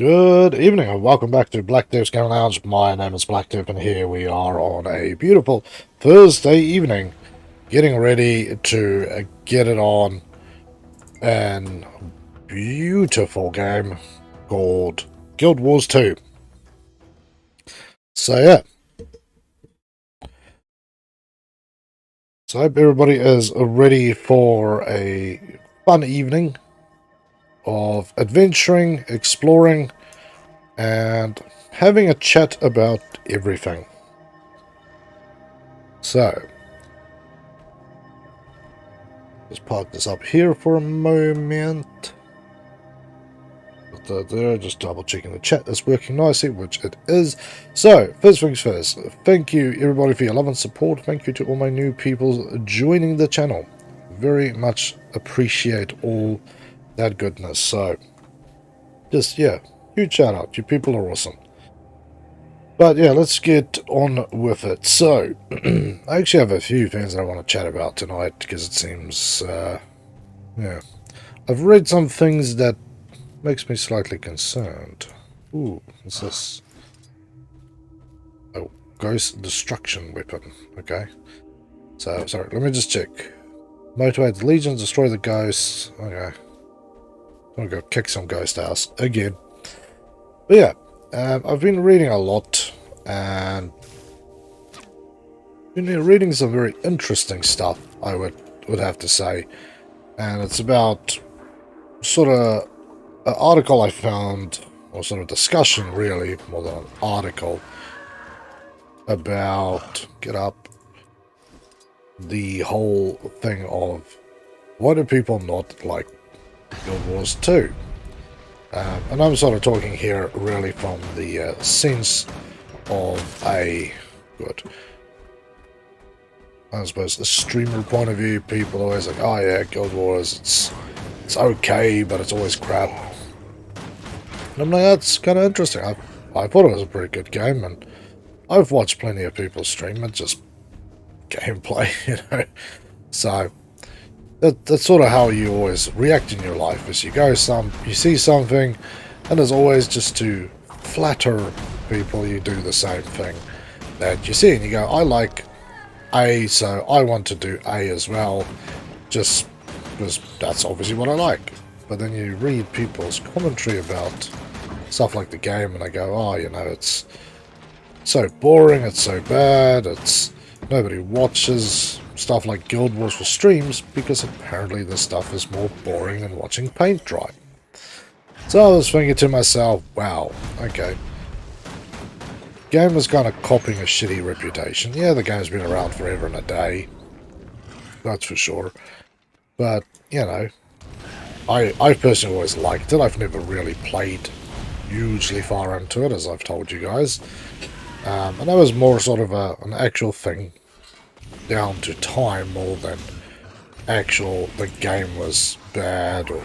Good evening and welcome back to Black Deep's Game Lounge. My name is Black Deep and here we are on a beautiful Thursday evening getting ready to get it on an beautiful game called Guild Wars 2. So yeah. So I hope everybody is ready for a fun evening of adventuring, exploring, and having a chat about everything. So, just park this up here for a moment. There, just double checking the chat is working nicely, which it is. So, first things first, thank you everybody for your love and support. Thank you to all my new people joining the channel. Very much appreciate all that goodness. So, just, yeah, huge shout out. You people are awesome. But yeah, let's get on with it. So, I actually have a few things that I want to chat about tonight because it seems, yeah. I've read some things that makes me slightly concerned. Ooh, what's this? Oh, ghost destruction weapon. Okay. So, sorry, let me just check. Motivate the legions, destroy the ghosts. Okay. I'm gonna go kick some ghost ass again. But yeah, I've been reading a lot and been reading some very interesting stuff, I would have to say. And it's about sort of an article I found, or sort of discussion really, more than an article, about, get up, the whole thing of why do people not like Guild Wars 2? And I'm sort of talking here really from the sense of I suppose a streamer point of view. People are always like, oh yeah, Guild Wars, it's okay, but it's always crap. And I'm like, that's kind of interesting. I thought it was a pretty good game, and I've watched plenty of people stream it, just gameplay, you know. So that's sort of how you always react in your life. Is you see something, and as always, just to flatter people, you do the same thing that you see, and you go, I like A, so I want to do A as well, just because that's obviously what I like. But then you read people's commentary about stuff like the game, and they go, oh, you know, it's so boring, it's so bad, nobody watches stuff like Guild Wars for streams because apparently this stuff is more boring than watching paint dry. So I was thinking to myself, wow, okay. Game is kind of copying a shitty reputation. Yeah, the game's been around forever and a day. That's for sure. But, you know, I personally always liked it. I've never really played hugely far into it, as I've told you guys. And that was more sort of an actual thing down to time more than the game was bad or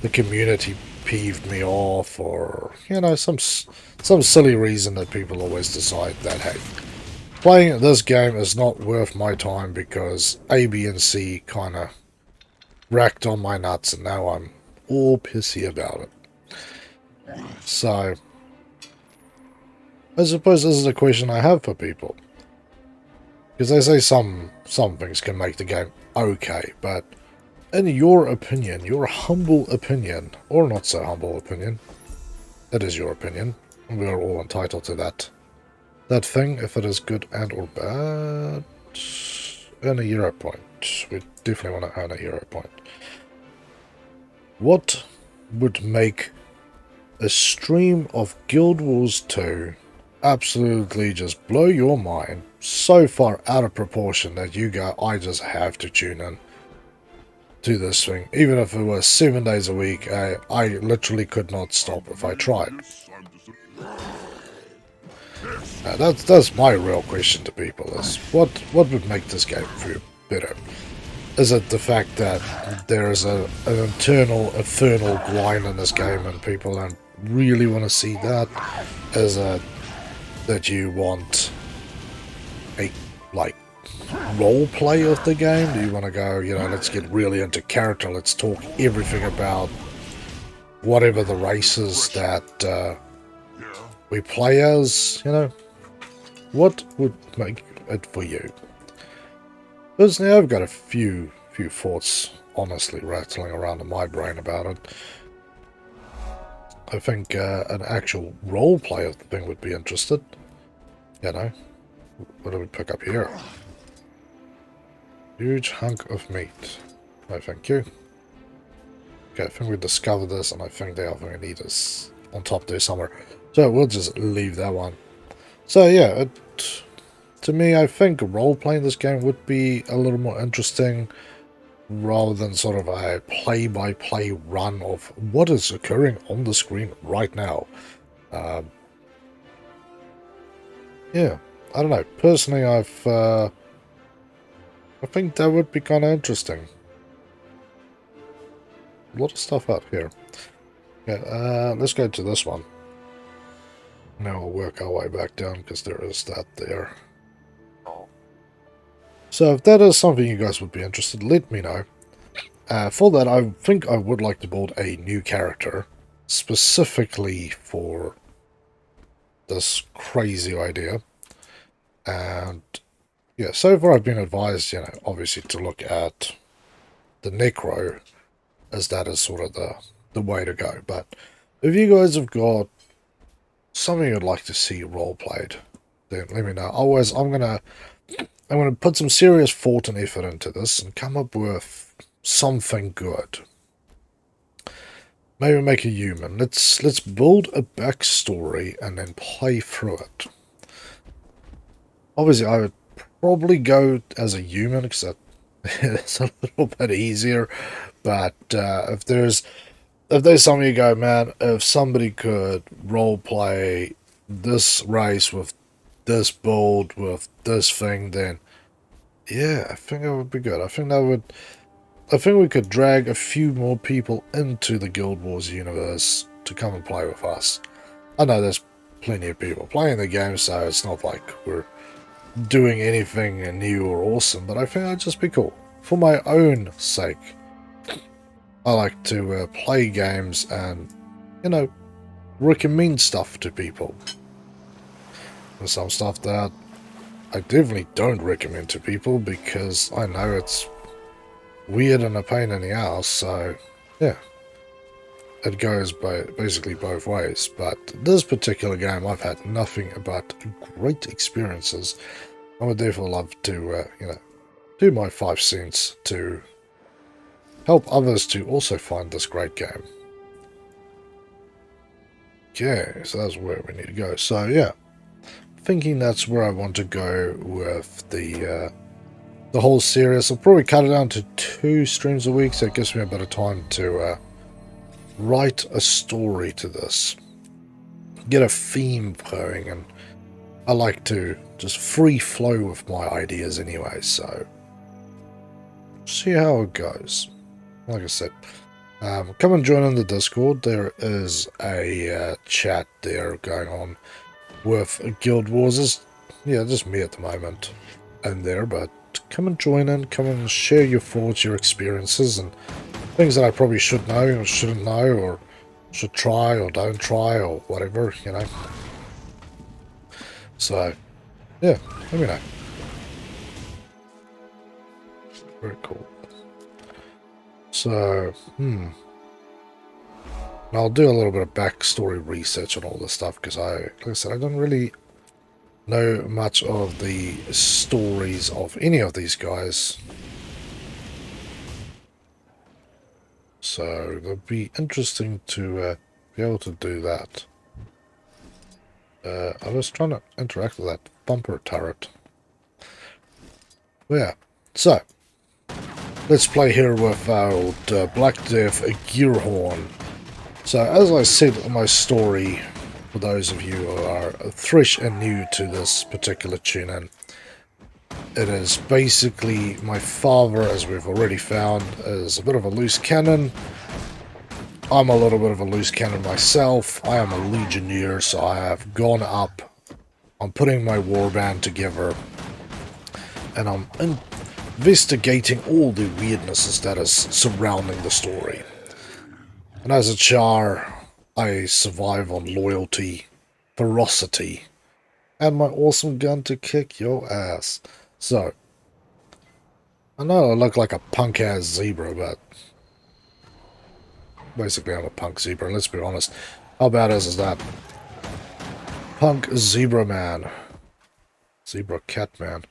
the community peeved me off, or, you know, some silly reason that people always decide that, hey, playing this game is not worth my time because A, B, and C kind of racked on my nuts, and now I'm all pissy about it. So, I suppose this is a question I have for people. Because they say some things can make the game okay, but in your opinion, your humble opinion, or not so humble opinion, it is your opinion, and we are all entitled to that thing, if it is good and or bad. Earn a hero point. We definitely want to earn a hero point. What would make a stream of Guild Wars 2 absolutely just blow your mind so far out of proportion that you go, I just have to tune in to this thing? Even if it was 7 days a week, I literally could not stop if I tried. That's my real question to people, is what would make this game feel better? Is it the fact that there is an internal infernal grind in this game and people don't really want to see that? Is it that you want a, like, role play of the game? Do you want to go, you know, let's get really into character, let's talk everything about whatever the races that we play as, you know, what would make it for you? Personally, I've got a few thoughts honestly rattling around in my brain about it. I think an actual role play of the thing would be interested. You know, what do we pick up here? Huge hunk of meat. No, thank you. Okay, I think we discovered this, and I think they are going to need us on top there somewhere. So we'll just leave that one. So yeah, to me, I think role-playing this game would be a little more interesting rather than sort of a play-by-play run of what is occurring on the screen right now. Yeah, I don't know. Personally, I think that would be kind of interesting. A lot of stuff out here. Yeah, let's go to this one. Now we'll work our way back down because there is that there. So if that is something you guys would be interested, let me know. For that, I think I would like to build a new character specifically for this crazy idea. And yeah, so far I've been advised, you know, obviously to look at the Necro as that is sort of the way to go. But if you guys have got something you'd like to see role played, then let me know. Otherwise, I'm gonna put some serious thought and effort into this and come up with something good. Maybe make a human. Let's build a backstory and then play through it. Obviously, I would probably go as a human because it's a little bit easier. But if there's something you go, man, if somebody could role play this race with this build with this thing, then yeah, I think that would be good. I think we could drag a few more people into the Guild Wars universe to come and play with us. I know there's plenty of people playing the game, so it's not like we're doing anything new or awesome, but I think that'd just be cool. For my own sake, I like to play games and, you know, recommend stuff to people. There's some stuff that I definitely don't recommend to people because I know it's weird and a pain in the ass, so yeah. It goes basically both ways, but this particular game I've had nothing but great experiences. I would therefore love to, you know, do my 5 cents to help others to also find this great game. Okay, so that's where we need to go. So yeah, thinking that's where I want to go with the whole series. I'll probably cut it down to 2 streams a week, so it gives me a bit of time to write a story to this, get a theme going, and I like to just free flow with my ideas anyway, so see how it goes. Like I said, come and join in the Discord. There is a chat there going on with Guild Wars. Yeah, just me at the moment in there, but come and join in, come and share your thoughts, your experiences, and things that I probably should know or shouldn't know, or should try or don't try, or whatever, you know. So, yeah, let me know. Very cool. So, I'll do a little bit of backstory research on all this stuff, because like I said, I don't really know much of the stories of any of these guys. So it'll be interesting to be able to do that. I was trying to interact with that bumper turret. Yeah, so let's play here with our old Black Death Gearhorn. So as I said in my story, for those of you who are fresh and new to this particular tune-in, it is basically my father, as we've already found, is a bit of a loose cannon. I'm a little bit of a loose cannon myself. I am a legionnaire, so I have gone up. I'm putting my warband together, and I'm investigating all the weirdnesses that is surrounding the story. And as a char, I survive on loyalty, ferocity, and my awesome gun to kick your ass. So, I know I look like a punk-ass zebra, but basically I'm a punk zebra, let's be honest. How badass is that? Punk zebra man. Zebra cat man.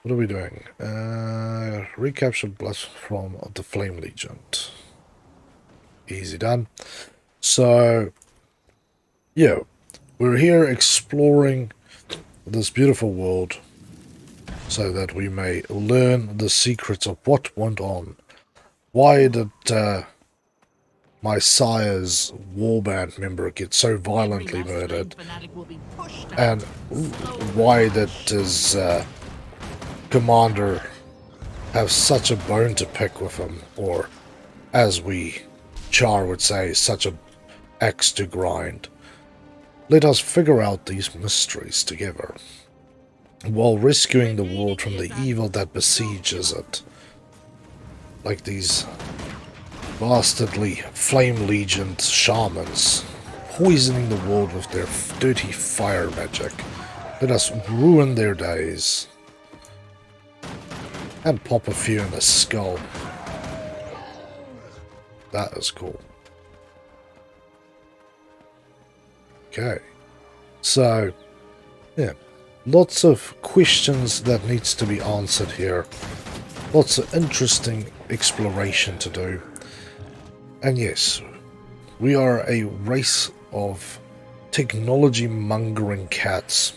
What are we doing? Recapture blood from the Flame Legion. Easy done. So, yeah, we're here exploring this beautiful world so that we may learn the secrets of what went on. Why did my sire's warband member get so violently murdered? And why did his commander have such a bone to pick with him? Or, as we Char would say, such a axe to grind. Let us figure out these mysteries together, while rescuing the world from the evil that besieges it. Like these bastardly Flame Legion shamans, poisoning the world with their dirty fire magic. Let us ruin their days. And pop a few in the skull. That is cool. Okay. So, yeah. Lots of questions that needs to be answered here. Lots of interesting exploration to do. And yes, we are a race of technology-mongering cats.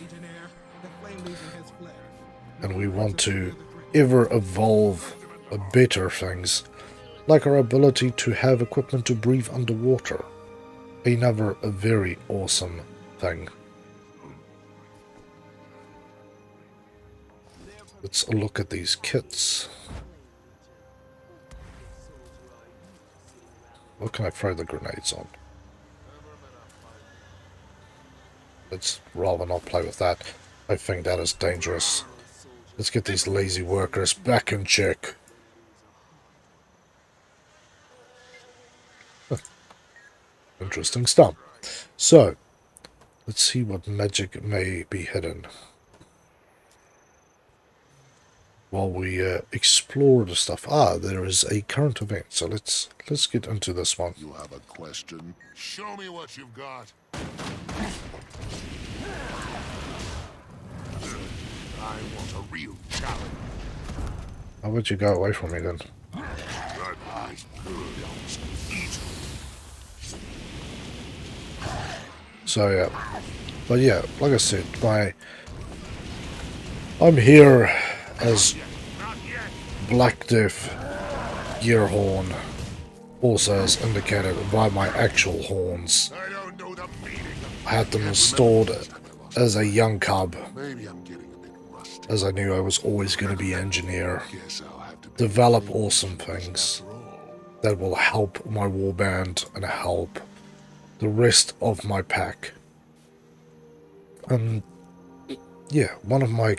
And we want to ever evolve better things, like our ability to have equipment to breathe underwater. Another very awesome thing. Let's look at these kits. What can I throw the grenades on? Let's rather not play with that. I think that is dangerous. Let's get these lazy workers back in check. Interesting stuff. So, let's see what magic may be hidden while we explore the stuff. Ah, there is a current event, so let's get into this one. You have a question? Show me what you've got. I want a real challenge. How would you go away from me then? That is good. Eat. So yeah, but yeah, like I said, I'm here as Black Death Gearhorn, also as indicated by my actual horns. I don't know the meaning of I had them installed as a young cub, Maybe I'm getting a bit rusty. as I knew I was always going to be an engineer, Guess I'll have to develop awesome things after all. that will help my warband and help the rest of my pack. And yeah, one of my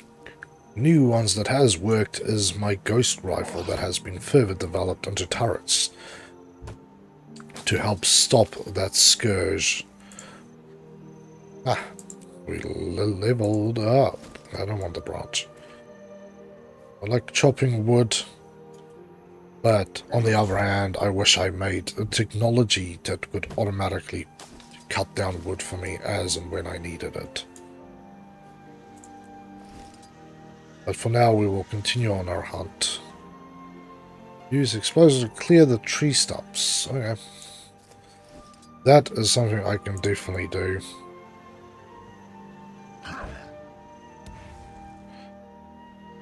new ones that has worked is my ghost rifle that has been further developed into turrets to help stop that scourge. Ah, we leveled up. I don't want the branch. I like chopping wood, but on the other hand, I wish I made a technology that would automatically cut down wood for me as and when I needed it. But for now, we will continue on our hunt. Use explosives to clear the tree stumps. Okay. That is something I can definitely do.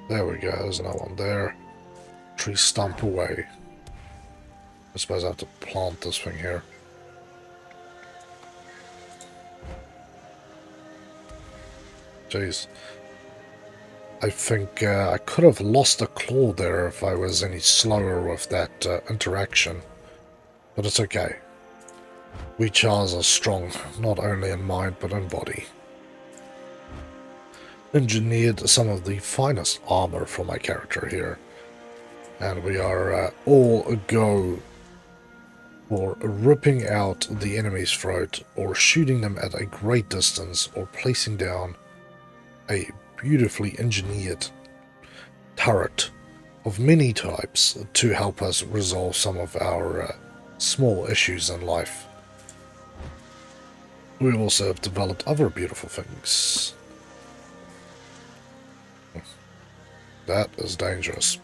There we go, there's another one there. Tree stump away. I suppose I have to plant this thing here. Jeez. I think I could have lost a claw there if I was any slower with that interaction. But it's okay. We Chars are strong, not only in mind but in body. Engineered some of the finest armor for my character here. And we are all go or ripping out the enemy's throat, or shooting them at a great distance, or placing down a beautifully engineered turret of many types to help us resolve some of our small issues in life. We also have developed other beautiful things. That is dangerous.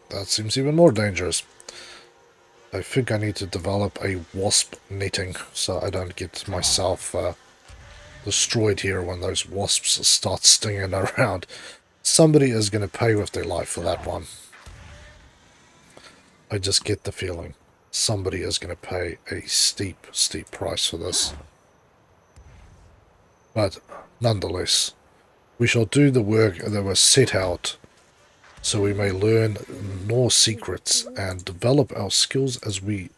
That seems even more dangerous. I think I need to develop a wasp netting so I don't get myself destroyed here when those wasps start stinging around. Somebody is going to pay with their life for that one. I just get the feeling somebody is going to pay a steep, steep price for this. But nonetheless, we shall do the work that was set out so we may learn more secrets and develop our skills as we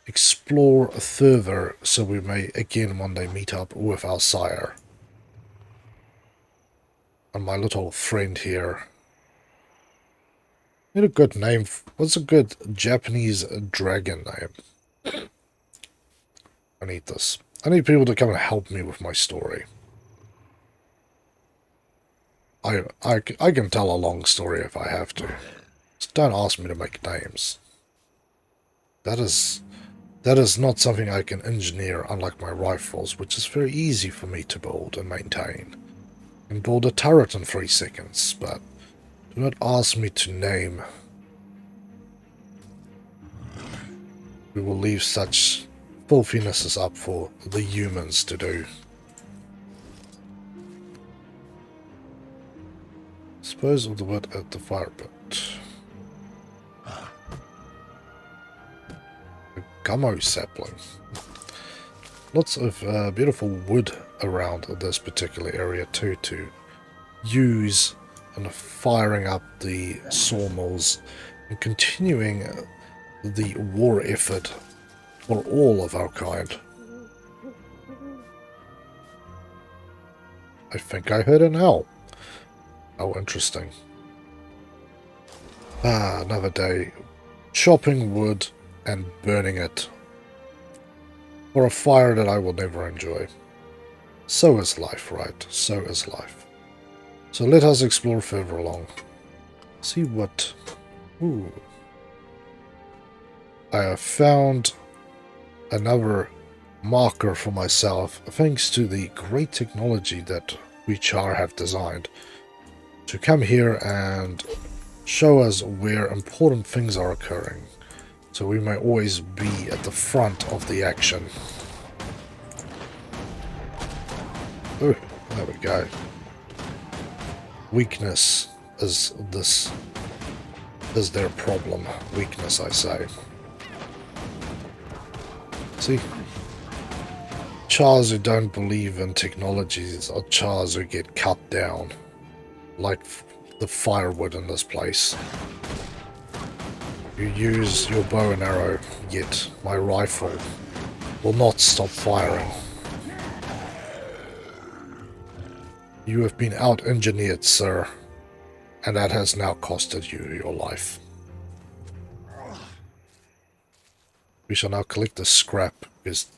explore further, so we may again one day meet up with our sire. And my little friend here. Need a good name. What's a good Japanese dragon name? I need this. I need people to come and help me with my story. I can tell a long story if I have to. Just don't ask me to make names. That is not something I can engineer, unlike my rifles, which is very easy for me to build and maintain. I can build a turret in 3 seconds, but do not ask me to name. We will leave such filthinesses up for the humans to do. Dispose of the wood at the fire pit. A gummo sapling. Lots of beautiful wood around this particular area too to use in firing up the sawmills and continuing the war effort for all of our kind. I think I heard an owl. Oh, interesting. Ah, another day. Chopping wood and burning it for a fire that I will never enjoy. So is life, right? So is life. So let us explore further along. See what... Ooh. I have found another marker for myself, thanks to the great technology that we Char have designed, to come here and show us where important things are occurring, so we may always be at the front of the action. Oh, there we go. Weakness is their problem. Weakness, I say. See? Chars who don't believe in technologies are chars who get cut down. Like the firewood in this place. You use your bow and arrow, yet my rifle will not stop firing. You have been out-engineered, sir, and that has now costed you your life. We shall now collect the scrap, because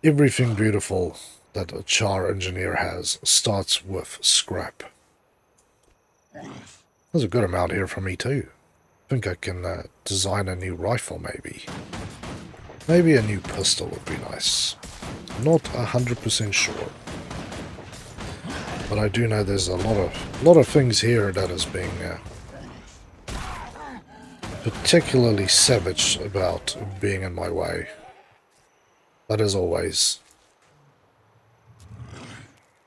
everything beautiful that a Char engineer has starts with scrap. There's a good amount here for me too. I think I can design a new rifle maybe. Maybe a new pistol would be nice. Not 100% sure. But I do know there's a lot of things here that is being particularly savage about being in my way. But as always,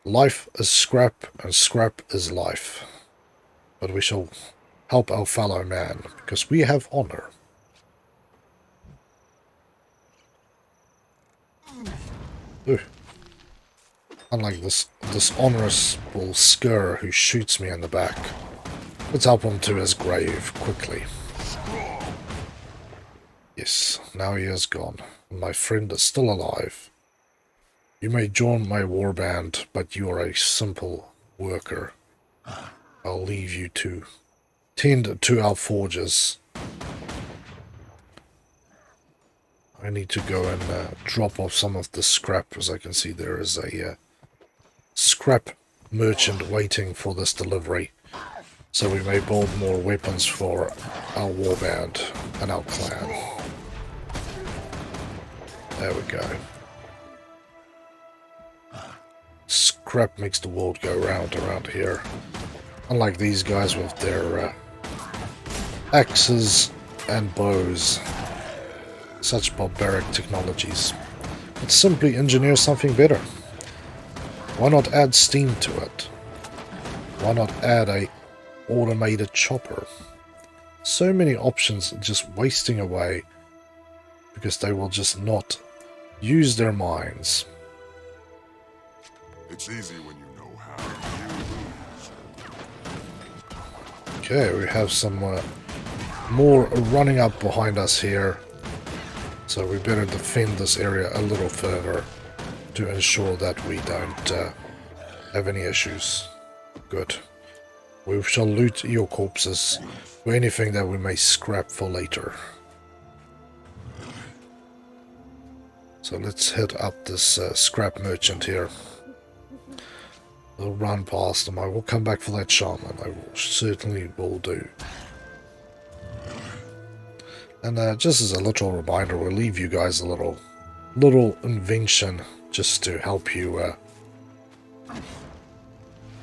life is scrap and scrap is life. But we shall help our fellow man, because we have honor. Ooh. Unlike this dishonorable skur who shoots me in the back. Let's help him to his grave, quickly. Yes, now he is gone. My friend is still alive. You may join my warband, but you are a simple worker. I'll leave you to tend to our forges. I need to go and drop off some of the scrap. As I can see, there is a scrap merchant waiting for this delivery. So we may build more weapons for our warband and our clan. There we go. Scrap makes the world go round around here. Unlike these guys with their axes and bows. Such barbaric technologies. Let's simply engineer something better. Why not add steam to it? Why not add a automated chopper? So many options just wasting away because they will just not use their minds. It's easy when you know how. Okay, we have some more running up behind us here. So we better defend this area a little further to ensure that we don't have any issues. Good. We shall loot your corpses or anything that we may scrap for later. So let's hit up this scrap merchant here. We'll run past him. I will come back for that shaman. I certainly will do. And just as a little reminder, we'll leave you guys a little invention just to help you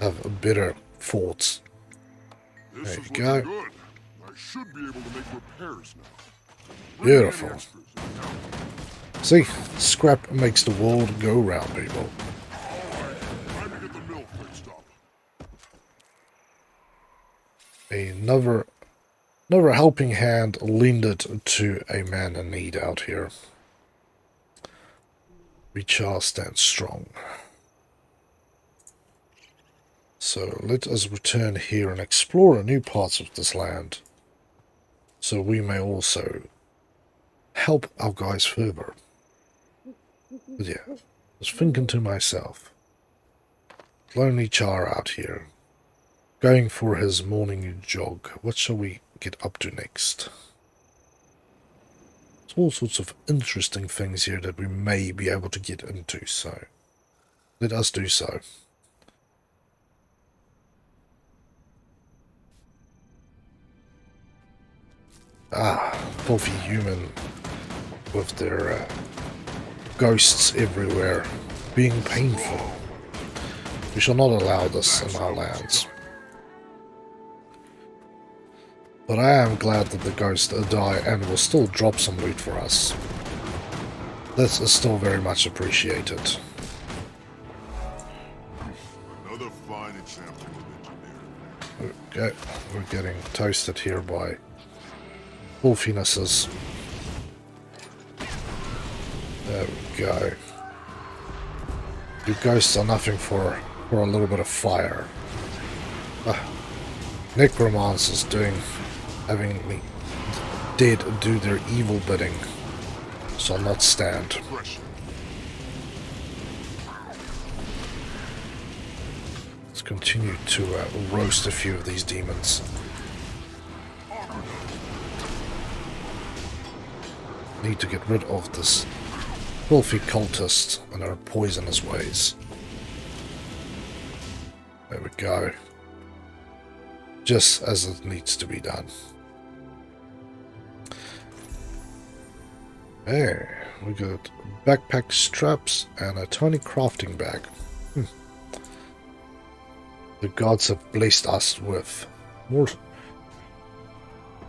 have a better thoughts. There you go. Good. I should be able to make repairs now. Beautiful. See, scrap makes the world go round, people. Time to get the mill fixed up. Another helping hand lended to a man in need out here. We shall stand strong. So let us return here and explore new parts of this land, so we may also help our guys further. But yeah, I was thinking to myself, lonely Char out here, going for his morning jog. What shall we get up to next? There's all sorts of interesting things here that we may be able to get into, so let us do so. Ah, filthy human with their ghosts everywhere, being painful. We shall not allow this in our lands. But I am glad that the ghosts die and will still drop some loot for us. This is still very much appreciated. Another fine example of engineering. Okay, we're getting toasted here by wolfinesses. There we go. Your ghosts are nothing for a little bit of fire. Necromancers having me dead do their evil bidding. Shall not stand. Let's continue to roast a few of these demons. Need to get rid of this filthy cultist and their poisonous ways. There we go. Just as it needs to be done. Hey, we got backpack straps and a tiny crafting bag. The gods have blessed us with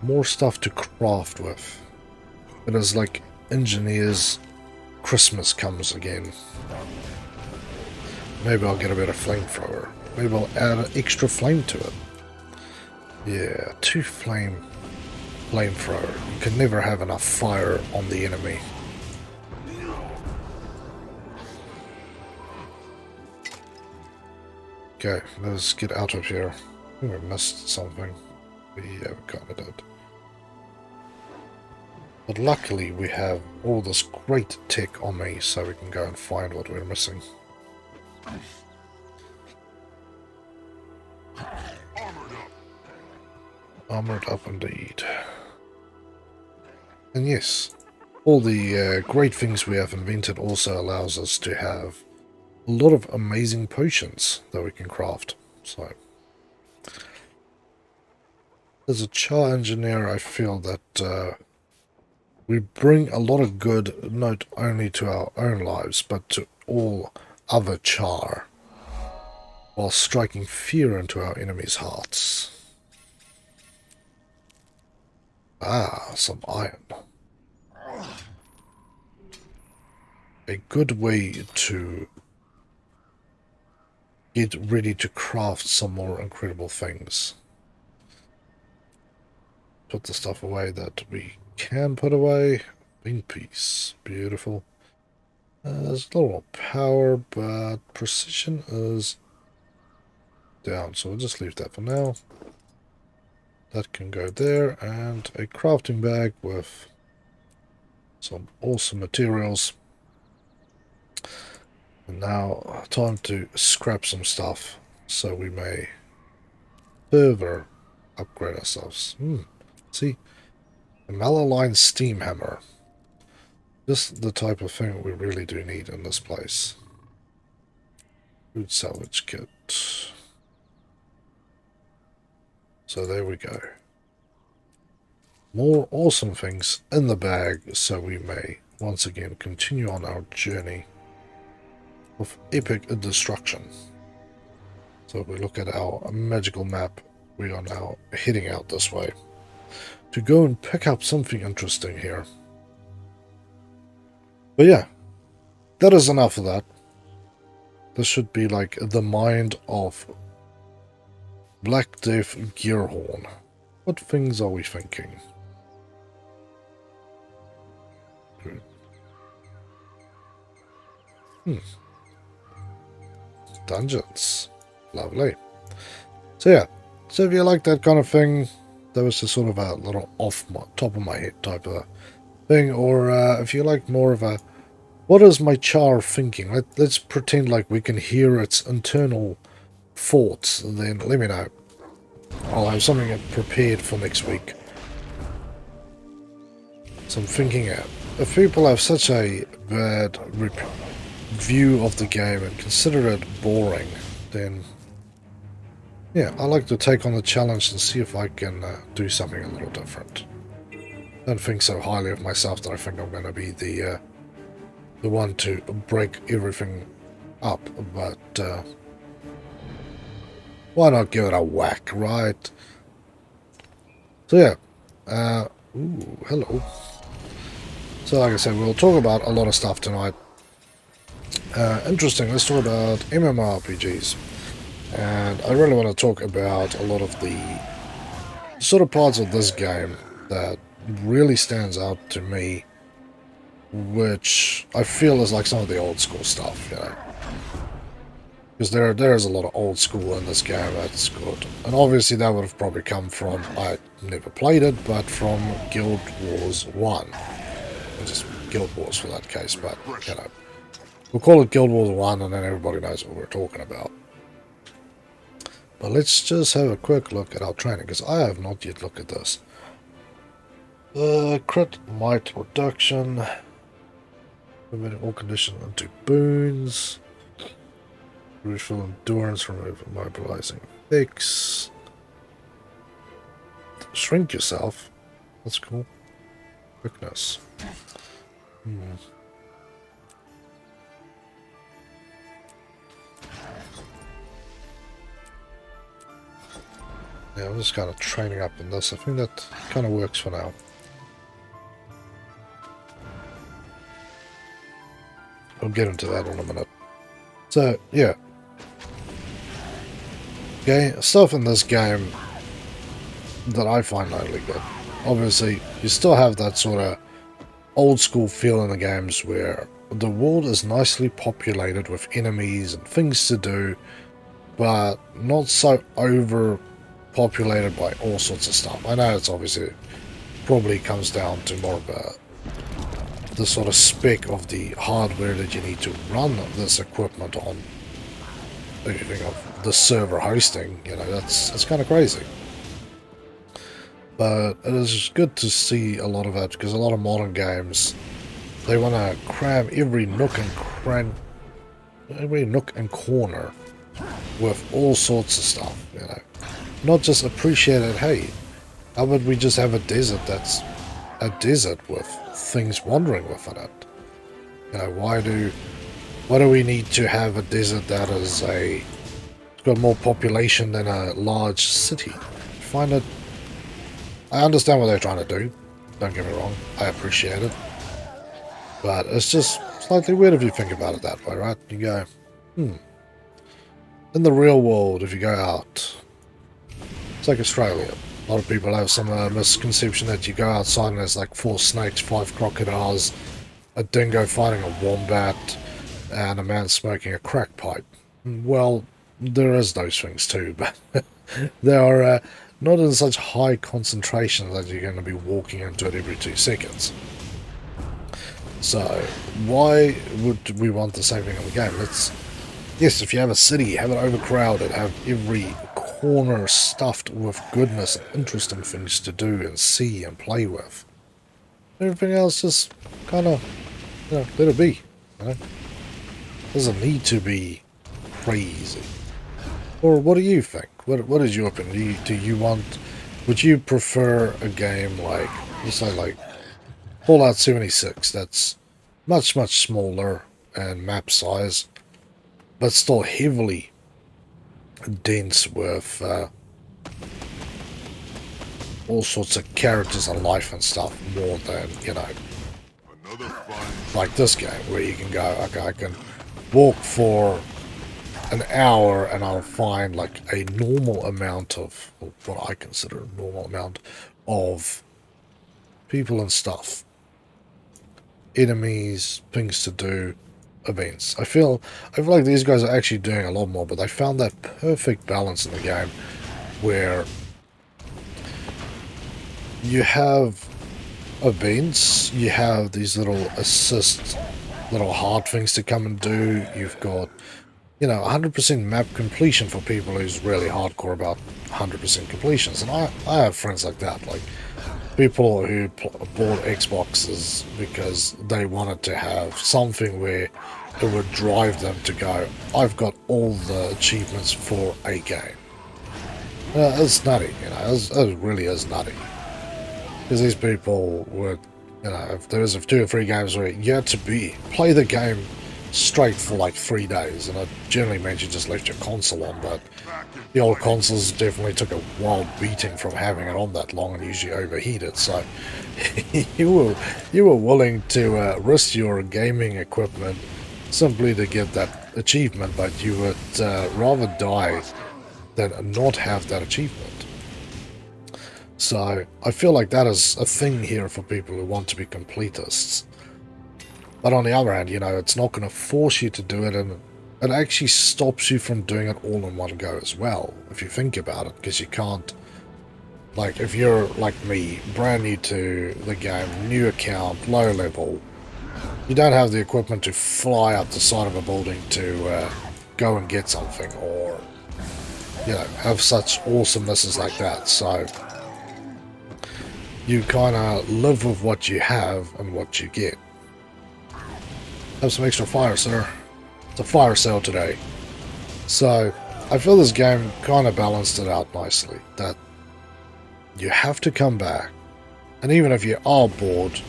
more stuff to craft with. It is like engineers' Christmas comes again. Maybe I'll get a better flamethrower. Maybe I'll add an extra flame to it. Yeah, 2 flamethrower. You can never have enough fire on the enemy. Okay, let's get out of here. I think we missed something. We kind of did. But luckily we have all this great tech on me, so we can go and find what we're missing. Armored up indeed. And yes, all the great things we have invented also allows us to have a lot of amazing potions that we can craft. So, as a char engineer, I feel that we bring a lot of good not only to our own lives, but to all other char, while striking fear into our enemies' hearts. Ah, some iron. A good way to get ready to craft some more incredible things. Put the stuff away that we can put away. Bean piece. Beautiful. There's a little more power, but precision is down, so we'll just leave that for now. That can go there, and a crafting bag with some awesome materials. And now, time to scrap some stuff, so we may further upgrade ourselves. See, a malaligned steam hammer. Just the type of thing we really do need in this place. Food salvage kit. So there we go. More awesome things in the bag, so we may once again continue on our journey of epic destruction. So if we look at our magical map, we are now heading out this way to go and pick up something interesting here. But yeah, that is enough of that. This should be like the mind of Black Death Gearhorn. What things are we thinking? Dungeons. Lovely. So yeah, so if you like that kind of thing, that was just sort of a little off my top of my head type of thing, or if you like more of a what is my char thinking? Let's pretend like we can hear its internal thoughts, and then let me know. I'll have something prepared for next week. So I'm thinking out. If people have such a bad view of the game and consider it boring, then yeah, I like to take on the challenge and see if I can do something a little different. Don't think so highly of myself that I think I'm going to be the one to break everything up, but why not give it a whack, right? So yeah, ooh, hello. So like I said, we'll talk about a lot of stuff tonight. Interesting, let's talk about mmorpgs. And I really want to talk about a lot of the sort of parts of this game that really stands out to me, which I feel is like some of the old school stuff, you know. Because there is a lot of old school in this game that's good. And obviously that would have probably come from, I never played it, but from Guild Wars 1. Or just Guild Wars for that case, but, you know. We'll call it Guild Wars 1 and then everybody knows what we're talking about. But let's just have a quick look at our training, because I have not yet looked at this. Crit might reduction. Removing all conditions into boons. Refill endurance, remove immobilizing effects. Shrink yourself. That's cool. Quickness. Yeah, I'm just kind of training up in this. I think that kind of works for now. We'll get into that in a minute. So, yeah. Stuff in this game that I find really good. Obviously, you still have that sort of old school feel in the games where the world is nicely populated with enemies and things to do, but not so overpopulated by all sorts of stuff. I know it's obviously probably comes down to more of the sort of spec of the hardware that you need to run this equipment on. If you think of the server hosting, you know, that's kind of crazy. But it is good to see a lot of that, because a lot of modern games, they want to cram every nook and corner with all sorts of stuff, you know. Not just appreciate it, hey, how about we just have a desert that's a desert with things wandering within it? You know, why do we need to have a desert that is it's got more population than a large city? I find it, I understand what they're trying to do, don't get me wrong, I appreciate it. But it's just slightly weird if you think about it that way, right? You go, in the real world, if you go out, it's like Australia. A lot of people have some misconception that you go outside and there's like 4 snakes, 5 crocodiles, a dingo fighting a wombat, and a man smoking a crack pipe. Well, there is those things too, but they are not in such high concentration that you're going to be walking into it every 2 seconds. So, why would we want the same thing in the game? Yes, if you have a city, have it overcrowded, have every corner stuffed with goodness and interesting things to do and see and play with. Everything else just kind of, let it be. You know? Doesn't need to be crazy. Or what do you think? What is your opinion? Would you prefer a game like, let's say like Fallout 76, that's much, much smaller and map size, but still heavily dense with all sorts of characters and life and stuff, more than, like this game, where you can go, okay, I can walk for an hour and I'll find like a normal amount of, or what I consider a normal amount of people and stuff, enemies, things to do, events. I feel like these guys are actually doing a lot more, but they found that perfect balance in the game where you have events, you have these little assist, little hard things to come and do. You've got, 100% map completion for people who's really hardcore about 100% completions. And I have friends like that, like people who bought Xboxes because they wanted to have something where it would drive them to go, I've got all the achievements for a game. It's nutty, it really is nutty. Because these people would, if there's 2 or 3 games where you had to play the game straight for like 3 days, and it generally meant you just left your console on, but the old consoles definitely took a wild beating from having it on that long and usually overheated, so you were willing to risk your gaming equipment simply to get that achievement, but you would rather die than not have that achievement. So I feel like that is a thing here for people who want to be completists. But on the other hand, it's not going to force you to do it, and it actually stops you from doing it all in one go as well, if you think about it, because you can't, like, if you're like me, brand new to the game, new account, low level, you don't have the equipment to fly up the side of a building to go and get something, or, have such awesomenesses like that, so you kind of live with what you have and what you get. Have some extra fire, sir. It's a fire sale today. So, I feel this game kind of balanced it out nicely. That you have to come back. And even if you are bored,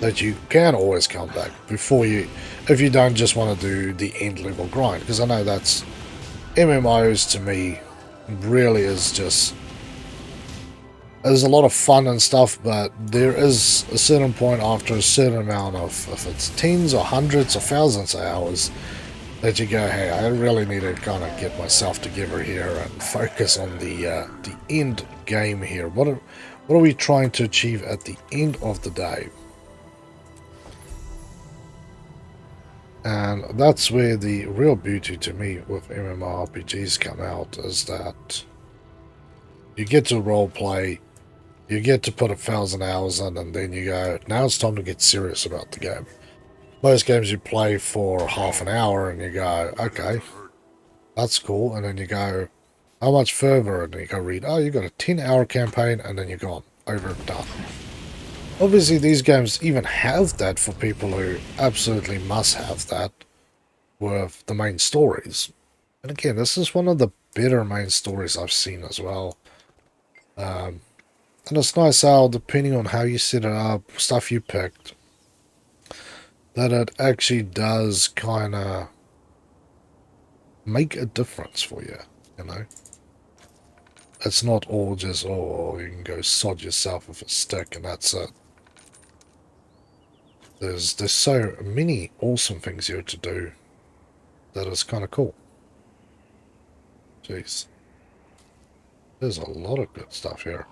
that you can always come back if you don't just want to do the end level grind. Because I know that's, MMOs to me really is just, there's a lot of fun and stuff, but there is a certain point after a certain amount of, if it's tens or hundreds or thousands of hours, that you go, hey, I really need to kind of get myself together here and focus on the end game here. What are we trying to achieve at the end of the day? And that's where the real beauty to me with MMORPGs come out, is that you get to role play. You get to put 1,000 hours in, and then you go, now it's time to get serious about the game. Most games you play for half an hour and you go, okay, that's cool. And then you go, how much further? And you go read, oh, you got a 10-hour campaign, and then you're gone. Over, done. Obviously, these games even have that for people who absolutely must have that with the main stories. And again, this is one of the better main stories I've seen as well. And it's nice how, depending on how you set it up, stuff you picked, that it actually does kind of make a difference for you, you know? It's not all just, oh, you can go sod yourself with a stick and that's it. There's so many awesome things here to do that is kind of cool. Jeez. There's a lot of good stuff here.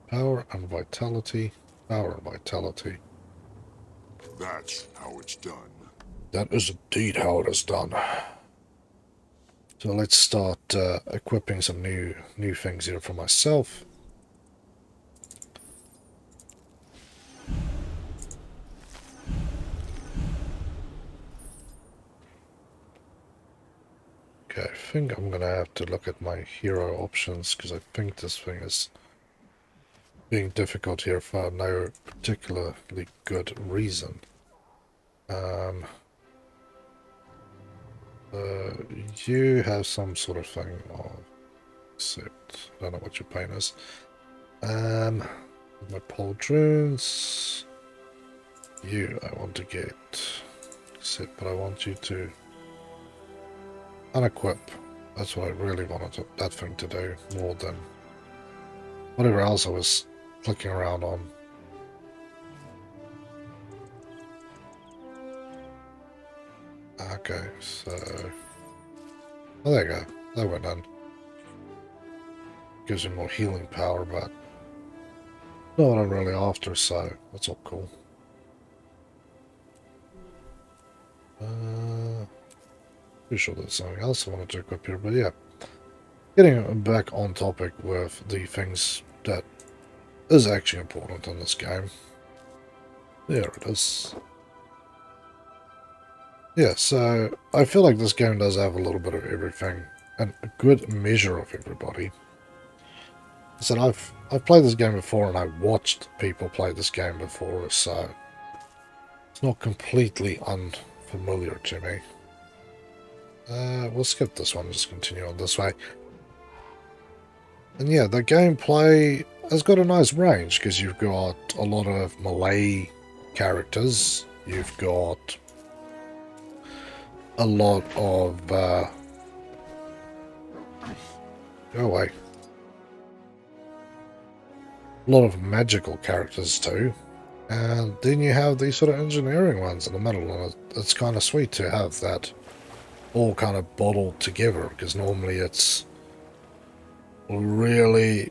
Power and vitality. Power and vitality. That's how it's done. That is indeed how it is done. So let's start equipping some new things here for myself. Okay, I think I'm gonna have to look at my hero options because I think this thing is being difficult here for no particularly good reason. You have some sort of thing of except I don't know what your pain is. My pauldrons. You I want to get except but I want you to unequip. That's what I really wanted that thing to do more than whatever else I was clicking around on. Okay, so oh, there you go. That went done. Gives you more healing power, but not what I'm really after, so that's all cool. Pretty sure there's something else I wanted to equip here, but yeah. Getting back on topic with the things that is actually important in this game. There it is. Yeah, so I feel like this game does have a little bit of everything and a good measure of everybody. I said I've played this game before and I watched people play this game before, so it's not completely unfamiliar to me. We'll skip this one, just continue on this way. And yeah, the gameplay has got a nice range because you've got a lot of melee characters, you've got a lot of go away. A lot of magical characters too, and then you have these sort of engineering ones in the middle, and it's kind of sweet to have that all kind of bottled together because normally it's really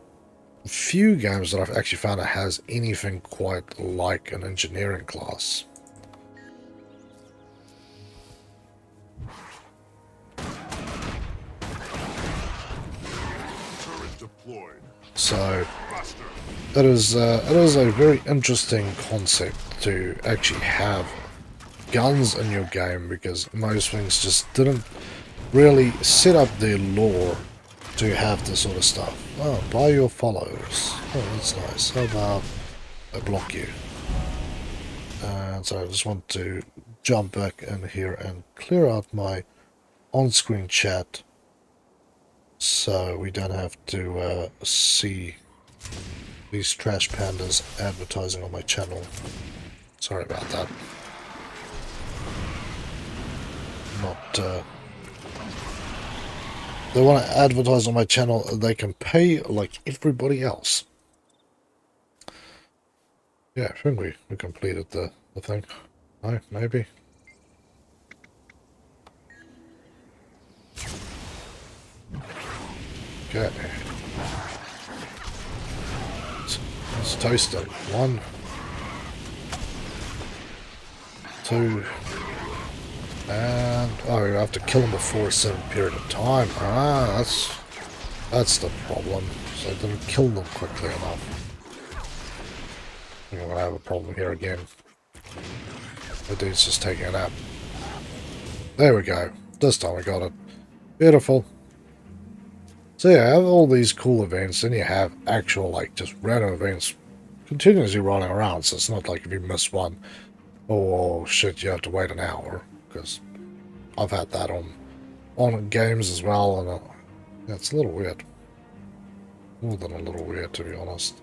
few games that I've actually found that has anything quite like an engineering class. So it is a very interesting concept to actually have guns in your game because most things just didn't really set up their lore to have this sort of stuff. Oh, buy your followers. Oh, that's nice. How about I block you? And so I just want to jump back in here and clear out my on-screen chat so we don't have to see these trash pandas advertising on my channel. Sorry about that. Not they want to advertise on my channel, they can pay like everybody else. Yeah, I think we completed the thing. No, maybe. Okay. Let's toast them. 1, 2, and oh, you have to kill them before a certain period of time. Ah, that's the problem. So I didn't kill them quickly enough. I think I'm gonna have a problem here again. The dude's just taking a nap. There we go. This time I got it. Beautiful. So yeah, I have all these cool events, and you have actual, like, just random events continuously running around, so it's not like if you miss one, oh shit, you have to wait an hour, because I've had that on games as well, and yeah, it's a little weird. More than a little weird, to be honest.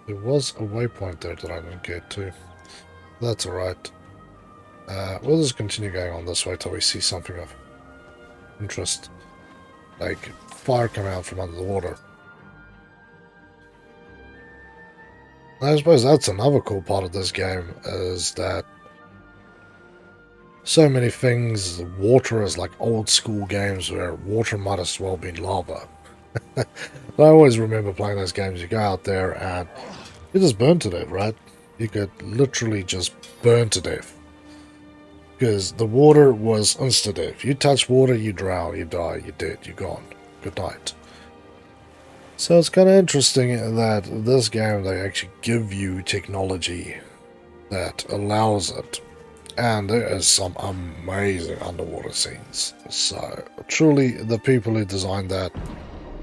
There was a waypoint there that I didn't get to. That's alright. We'll just continue going on this way till we see something of interest. Like fire coming out from under the water. I suppose that's another cool part of this game, is that so many things, water is like old school games where water might as well be lava. But I always remember playing those games, you go out there and you just burn to death, right? You could literally just burn to death. Because the water was insta-death. You touch water, you drown, you die, you're dead, you're gone. Good night. So it's kind of interesting that this game, they actually give you technology that allows it. And there is some amazing underwater scenes. So truly, the people who designed that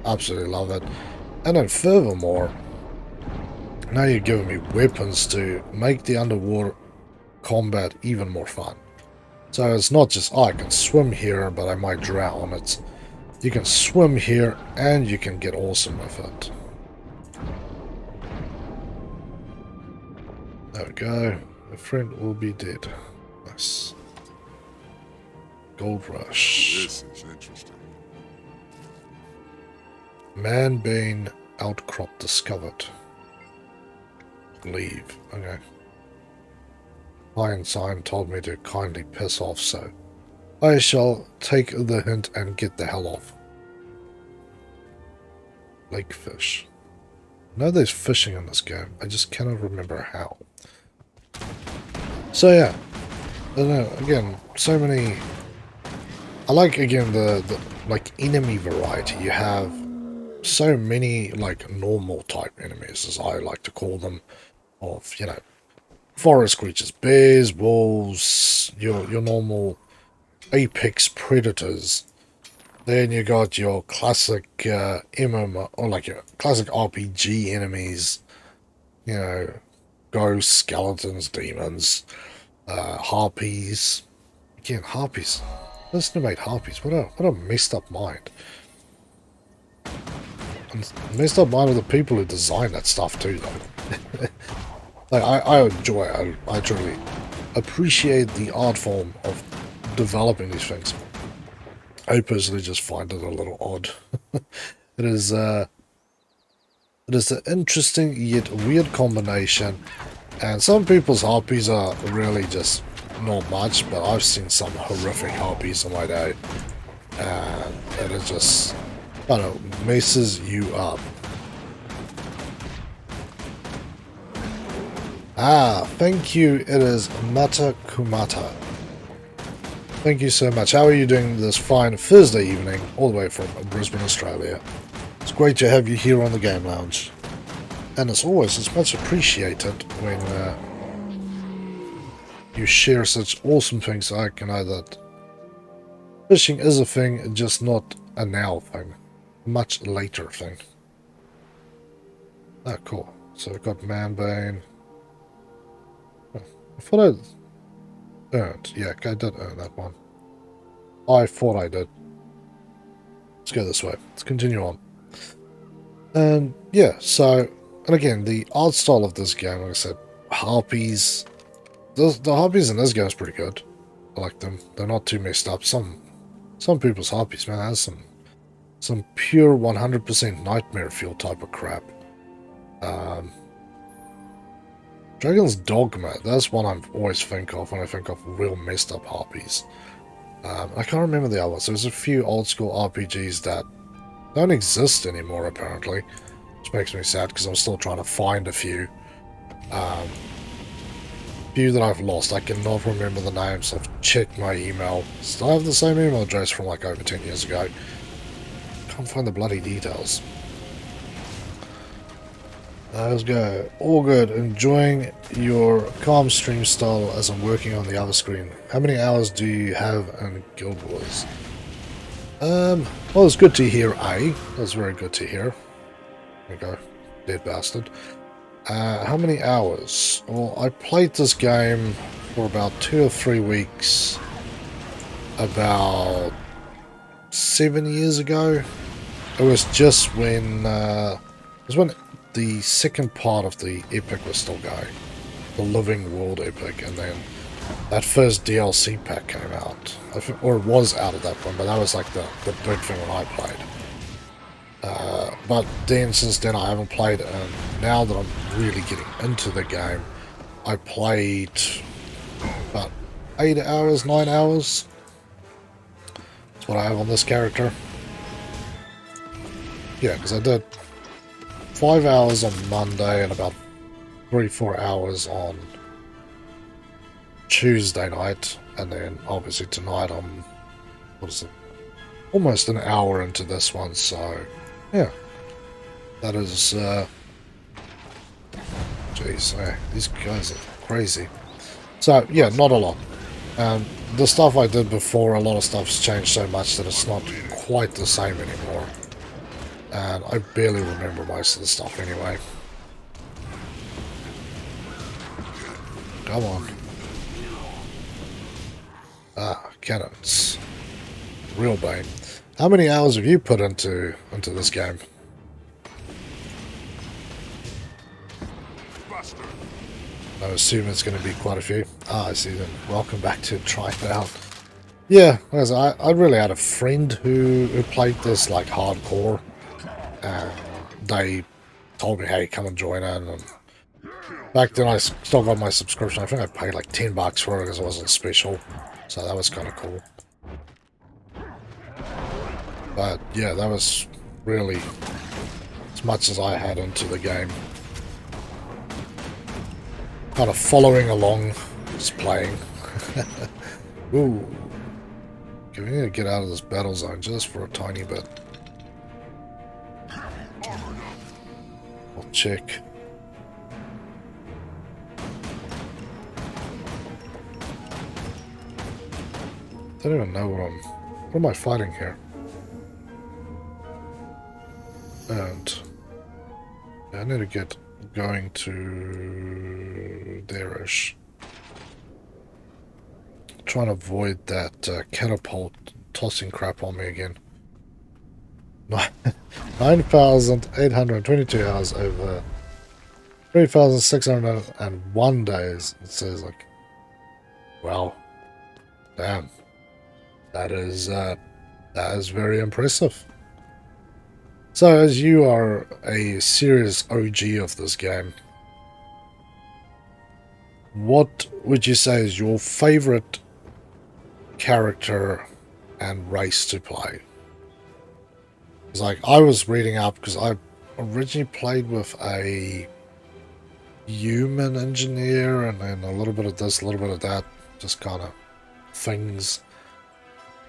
absolutely love it. And then furthermore, now you're giving me weapons to make the underwater combat even more fun. So it's not just, oh, I can swim here, but I might drown. It's, you can swim here and you can get awesome with it. There we go. A friend will be dead. Nice. Gold Rush. This is interesting. Man-bane outcrop discovered. Leave. Okay. Lion sign told me to kindly piss off, so I shall take the hint and get the hell off. Lake fish. I know there's fishing in this game. I just cannot remember how. So yeah. I don't know, again, so many... I like, again, the like, enemy variety. You have so many, like, normal type enemies, as I like to call them, of, you know, forest creatures, bears, wolves, your normal apex predators. Then you got your classic MMO, or like your classic RPG enemies, you know, ghosts, skeletons, demons, harpies. Again, harpies. Listen to me, harpies. What a messed up mind. And messed up mind of the people who design that stuff too, though. Like, I enjoy it. I truly appreciate the art form of developing these things. I personally just find it a little odd. It is an interesting yet weird combination, and some people's harpies are really just not much, but I've seen some horrific harpies in my day, and it just, I don't know, messes you up. Ah, thank you. It is Mata Kumata. Thank you so much. How are you doing this fine Thursday evening, all the way from Brisbane, Australia? It's great to have you here on the Game Lounge. And as always, it's much appreciated when you share such awesome things like, you know, that fishing is a thing, just not a now thing. A much later thing. Ah, cool. So we've got Manbane. I thought I earned. Yeah, I did earn that one. I thought I did. Let's go this way. Let's continue on. And yeah, so, and again, the art style of this game, like I said, harpies. The harpies in this game is pretty good. I like them. They're not too messed up. Some people's harpies, man, has some pure 100% nightmare feel type of crap. Dragon's Dogma, that's one I always think of when I think of real messed up harpies. I can't remember the others. There's a few old school RPGs that don't exist anymore, apparently, which makes me sad because I'm still trying to find a few. Few that I've lost. I cannot remember the names. I've checked my email. Still have the same email address from like over 10 years ago. Can't find the bloody details. Let's go. All good. Enjoying your calm stream style as I'm working on the other screen. How many hours do you have in Guild Wars? Well, it's good to hear, A. That's very good to hear. There we go. Dead bastard. How many hours? Well, I played this game for about 2 or 3 weeks about 7 years ago. It was just when the second part of the epic was still going, the Living World epic, and then that first DLC pack came out, or it was out at that point, but that was like the big thing when I played. But then, since then, I haven't played, and now that I'm really getting into the game, I played about 8 hours, 9 hours. That's what I have on this character. Yeah, because I did 5 hours on Monday and about 3-4 hours on Tuesday night, and then obviously tonight I'm, what is it, almost an hour into this one, so yeah, that is, jeez, these guys are crazy. So yeah, not a lot. The stuff I did before, a lot of stuff's changed so much that it's not quite the same anymore. And I barely remember most of the stuff anyway. Come on. Ah, cannons. Real bane. How many hours have you put into this game? I assume it's going to be quite a few. Ah, I see them. Welcome back to try it out. Yeah, I really had a friend who played this like hardcore. They told me, hey, come and join in. And back then I still got my subscription. I think I paid like $10 for it because it wasn't special. So that was kind of cool. But yeah, that was really as much as I had into the game. Kind of following along, just playing. Ooh. Okay, we need to get out of this battle zone just for a tiny bit. I'll check. I don't even know what am I fighting here? And I need to get going to there-ish. Trying to avoid that catapult tossing crap on me again. 9,822 hours over 3,601 days. It says, like, wow, damn, that is very impressive. So, as you are a serious OG of this game, what would you say is your favorite character and race to play? It's like, I was reading up because I originally played with a human engineer and then a little bit of this, a little bit of that, just kind of things.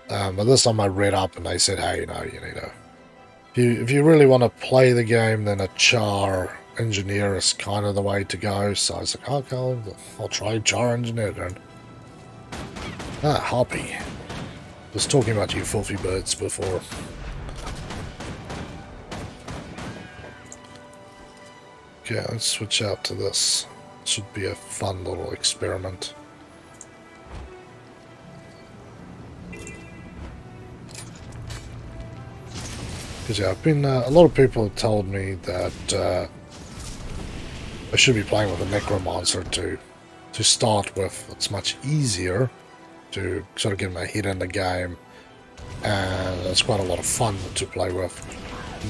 But this time I read up and they said, hey, you know, you need to, if you really want to play the game, then a char engineer is kind of the way to go. So I was like, okay, I'll try char engineer then. Ah, Hoppy. Was talking about you filthy birds before. Okay, let's switch out to this. Should be a fun little experiment. Because yeah, I've been a lot of people have told me that I should be playing with a necromancer to start with. It's much easier to sort of get my head in the game, and it's quite a lot of fun to play with,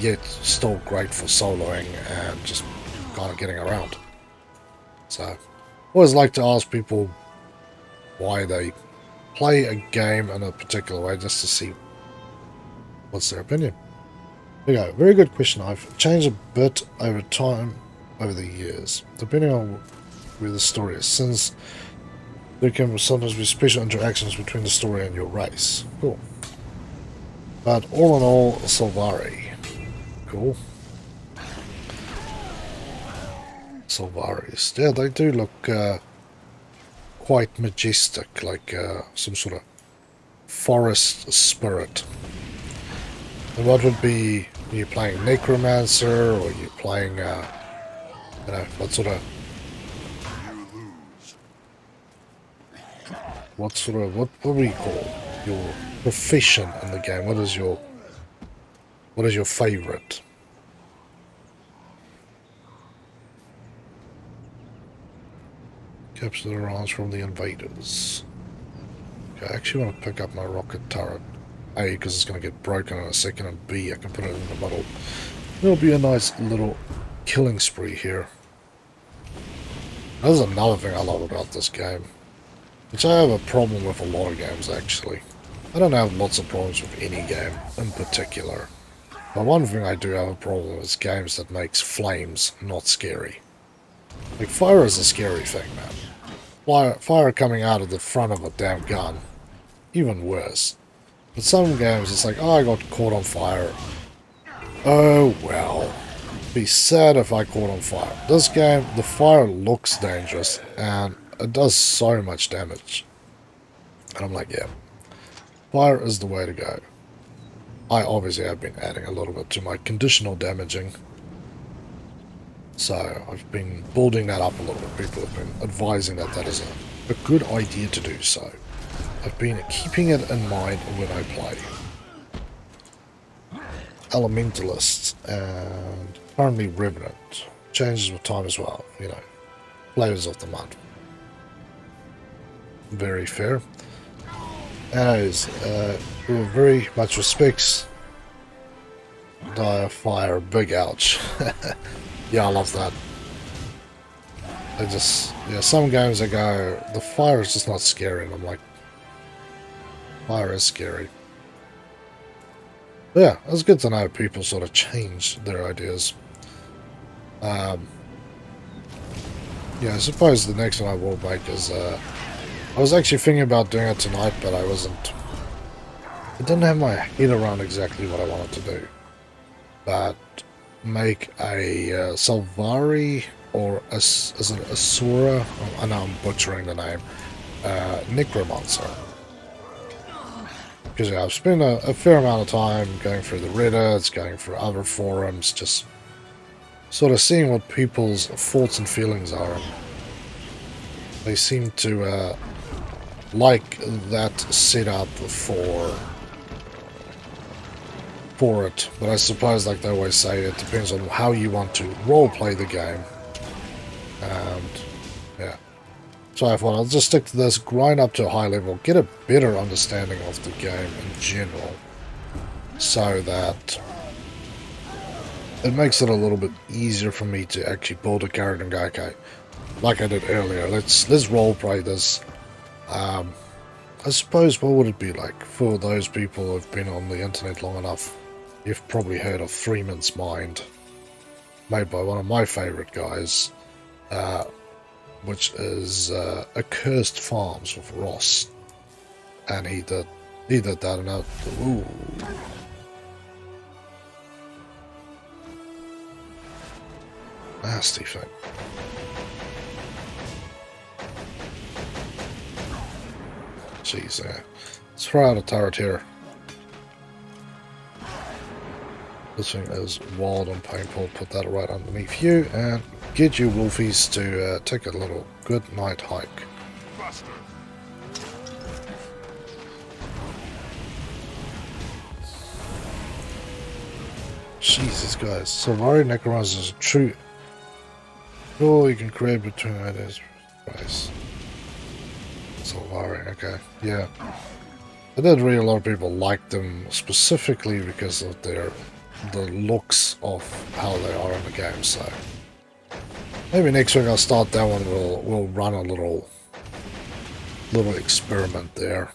yet still great for soloing and just kind of getting around. So I always like to ask people why they play a game in a particular way, just to see what's their opinion. There you go. Very good question. I've changed a bit over time, over the years, depending on where the story is, since there can sometimes be special interactions between the story and your race. Cool. But all in all, Sylvari. Cool. Solvaris. Yeah, they do look quite majestic, like some sort of forest spirit. And what would be, are you playing Necromancer, or are you playing, you know, what sort of, what do you call your profession in the game? What is your favorite? Capture the ranch from the invaders. Okay, I actually want to pick up my rocket turret. A, because it's going to get broken in a second, and B, I can put it in the middle. It'll be a nice little killing spree here. There's another thing I love about this game, which I have a problem with a lot of games actually. I don't have lots of problems with any game in particular. But one thing I do have a problem with is games that makes flames not scary. Like, fire is a scary thing, man. Fire coming out of the front of a damn gun, even worse. But some games, it's like, oh, I got caught on fire. Oh, well. Be sad if I caught on fire. This game, the fire looks dangerous, and it does so much damage. And I'm like, yeah, fire is the way to go. I obviously have been adding a little bit to my conditional damaging. So I've been building that up a little bit. People have been advising that that is a good idea to do so. I've been keeping it in mind when I play. Elementalists and currently Revenant. Changes with time as well, you know. Flavors of the month. Very fair. Anyways, with very much respects, Dire Fire, big ouch. Yeah, I love that. I just, yeah, some games I go, the fire is just not scary, and I'm like, fire is scary. But yeah, it's good to know people sort of change their ideas. Yeah, I suppose the next one I will make is, I was actually thinking about doing it tonight, but I didn't have my head around exactly what I wanted to do. But make a Salvari, or is it Asura? Oh, I know I'm butchering the name. Necromancer. Because yeah, I've spent a fair amount of time going through the Reddits, going through other forums, just sort of seeing what people's thoughts and feelings are. And they seem to like that setup for it, but I suppose, like they always say, it depends on how you want to role-play the game. And yeah, so I thought I'll just stick to this, grind up to a high level, get a better understanding of the game in general, so that it makes it a little bit easier for me to actually build a character and go, okay, like I did earlier, let's role-play this. I suppose, what would it be like for those people who've been on the internet long enough? You've probably heard of Freeman's Mind, made by one of my favorite guys, which is Accursed Farms with Ross, and he did that, and ooh, nasty thing. Jeez, let's throw out a turret here. This thing is wild and painful. Put that right underneath you, and get you wolfies to take a little good night hike. Jesus, guys. Salvari Necromancer is a true. Oh, you can create between ideas. Nice. Salvari, okay. Yeah. I did read a lot of people liked them specifically because of the looks of how they are in the game, so maybe next week I'll start that one. We'll run a little experiment there.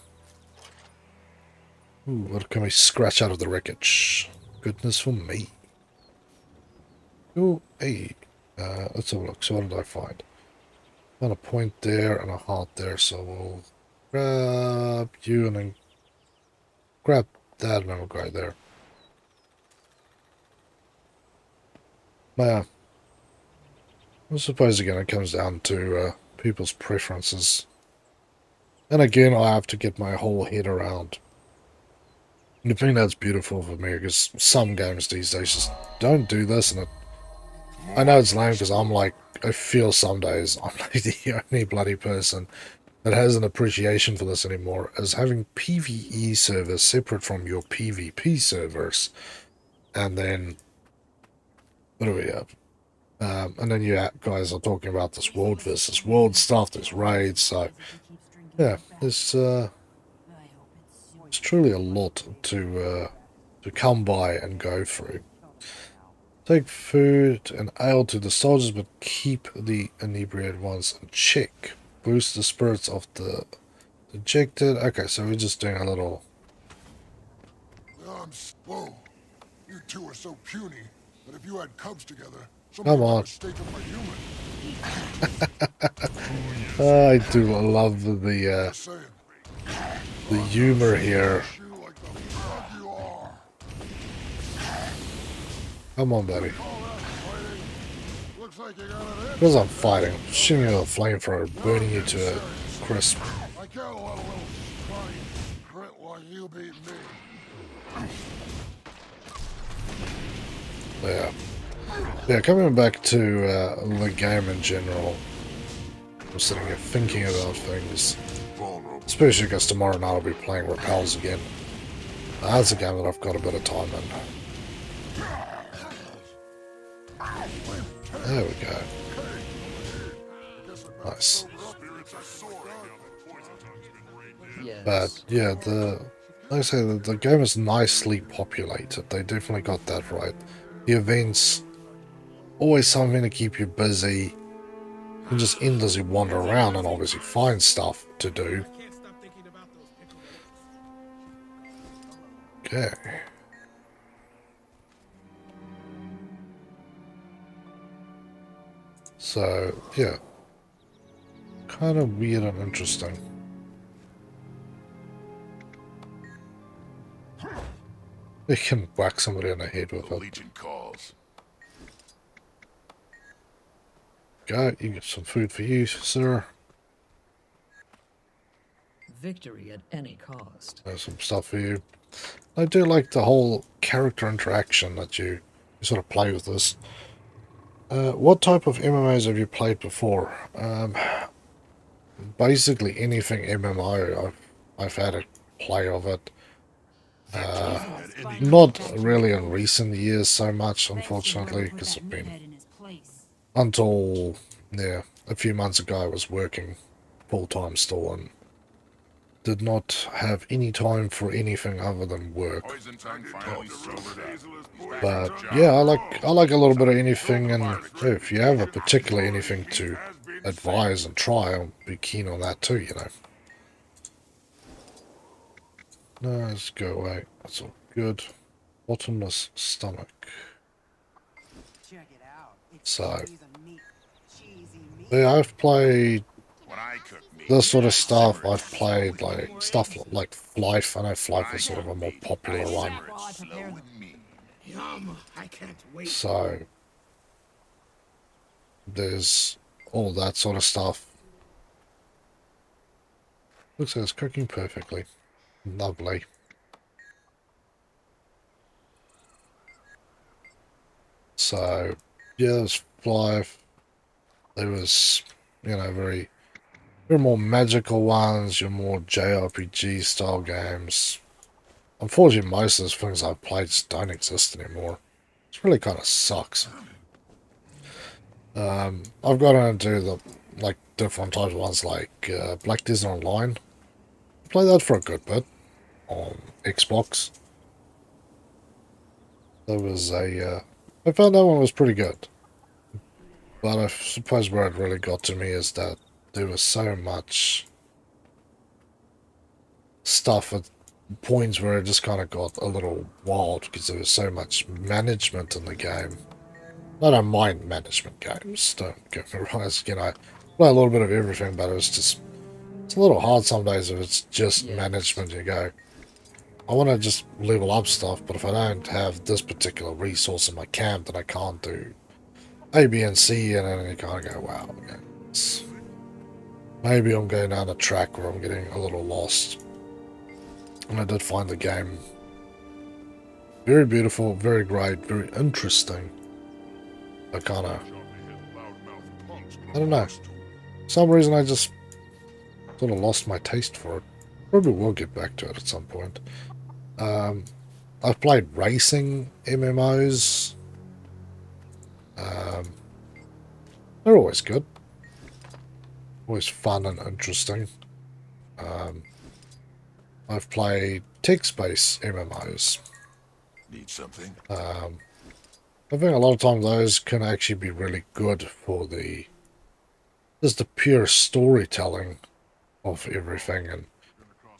Ooh, what can we scratch out of the wreckage? Goodness for me. Ooh, hey. Let's have a look. So what did I find? Found a point there and a heart there, so we'll grab you and then grab that and then we'll go there. Yeah. I suppose again it comes down to people's preferences. And again, I have to get my whole head around. And I think that's beautiful for me, because some games these days just don't do this, and I know it's lame because I feel some days I'm like the only bloody person that has an appreciation for this anymore, as having PvE servers separate from your PvP servers. And then, what do we have? And then you guys are talking about this world versus world stuff, this raids, so yeah, it's truly a lot to come by and go through. Take food and ale to the soldiers, but keep the inebriated ones in check. Boost the spirits of the dejected. Okay, so we're just doing a little... Whoa. You two are so puny that if you had cubs together, Come somebody might on. mistake them for human. I do love Just saying. the humor here. You like the frog you are. Come on, buddy. All that fighting. Looks like you got it in. Because I'm fighting, I'm shooting you with a flamethrower, burning you to a crisp. I can't let a little scrawny crit like you beat me. Yeah. Yeah, coming back to the game in general, I'm sitting here thinking about things. Vulnerable. Especially because tomorrow night I'll be playing Repels again. That's a game that I've got a bit of time in. There we go. Nice. But yeah, like I say, the game is nicely populated. They definitely got that right. The events, always something to keep you busy. You can just endlessly wander around and obviously find stuff to do. Okay. So, yeah. Kind of weird and interesting. You can whack somebody on the head with it. Legion calls. Go, you get some food for you, sir. Victory at any cost. There's some stuff for you. I do like the whole character interaction that you sort of play with this. What type of MMOs have you played before? Basically anything MMO. I've had a play of it. Not really in recent years so much, unfortunately, because I've been... Until, yeah, a few months ago I was working full-time still and did not have any time for anything other than work. But yeah, I like a little bit of anything, and if you have a particular anything to advise and try, I'll be keen on that too, you know. No, let's go away. That's all good. Bottomless stomach. So, yeah, I've played this sort of stuff. I've played like stuff like Flife. I know Flife is sort of a more popular one. So, there's all that sort of stuff. Looks like it's cooking perfectly. Lovely. So, yeah, there's Flife. There was, you know, very more magical ones, your more JRPG style games. Unfortunately, most of those things I've played just don't exist anymore. It really kind of sucks. I've got into the different types of ones like Black Desert Online. I played that for a good bit on Xbox. There was I found that one was pretty good. But I suppose where it really got to me is that there was so much stuff at points where it just kind of got a little wild because there was so much management in the game. I don't mind management games, don't get me wrong. You know, I play a little bit of everything, but it's a little hard some days if it's just management. You go, I want to just level up stuff, but if I don't have this particular resource in my camp, then I can't do A, B, and C, and then you kind of go, wow, okay, maybe I'm going down a track where I'm getting a little lost. And I did find the game very beautiful, very great, very interesting. I kind of, I don't know. For some reason I just sort of lost my taste for it. Probably will get back to it at some point. I've played racing MMOs. Um, they're always good. Always fun and interesting. I've played text-based MMOs. Need something? I think a lot of times those can actually be really good for just the pure storytelling of everything, and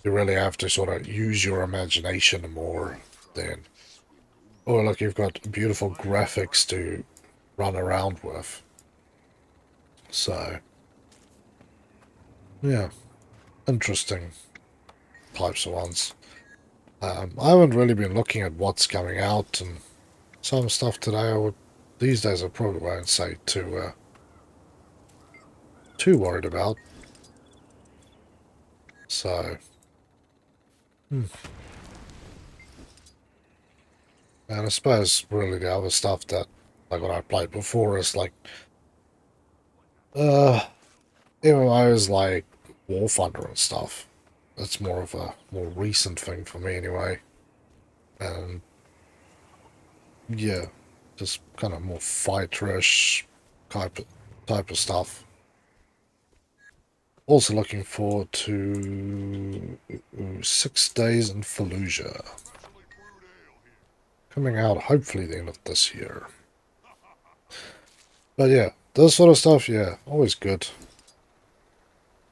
you really have to sort of use your imagination more than, oh look, you've got beautiful graphics to run around with. So, yeah, interesting types of ones. I haven't really been looking at what's coming out and some stuff today. These days I probably won't say too worried about. So, and I suppose really the other stuff that, like what I played before, is like, MMOs like War Thunder and stuff. That's more of a more recent thing for me anyway. And yeah, just kind of more fighterish type of stuff. Also looking forward to 6 Days in Fallujah. Coming out hopefully the end of this year. But yeah, this sort of stuff, yeah, always good.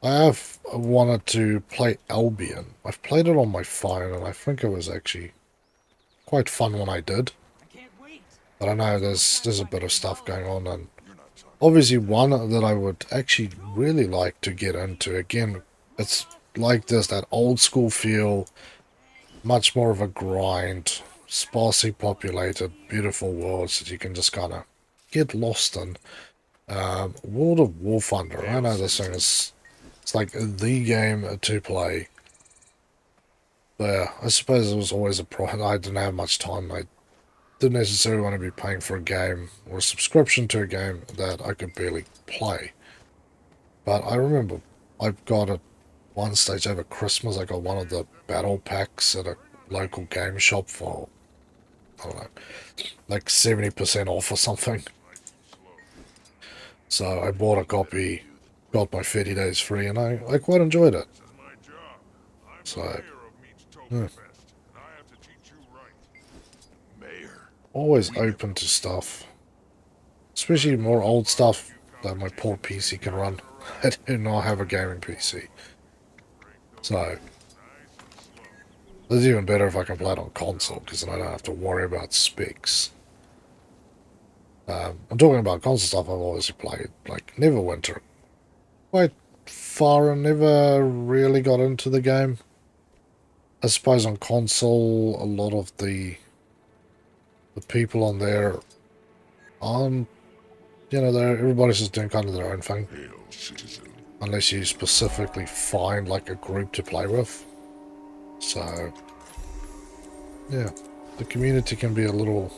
I have wanted to play Albion. I've played it on my phone and I think it was actually quite fun when I did. But I know there's a bit of stuff going on, and obviously one that I would actually really like to get into. Again, it's like this, that old school feel, much more of a grind, sparsely populated, beautiful worlds that you can just kind of get lost in. World of War Thunder. I know this thing is, it's like the game to play. But yeah, I suppose it was always a problem. I didn't have much time. I didn't necessarily want to be paying for a game or a subscription to a game that I could barely play. But I remember I got at one stage over Christmas, I got one of the battle packs at a local game shop for, I don't know, like 70% off or something. So I bought a copy, got my 30 days free, and I quite enjoyed it. So, yeah, always open to stuff. Especially more old stuff that my poor PC can run. I do not have a gaming PC. So, it's even better if I can play it on console, because then I don't have to worry about specs. I'm talking about console stuff I've always played, like Neverwinter. Quite far and never really got into the game. I suppose on console, a lot of the people on there aren't, everybody's just doing kind of their own thing. Unless you specifically find like a group to play with. So, yeah, the community can be a little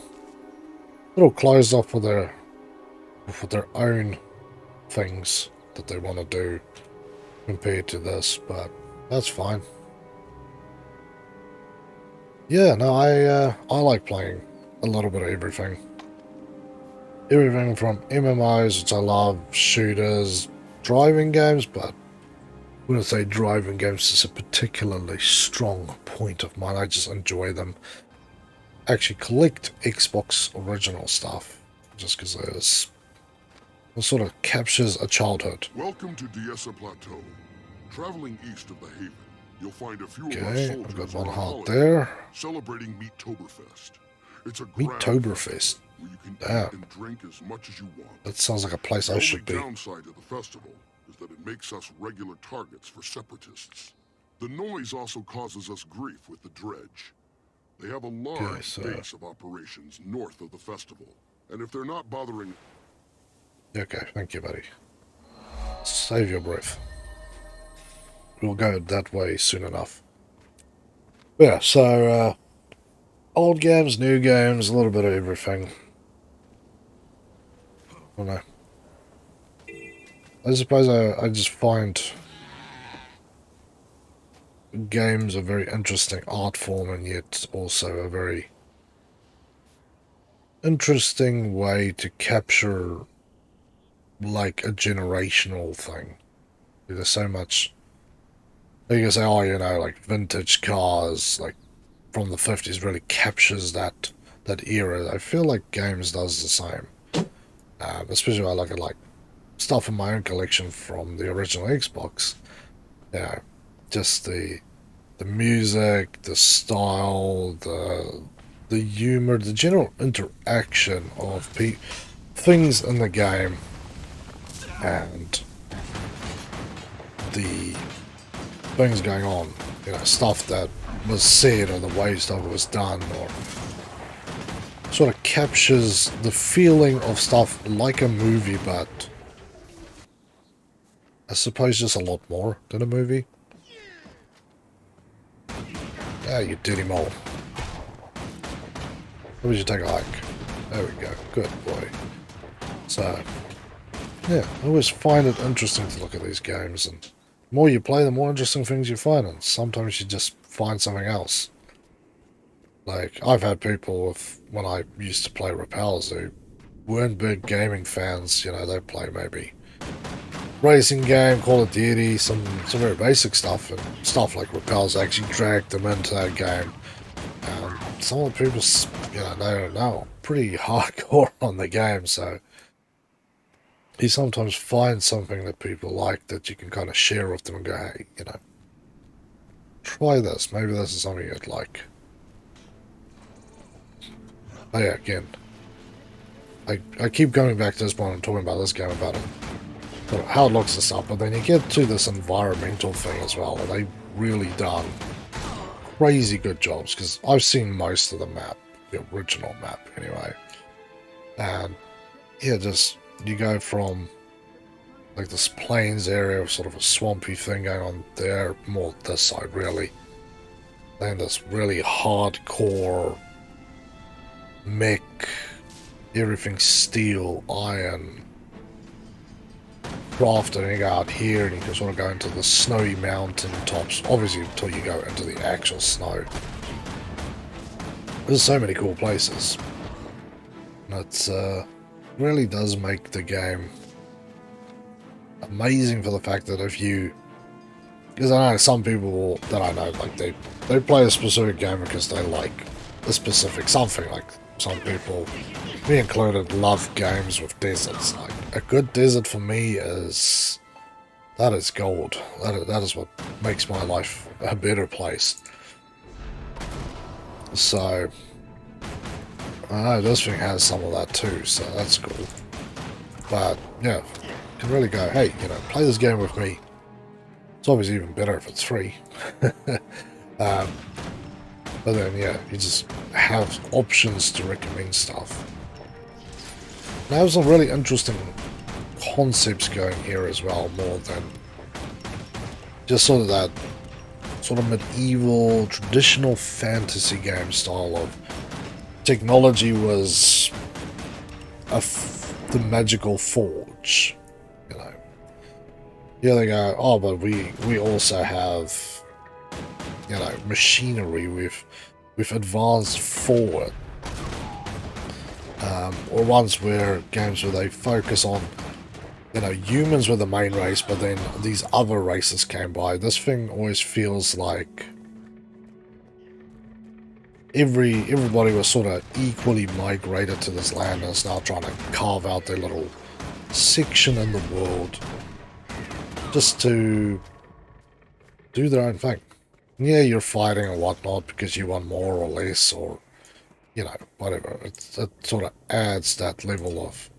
closed off with their own things that they want to do compared to this, but that's fine. Yeah, no, I like playing a little bit of everything. Everything from MMOs, which I love, shooters, driving games, but when I say driving games, it's a particularly strong point of mine. I just enjoy them. Actually collect Xbox original stuff, just because it sort of captures a childhood. Welcome to Diessa Plateau. Traveling east of the Haven, you'll find a few of our Okay, soldiers I've got one on heart holiday there. celebrating Meattoberfest. It's a Meattoberfest. where you can Damn. eat and drink as much as you want. That sounds like a place I should be. The only downside of the festival is that it makes us regular targets for separatists. The noise also causes us grief with the dredge. They have a large base of operations north of the festival, and if they're not bothering... Okay, thank you, buddy. Save your breath. We'll go that way soon enough. Yeah, so, old games, new games, a little bit of everything. I don't know. I suppose I just find games a very interesting art form, and yet also a very interesting way to capture like a generational thing. There's so much. You can say, oh, you know, like vintage cars, like from the 50s, really captures that era. I feel like games does the same. Especially when I look at like stuff in my own collection from the original Xbox. You know, just the music, the style, the humor, the general interaction of things in the game, and the things going on, you know, stuff that was said or the way stuff was done, or sort of captures the feeling of stuff like a movie, but I suppose just a lot more than a movie. Ah, you dirty mole. Let me just take a hike. There we go. Good boy. So, yeah, I always find it interesting to look at these games, and the more you play, the more interesting things you find, and sometimes you just find something else. Like, I've had people when I used to play Repels who weren't big gaming fans, you know, they play maybe racing game, Call of Duty, some very basic stuff, and stuff like Repels actually dragged them into that game. Some of the people, you know, they're now pretty hardcore on the game, so you sometimes find something that people like that you can kind of share with them and go, hey, you know, try this. Maybe this is something you'd like. Oh yeah, again, I keep going back to this point and talking about this game, about it, how it looks and stuff, but then you get to this environmental thing as well, and they've really done crazy good jobs, because I've seen most of the map, the original map anyway, and yeah, just you go from like this plains area, sort of a swampy thing going on there, more this side really, then this really hardcore mech, everything steel, iron, crafted, and you go out here and you can sort of go into the snowy mountain tops, obviously until you go into the actual snow. There's so many cool places. It really does make the game amazing for the fact that if you, because I know some people that I know, like they play a specific game because they like a specific something. Like some people, me included, love games with deserts. Like a good desert for me is gold. That is what makes my life a better place. So I know this thing has some of that too, so that's cool. But yeah, you can really go, hey, you know, play this game with me. It's obviously even better if it's free. But then, yeah, you just have options to recommend stuff. Now, there's some really interesting concepts going here as well, more than just sort of that sort of medieval, traditional fantasy game style of technology was the magical forge, you know. Yeah, they go, oh, but we also have, you know, machinery. We've advanced forward. Or ones where games where they focus on, you know, humans were the main race, but then these other races came by. This thing always feels like everybody was sort of equally migrated to this land and is now trying to carve out their little section in the world just to do their own thing. Yeah, you're fighting or whatnot because you want more or less, or, you know, whatever. It sort of adds that level of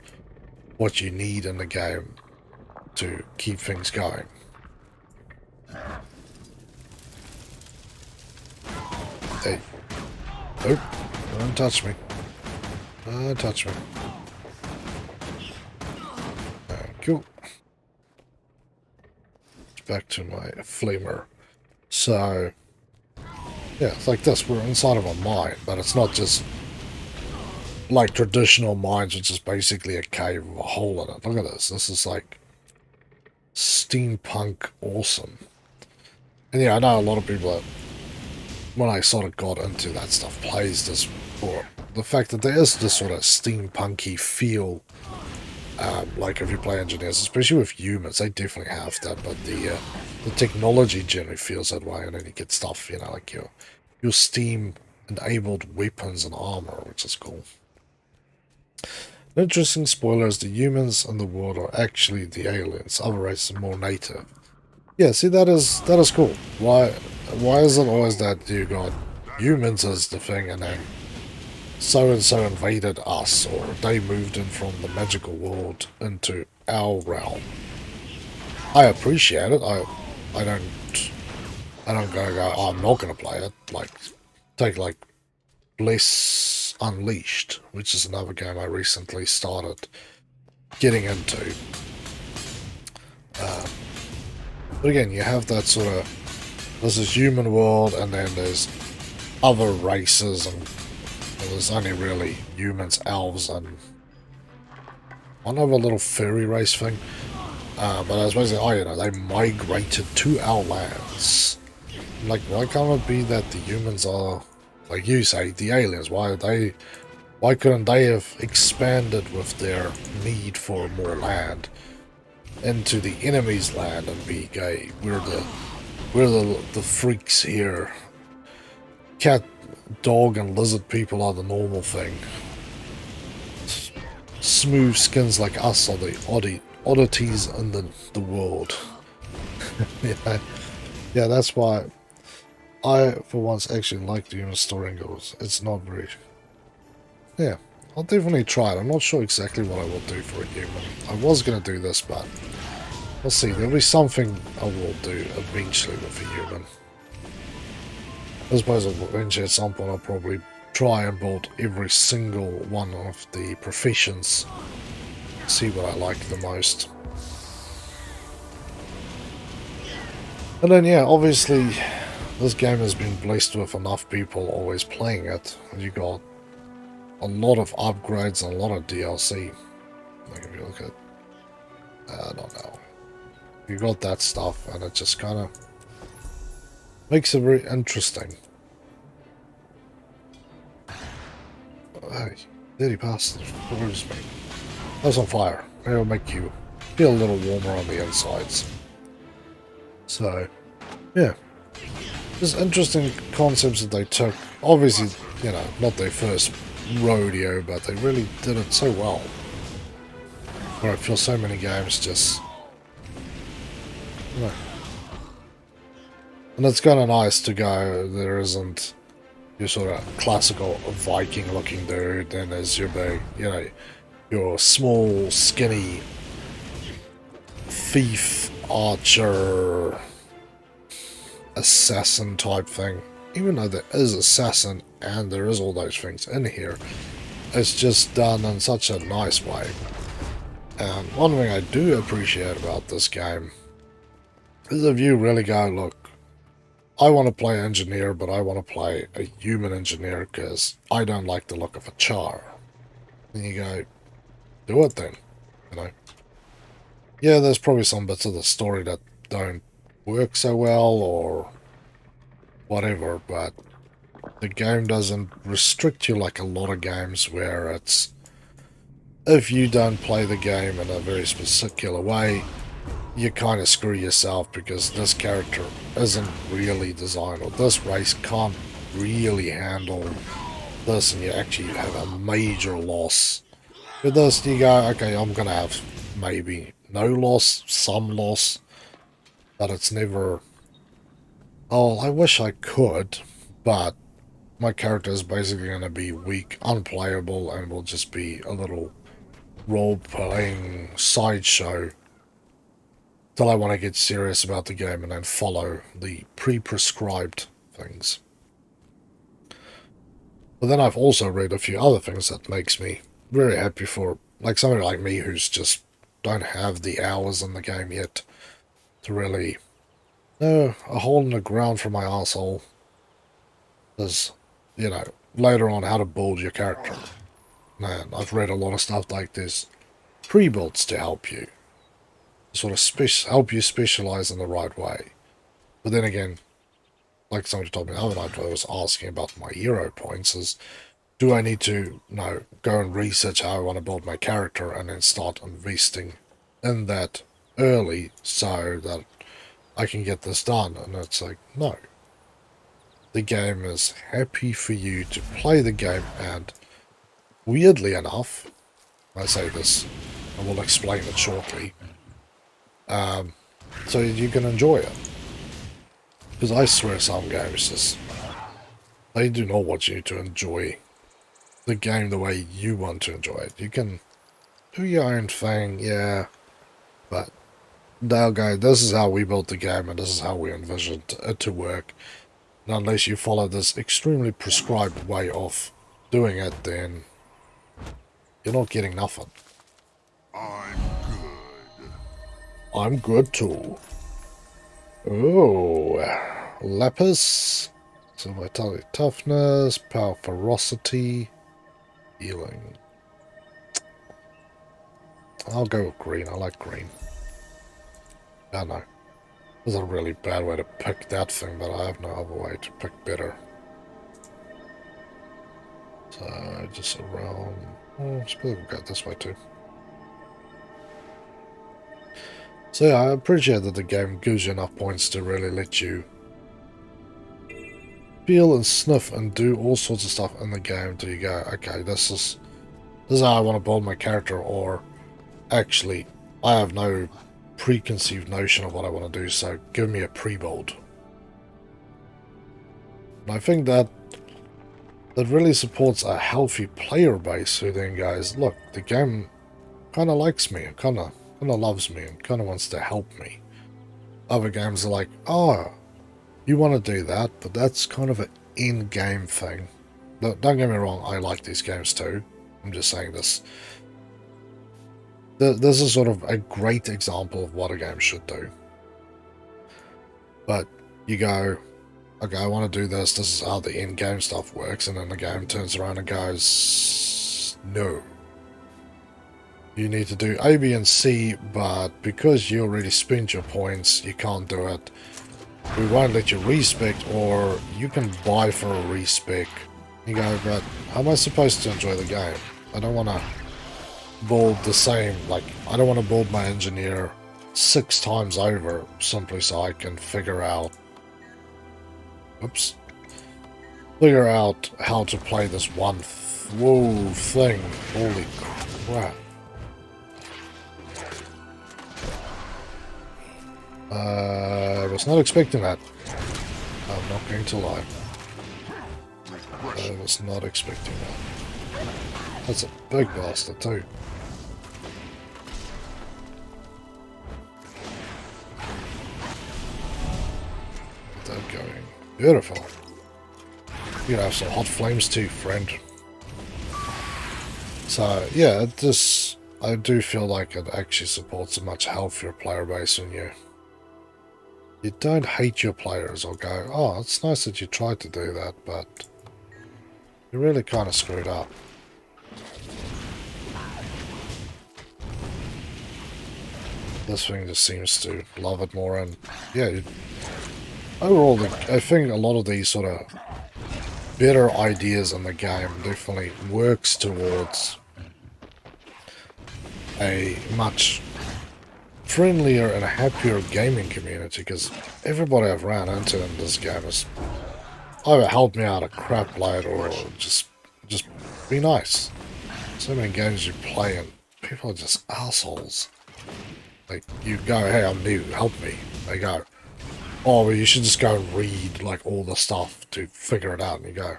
what you need in the game to keep things going. Hey. Nope. Don't touch me. Don't touch me. cool. Back to my flamer. So, yeah, it's like this. We're inside of a mine, but it's not just like traditional mines, which is basically a cave with a hole in it. Look at this. This is like steampunk awesome. And yeah, I know a lot of people that, when I sort of got into that stuff, plays this for the fact that there is this sort of steampunky feel. Like if you play engineers, especially with humans, they definitely have that, but the technology generally feels that way, and then you get stuff, you know, like your steam-enabled weapons and armor, which is cool. An interesting spoiler is the humans in the world are actually the aliens. Other races are more native. Yeah, see, that is cool. Why is it always that you got humans as the thing, and then so-and-so invaded us, or they moved in from the magical world into our realm? I appreciate it. I don't go, oh, I'm not going to play it. Like, take like Bless Unleashed, which is another game I recently started getting into. But again, you have that sort of, there's this human world, and then there's other races, and there's only really humans, elves, and one other little fairy race thing. But I was basically, oh, you know, they migrated to our lands. Like, why can't it be that the humans are, like you say, the aliens? Why couldn't they have expanded with their need for more land into the enemy's land and be gay? We're the freaks here. Cat, dog, and lizard people are the normal thing. Smooth skins like us are the oddities in the world. Yeah, that's why I, for once, actually like the human story and goes, it's not very... Yeah, I'll definitely try it. I'm not sure exactly what I will do for a human. I was going to do this, but we'll see. There'll be something I will do eventually with a human. I suppose eventually at some point I'll probably try and build every single one of the professions. See what I like the most. And then, yeah, obviously, this game has been blessed with enough people always playing it. You got a lot of upgrades and a lot of DLC. Like if you look at, I don't know. You got that stuff, and it just kind of makes it very interesting. Hey, dirty bastard. Where's me? That's on fire. It'll make you feel a little warmer on the insides. So, yeah. There's interesting concepts that they took. Obviously, you know, not their first rodeo, but they really did it so well. Where I feel so many games just... You know. And it's kind of nice to go, there isn't your sort of classical Viking looking dude, then there's your big, you know, your small, skinny thief, archer, assassin type thing. Even though there is assassin and there is all those things in here, it's just done in such a nice way. And one thing I do appreciate about this game is if you really go, look, I want to play engineer, but I want to play a human engineer because I don't like the look of a char. And you go, do it then, you know. Yeah, there's probably some bits of the story that don't work so well or whatever, but the game doesn't restrict you like a lot of games where it's, if you don't play the game in a very particular way, you kind of screw yourself because this character isn't really designed, or this race can't really handle this, and you actually have a major loss. With this, you go, okay, I'm going to have maybe no loss, some loss, but it's never, oh, I wish I could, but my character is basically going to be weak, unplayable, and will just be a little role-playing sideshow till I want to get serious about the game and then follow the pre-prescribed things. But then I've also read a few other things that makes me very happy for, like somebody like me who's just don't have the hours in the game yet to really know a hole in the ground for my asshole. There's, you know, later on how to build your character. Man, I've read a lot of stuff like this. Pre-builds to help you. Sort of help you specialize in the right way. But then again, like somebody told me the other night, I was asking about my hero points, is do I need to, go and research how I want to build my character and then start investing in that early so that I can get this done? And it's like, no. The game is happy for you to play the game, and weirdly enough, I say this, I will explain it shortly, so you can enjoy it. Because I swear some games they do not want you to enjoy the game the way you want to enjoy it. You can do your own thing, yeah, but they'll go, this is how we built the game and this is how we envisioned it to work. And unless you follow this extremely prescribed way of doing it, then you're not getting nothing. I'm good. I'm good too. Oh, Lapis. So vitality, toughness, power, ferocity, healing. I'll go with green. I like green. I don't know. This is a really bad way to pick that thing, but I have no other way to pick better. So just around. I suppose we'll go this way too. So yeah, I appreciate that the game gives you enough points to really let you feel and sniff and do all sorts of stuff in the game till you go, okay, this is how I want to build my character, or actually I have no preconceived notion of what I want to do, so give me a pre-build. And I think that really supports a healthy player base who then goes, look, the game kind of likes me, kind of loves me, and kind of wants to help me. Other games are like, oh, you want to do that, but that's kind of an in-game thing. Don't get me wrong, I like these games too. I'm just saying this. This is sort of a great example of what a game should do. But you go, okay, I want to do this, this is how the in-game stuff works, and then the game turns around and goes, no. You need to do A, B, and C, but because you already spent your points, you can't do it. We won't let you respec, or you can buy for a respec. You go, but how am I supposed to enjoy the game? I don't want to build the same, I don't want to build my engineer 6 times over simply so I can figure out how to play this one thing. Holy crap. I was not expecting that. I'm not going to lie. I was not expecting that. That's a big bastard too. Get that going. Beautiful. You can have some hot flames too, friend. So yeah, I do feel like it actually supports a much healthier player base when you don't hate your players or go, oh, it's nice that you tried to do that, but you really kind of screwed up. This thing just seems to love it more, and yeah, overall, I think a lot of these sort of better ideas in the game definitely works towards a much friendlier and happier gaming community, because everybody I've ran into in this game has either helped me out a crap load or just be nice. So many games you play and people are just assholes. Like, you go, hey, I'm new, help me. They go, oh, well, you should just go and read all the stuff to figure it out. And you go,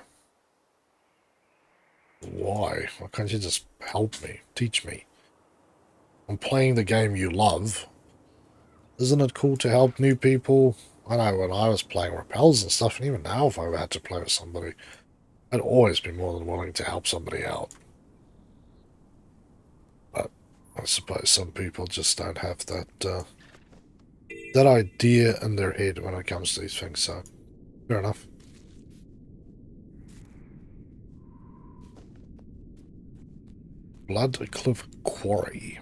why? Why can't you just help me, teach me? I'm playing the game you love. Isn't it cool to help new people? I know when I was playing Repels and stuff, and even now if I ever had to play with somebody, I'd always be more than willing to help somebody out. But I suppose some people just don't have that that idea in their head when it comes to these things, so fair enough. Blood Cliff Quarry.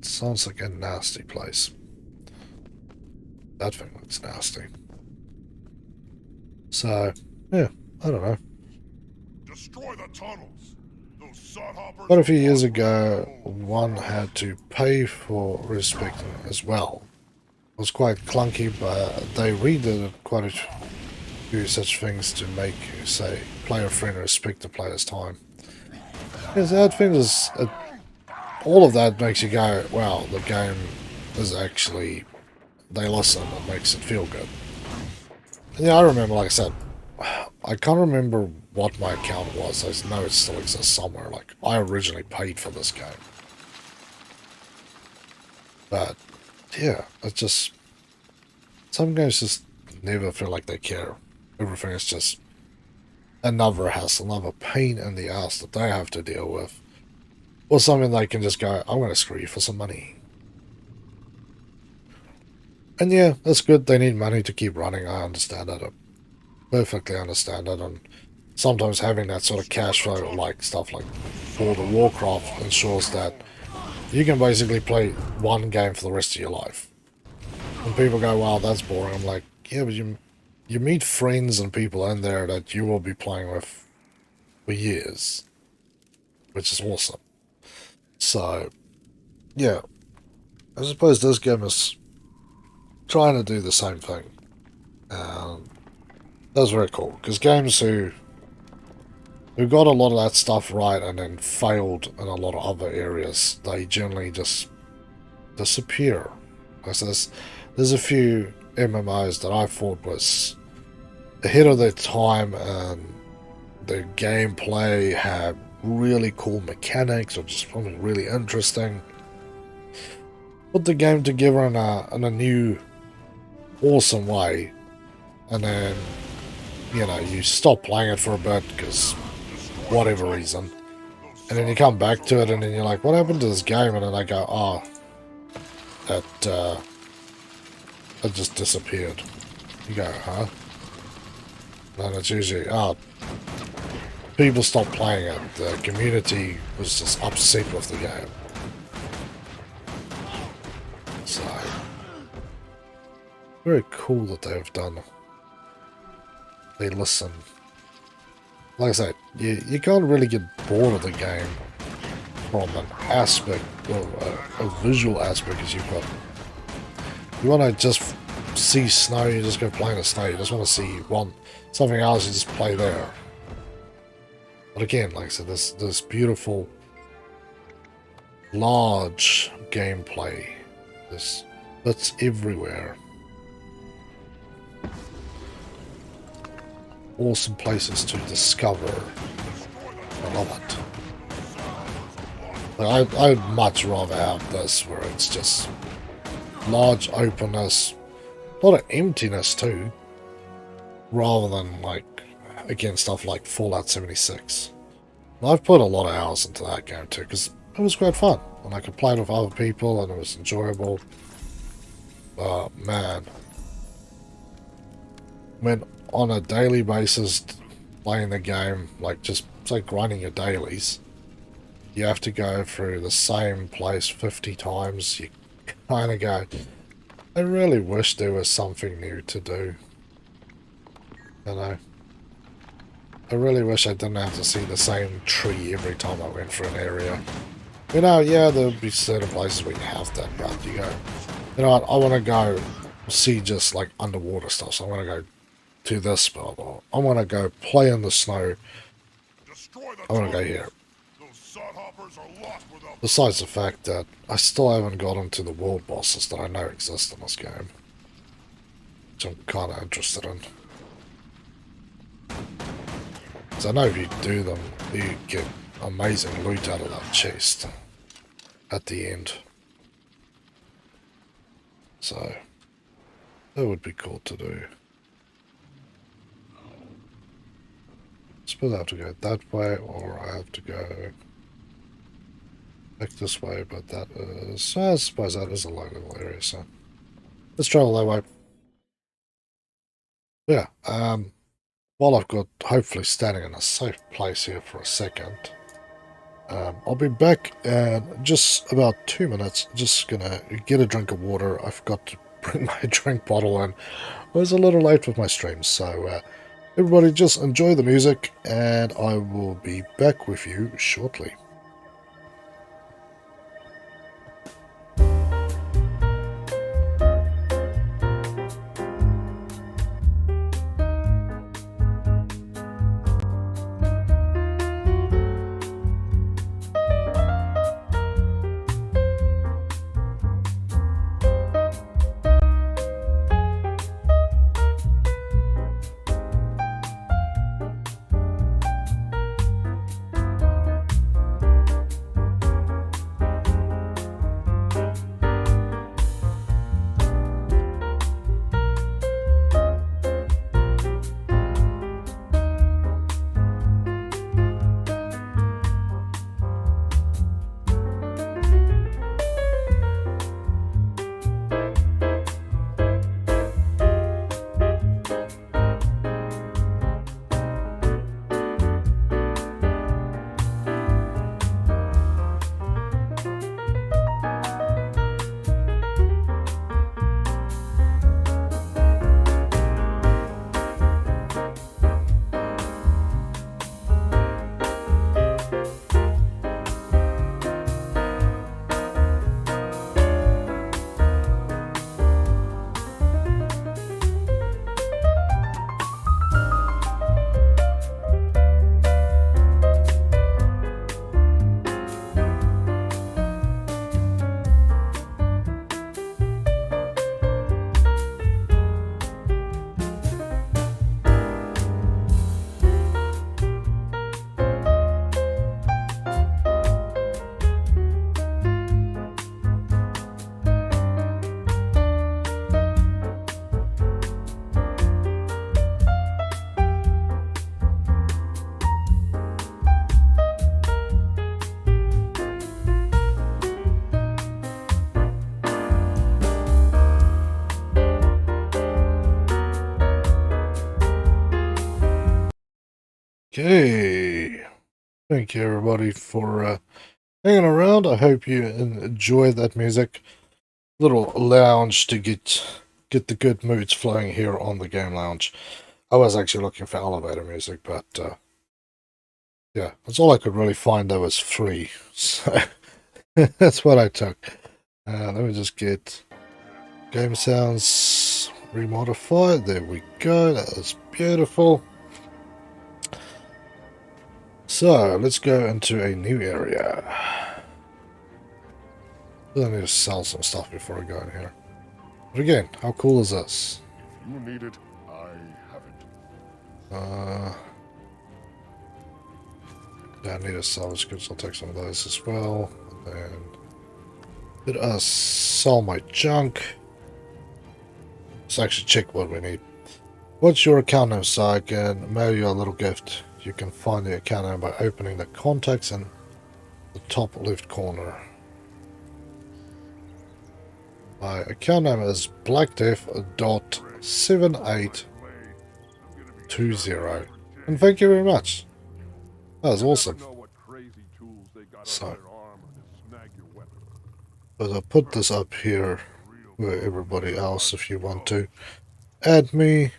Sounds like a nasty place. That thing looks nasty. So, yeah, I don't know. Destroy the tunnels. Those sodhoppers. But a few years ago, one had to pay for respecting as well. It was quite clunky, but they redid quite a few such things to make, say, player friend respect the player's time. Because that thing is, all of that makes you go, wow, the game is actually, they listen, it makes it feel good. And yeah, I remember, like I said, I can't remember what my account was. I know it still exists somewhere. Like, I originally paid for this game. But, yeah, it's just, some games just never feel like they care. Everything is just another hassle, another pain in the ass that they have to deal with. Or something they can just go, I'm going to screw you for some money. And yeah, that's good. They need money to keep running. I understand it. I perfectly understand it. And sometimes having that sort of cash flow, like stuff like World of Warcraft, ensures that you can basically play one game for the rest of your life. And people go, wow, that's boring. I'm like, yeah, but you meet friends and people in there that you will be playing with for years, which is awesome. So, yeah, I suppose this game is trying to do the same thing. That's very cool, because games who got a lot of that stuff right and then failed in a lot of other areas, they generally just disappear. Because there's a few MMOs that I thought was ahead of their time, and their gameplay had really cool mechanics or just something really interesting. Put the game together in a new, awesome way, and then, you know, you stop playing it for a bit because whatever reason, and then you come back to it and then you're like, what happened to this game? And then I go, oh, it just disappeared. You go, huh? And it's usually, oh, people stopped playing it. The community was just upset with the game. So, very cool that they've done. They listen. Like I said, you can't really get bored of the game from an aspect, or a visual aspect, because you've got, you want to just see snow, you just go play in the snow. You just want to see something else, you just play there. But again, like I said, this beautiful, large gameplay. That's everywhere. Awesome places to discover. I love it. Like, I'd much rather have this where it's just large openness, a lot of emptiness too, rather than, like, again, stuff like Fallout 76. And I've put a lot of hours into that game too, because it was great fun, and I could play it with other people, and it was enjoyable. But man, when on a daily basis playing the game, like just say grinding your dailies, you have to go through the same place 50 times, you kind of go, I really wish there was something new to do. You know, I really wish I didn't have to see the same tree every time I went through an area. You know, yeah, there'll be certain places where you have that, but you go, you know what, I want to go see just like underwater stuff, so I want to go to this spot, or I want to go play in the snow, I want to go here. Besides the fact that I still haven't gotten to the world bosses that I know exist in this game, which I'm kind of interested in. Because I know if you do them, you get amazing loot out of that chest at the end. So, that would be cool to do. I suppose I have to go that way, or I have to go back this way, but that is, I suppose that is a low level area, so let's travel that way. Yeah, while I've got hopefully standing in a safe place here for a second, I'll be back in just about 2 minutes. Just gonna get a drink of water. I forgot to bring my drink bottle in. I was a little late with my stream, so everybody just enjoy the music, and I will be back with you shortly. Okay, thank you everybody for hanging around. I hope you enjoy that music. Little lounge to get the good moods flowing here on the game lounge. I was actually looking for elevator music, but yeah, that's all I could really find that was free. So that's what I took. Let me just get game sounds remodified. There we go. That is beautiful. So let's go into a new area. I need to sell some stuff before I go in here. But again, how cool is this? If you need it, I have it. Yeah, I need a salvage goods. I'll take some of those as well. And then let us sell my junk. Let's actually check what we need. What's your account name so I can mail you a little gift? You can find the account name by opening the contacts in the top left corner. My account name is blackdeath.7820. And thank you very much. That was awesome. So, but I'll put this up here where everybody else, if you want to add me,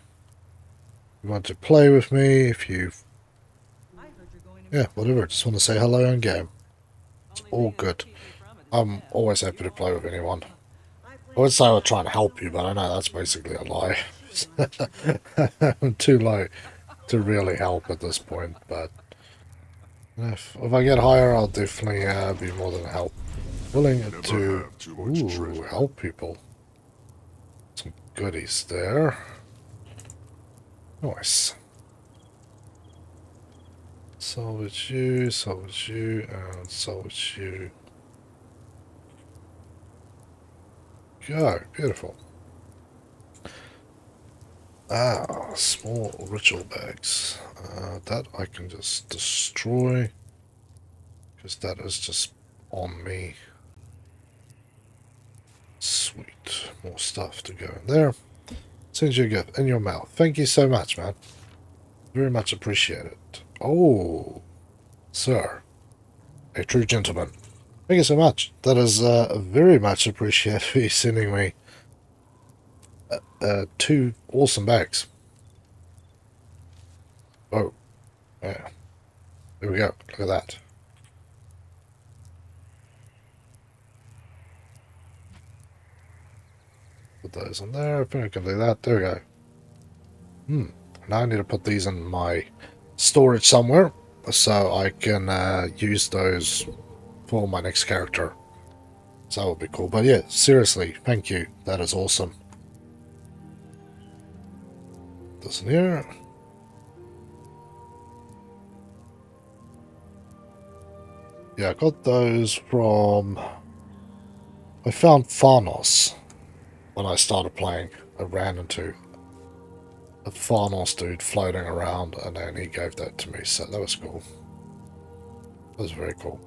you want to play with me, if you, yeah, whatever, just want to say hello in game. It's all good. I'm always happy to play with anyone. I would say I would try and help you, but I know that's basically a lie. I'm too low to really help at this point, but if I get higher, I'll definitely be more than willing to help people. Some goodies there. Nice. Salvage you, and salvage you. Go, beautiful. Small ritual bags. That I can just destroy, because that is just on me. Sweet. More stuff to go in there. Send you a gift in your mouth. Thank you so much, man. Very much appreciated. Oh, sir. A true gentleman. Thank you so much. That is very much appreciated for you sending me 2 awesome bags. Oh, yeah. There we go. Look at that. Put those in there. I think I can do that. There we go. Now I need to put these in my storage somewhere so I can use those for my next character. So that would be cool. But yeah, seriously, thank you. That is awesome. This in here. Yeah, I got those from... I found Farnos when I started playing. I ran into a Farnos dude floating around and then he gave that to me, so that was cool. That was very cool.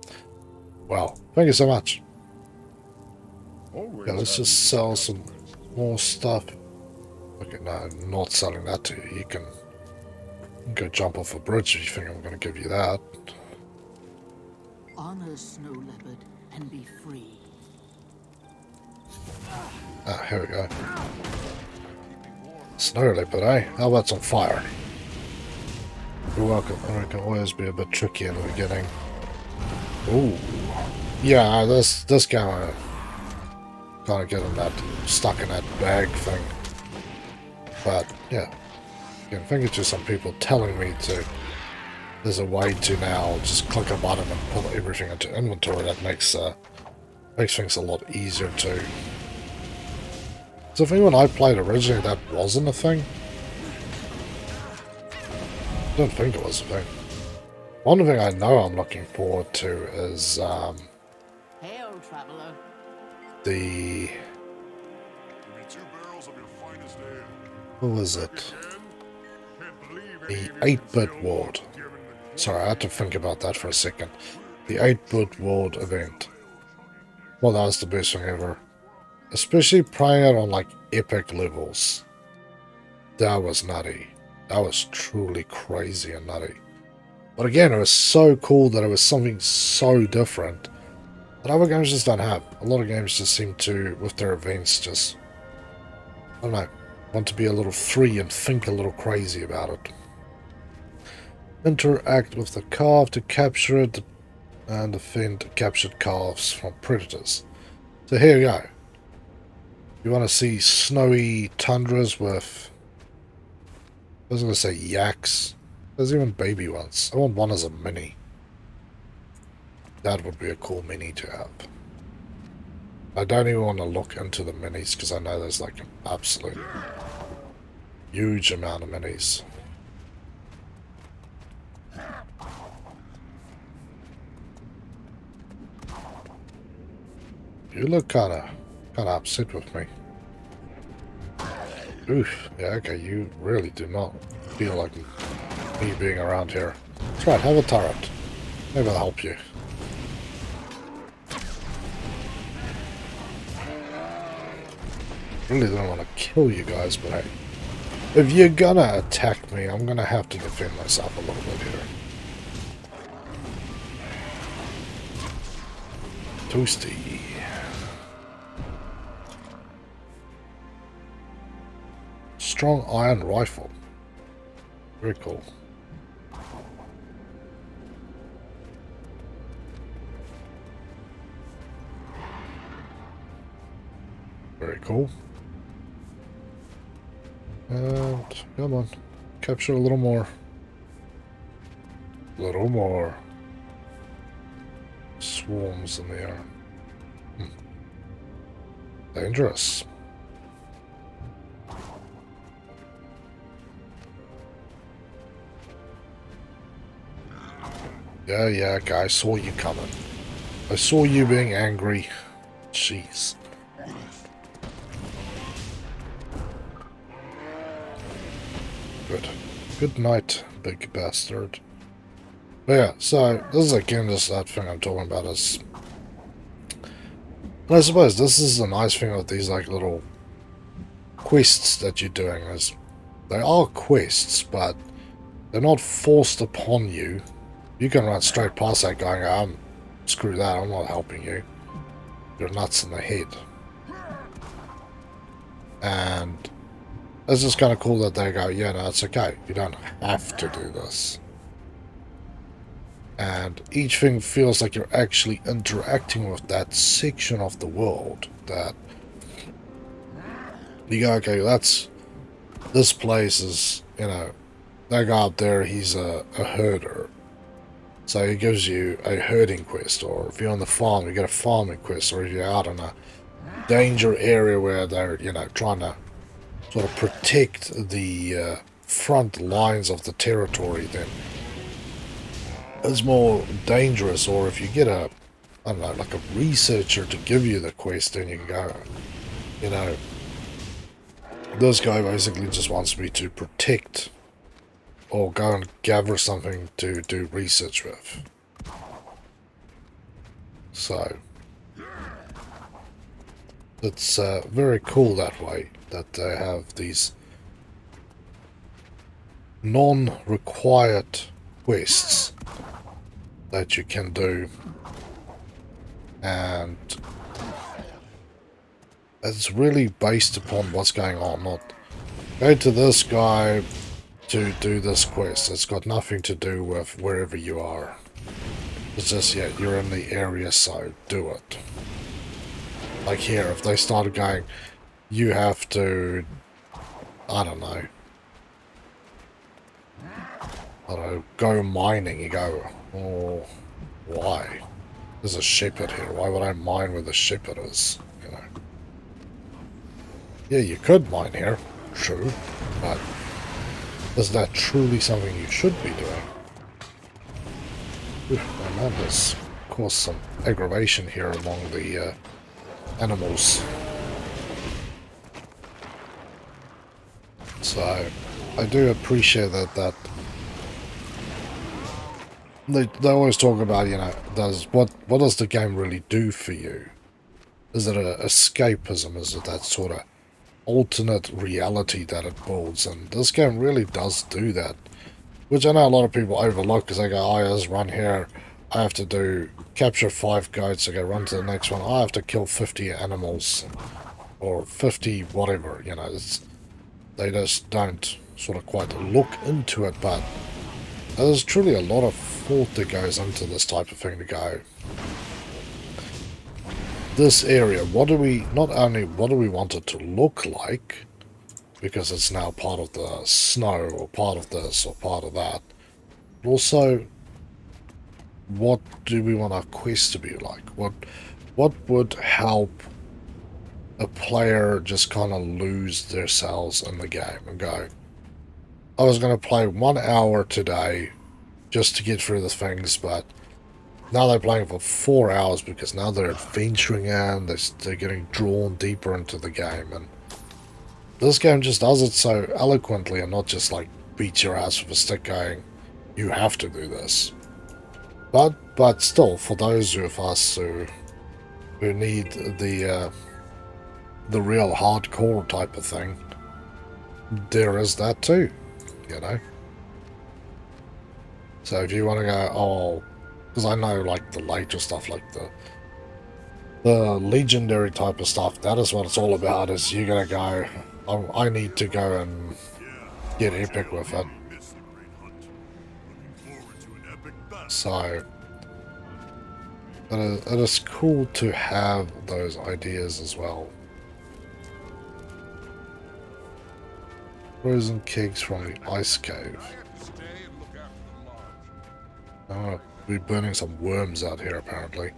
Wow, thank you so much. Yeah, let's just sell some more stuff. Okay, no, I'm not selling that to you. You can go jump off a bridge if you think I'm going to give you that. Honor Snow Leopard and be free. Ah, here we go. Snow leopard, eh? How about some fire? You're welcome. I can always be a bit tricky in the beginning. Ooh. Yeah, this kind of getting that stuck in that bag thing. But yeah, again, thank you to some people telling me to. There's a way to now just click a button and pull everything into inventory. That makes things a lot easier too. So I think when I played originally, that wasn't a thing. I don't think it was a thing. One thing I know I'm looking forward to is Hail, traveler. the... What was it? The 8-bit ward. Sorry, I had to think about that for a second. The 8-bit ward event. Well, that was the best thing ever. Especially playing it on like epic levels. That was nutty. That was truly crazy and nutty. But again, it was so cool that it was something so different that other games just don't have. A lot of games just seem to, with their events, just, I don't know, want to be a little free and think a little crazy about it. Interact with the calf to capture it and defend captured calves from predators. So here we go. You want to see snowy tundras with, I was going to say yaks. There's even baby ones. I want one as a mini. That would be a cool mini to have. I don't even want to look into the minis because I know there's like an absolute huge amount of minis. You look kind of upset with me. Oof. Yeah, okay, you really do not feel like me being around here. That's right, have a turret. Maybe I'll help you. Really don't want to kill you guys, but hey. If you're gonna attack me, I'm gonna have to defend myself a little bit here. Toasty. Strong iron rifle. Very cool. Very cool. And come on, capture a little more. A little more. Swarms in the air. Dangerous. Yeah, okay, I saw you coming. I saw you being angry. Jeez. Good. Good night, big bastard. But yeah, so this is again just that thing I'm talking about is And I suppose this is the nice thing of these like little quests that you're doing is they are quests, but they're not forced upon you. You can run straight past that going, screw that, I'm not helping you. You're nuts in the head. And it's just kind of cool that they go, yeah, no, it's okay. You don't have to do this. And each thing feels like you're actually interacting with that section of the world that you go, okay, this place is, you know, that guy up there, he's a herder. So he gives you a herding quest, or if you're on the farm, you get a farming quest, or if you're out in a danger area where they're, you know, trying to sort of protect the front lines of the territory, then it's more dangerous. Or if you get a, I don't know, like a researcher to give you the quest, then you can go, you know, this guy basically just wants me to protect or go and gather something to do research with. So it's very cool that way, that they have these non-required quests that you can do, and it's really based upon what's going on, not go to this guy to do this quest. It's got nothing to do with wherever you are. It's just, yeah, you're in the area, so do it. Like here, if they started going, you have to, I don't know, go mining, you go, oh, why? There's a shepherd here. Why would I mine where the shepherd is? You know. Yeah, you could mine here, true, but is that truly something you should be doing? And that has caused some aggravation here among the animals. So I do appreciate that they always talk about, you know, what does the game really do for you? Is it a escapism? Is it that sort of alternate reality that it builds? And this game really does do that, which I know a lot of people overlook because they go, oh, I just run here, I have to capture 5 goats, okay, run to the next one, I have to kill 50 animals or 50 whatever, you know. They just don't sort of quite look into it, but there's truly a lot of thought that goes into this type of thing to go, this area, not only what do we want it to look like, because it's now part of the snow, or part of this, or part of that, but also, what do we want our quest to be like? What would help a player just kind of lose themselves in the game and go, I was going to play 1 hour today just to get through the things, but now they're playing for 4 hours because now they're adventuring in, they're getting drawn deeper into the game, and this game just does it so eloquently and not just like beats your ass with a stick going, you have to do this. But still, for those of us who need the real hardcore type of thing, there is that too, you know. So if you want to go, oh, because I know like the later stuff, like the legendary type of stuff, that is what it's all about, is you're going to go, oh, I need to go and get epic with it. So it is cool to have those ideas as well. Frozen cakes from the ice cave. Oh, we're burning some worms out here apparently.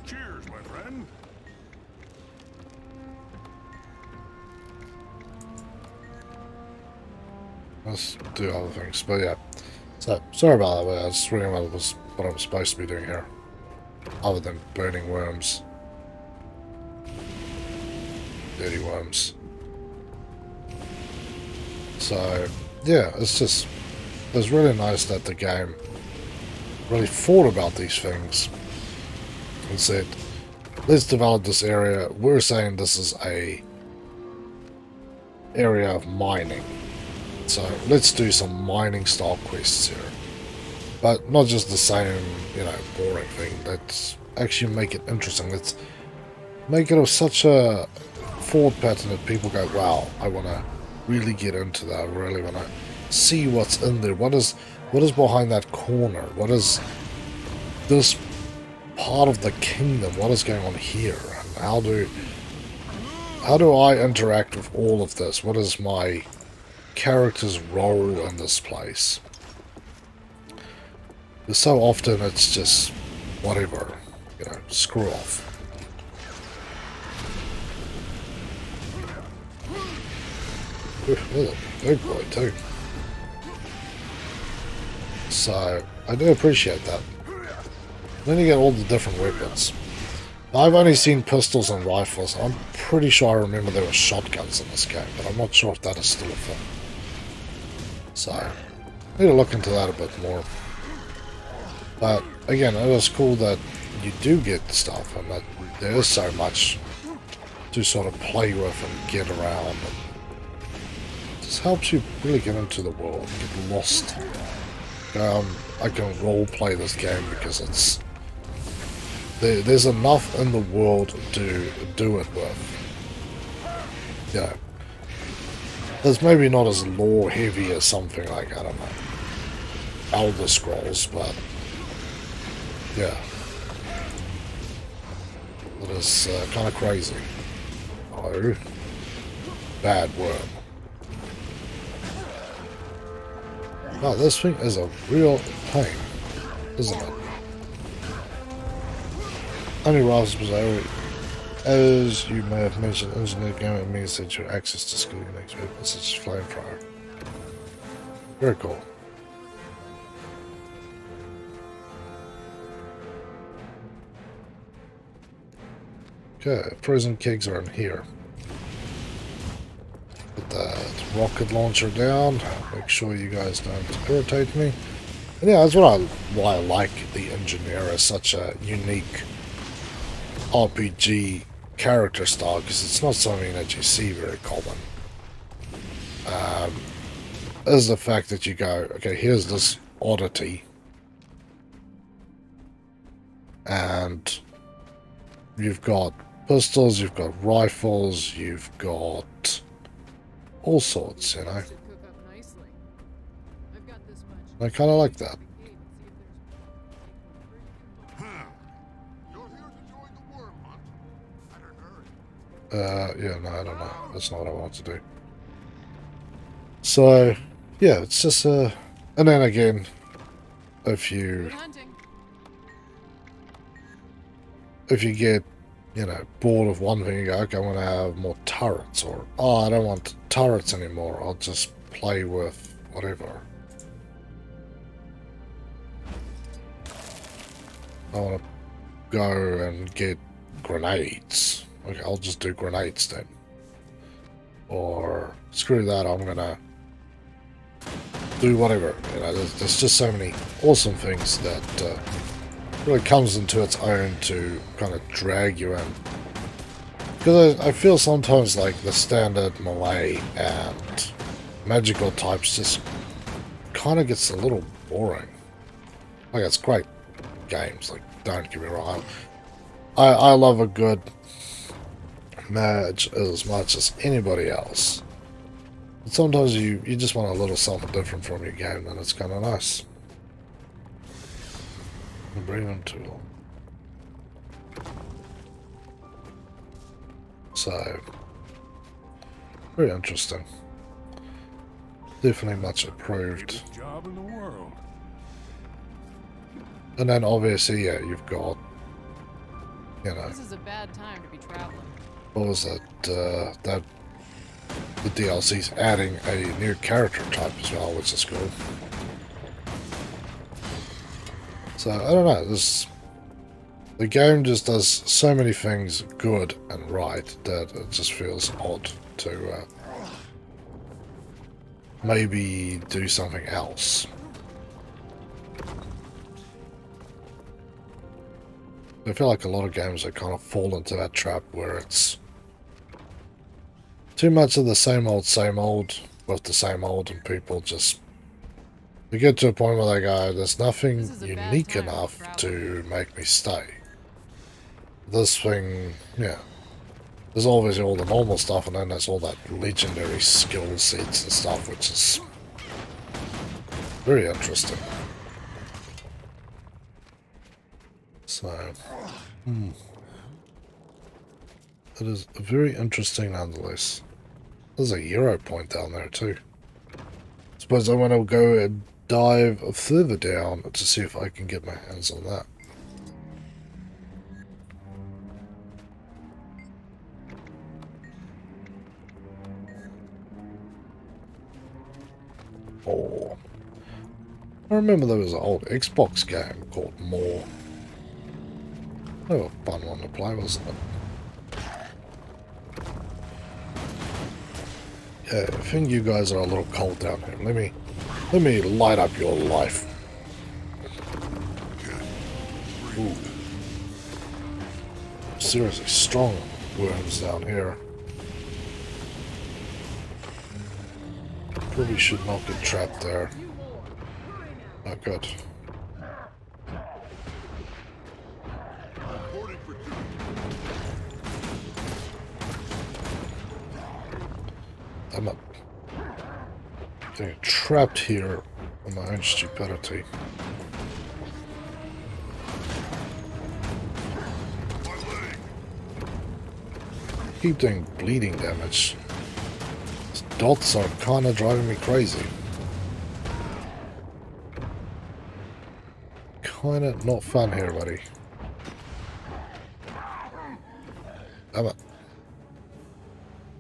Cheers, my friend. Let's do other things, but yeah. So, sorry about that, but I was reading what I'm supposed to be doing here. Other than burning worms. Dirty worms. So, yeah, it's really nice that the game really thought about these things and said, let's develop this area. We're saying this is a area of mining. So let's do some mining style quests here. But not just the same, boring thing. Let's actually make it interesting. Let's make it of such a thought pattern that people go, wow, I want to really get into that. I really want to see what's in there. What is behind that corner? What is this part of the kingdom? What is going on here? And how do I interact with all of this? What is my character's role in this place? Because so often it's just whatever, screw off. Ooh, big boy too. So I do appreciate that. Then you get all the different weapons. I've only seen pistols and rifles. I'm pretty sure I remember there were shotguns in this game, but I'm not sure if that is still a thing. So, I need to look into that a bit more. But, again, it is cool that you do get stuff, and that there is so much to sort of play with and get around. And it just helps you really get into the world, get lost. I can role play this game because it's... There's enough in the world to do it with. It's maybe not as lore heavy as something like, I don't know, Elder Scrolls, but yeah. It is kind of crazy. Oh, bad worm. Wow, this thing is a real pain, isn't it? Only rivals bizarre. As you may have mentioned, internet gaming means that you have access to skill unique weapons such as flamethrower. Very cool. Okay, frozen kegs are in here. Put that rocket launcher down. Make sure you guys don't irritate me. And yeah, that's why I like the engineer as such a unique RPG character style, because it's not something that you see very common. Is the fact that you go, okay, here's this oddity, and you've got pistols, you've got rifles, you've got all sorts, I kind of like that. Yeah, no, I don't know. That's not what I want to do. So, yeah, it's just and then again, if you get, bored of one thing, you go, okay, I want to have more turrets, or, oh, I don't want turrets anymore, I'll just play with whatever. I want to go and get grenades. Okay, I'll just do grenades then. Or, screw that, I'm gonna do whatever. There's just so many awesome things that really comes into its own to kind of drag you in. Because I feel sometimes like the standard melee and magical types just kind of gets a little boring. Like, it's great games, like, don't get me wrong. I love a good mage as much as anybody else. But sometimes you just want a little something different from your game, and it's kind of nice. The Bremen tool. So, very interesting. Definitely much approved. Job in the world. And then obviously, yeah, you've got, This is a bad time to be traveling. what was that? That the DLC's adding a new character type as well, which is cool. So I don't know. The game just does so many things good and right that it just feels odd to maybe do something else. I feel like a lot of games that kind of fall into that trap where it's too much of the same old with the same old, and people just, you get to a point where they go, there's nothing unique enough to make me stay. This thing, yeah, there's obviously all the normal stuff, and then there's all that legendary skill sets and stuff, which is very interesting. So, it is very interesting nonetheless. There's a hero point down there too. Suppose I want to go and dive further down to see if I can get my hands on that. Oh, I remember there was an old Xbox game called More. That was a fun one to play, wasn't it? Yeah, I think you guys are a little cold down here. Let me light up your life. Ooh. Seriously strong worms down here. Probably should not get trapped there. Not good. I'm not getting trapped here on my own stupidity. Keep doing bleeding damage. These dots are kind of driving me crazy. Kind of not fun here, buddy. Damn it.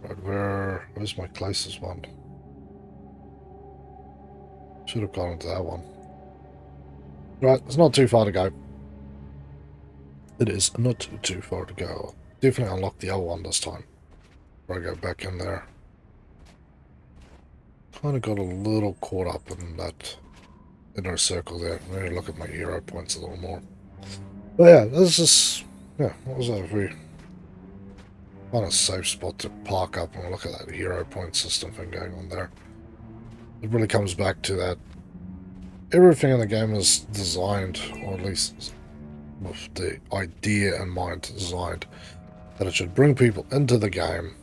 Right, where's my closest one? Should have gone into that one. Right, it's not too far to go. It is not too far to go. Definitely unlock the other one this time. Before I go back in there. Kind of got a little caught up in that inner circle there. Maybe look at my hero points a little more. But yeah, this is, yeah, what was that? Very kind of safe spot to park up and look at that hero point system thing going on there. It really comes back to that. Everything in the game is designed, or at least with the idea in mind designed, that it should bring people into the game,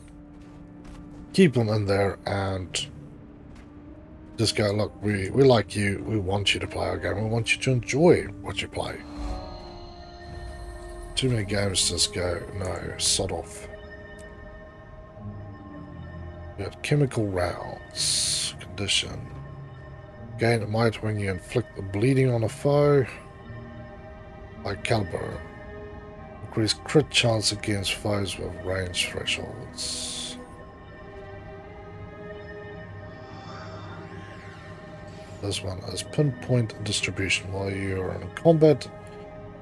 keep them in there, and just go, look, we like you, we want you to play our game, we want you to enjoy what you play. Too many games just go, no, sod off. We have chemical rounds, condition. Gain might when you inflict the bleeding on a foe. High caliber. Increase crit chance against foes with range thresholds. This one is pinpoint distribution. While you're in combat,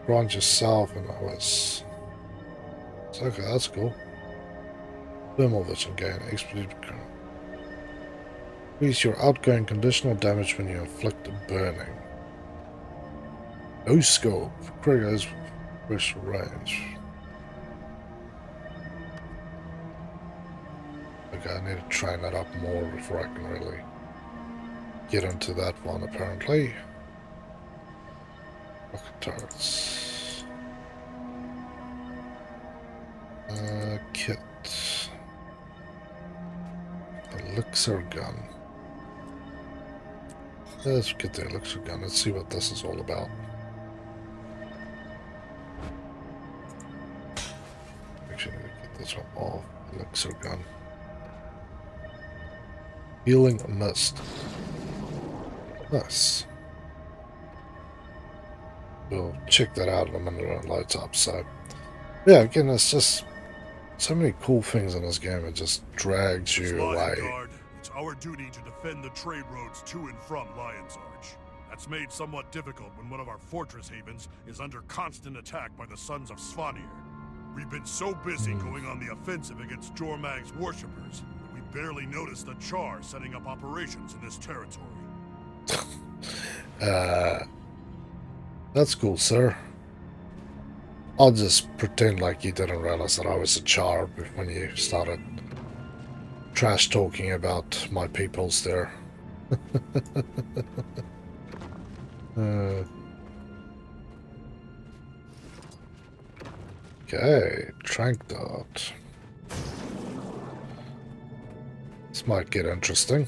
grant yourself and others. Okay, that's cool. Thermal vision gain. Increase your outgoing conditional damage when you inflict burning. No scope. Triggers special range. Okay, I need to train that up more before I can really get into that one, apparently. Rocket turrets. Kit. Elixir gun. Let's get the elixir gun. Let's see what this is all about. Actually, get this one off. Elixir gun. Healing mist. Nice. We'll check that out in a minute when it loads up. So, yeah, again, it's just so many cool things in this game. It just drags you away. Guard, it's our duty to defend the trade roads to and from Lion's Arch. That's made somewhat difficult when one of our fortress havens is under constant attack by the Sons of Svanir. We've been so busy going on the offensive against Jormag's worshippers that we've barely noticed a Char setting up operations in this territory. That's cool, sir. I'll just pretend like you didn't realize that I was a char when you started trash talking about my peoples there. Okay, trank dot. This might get interesting.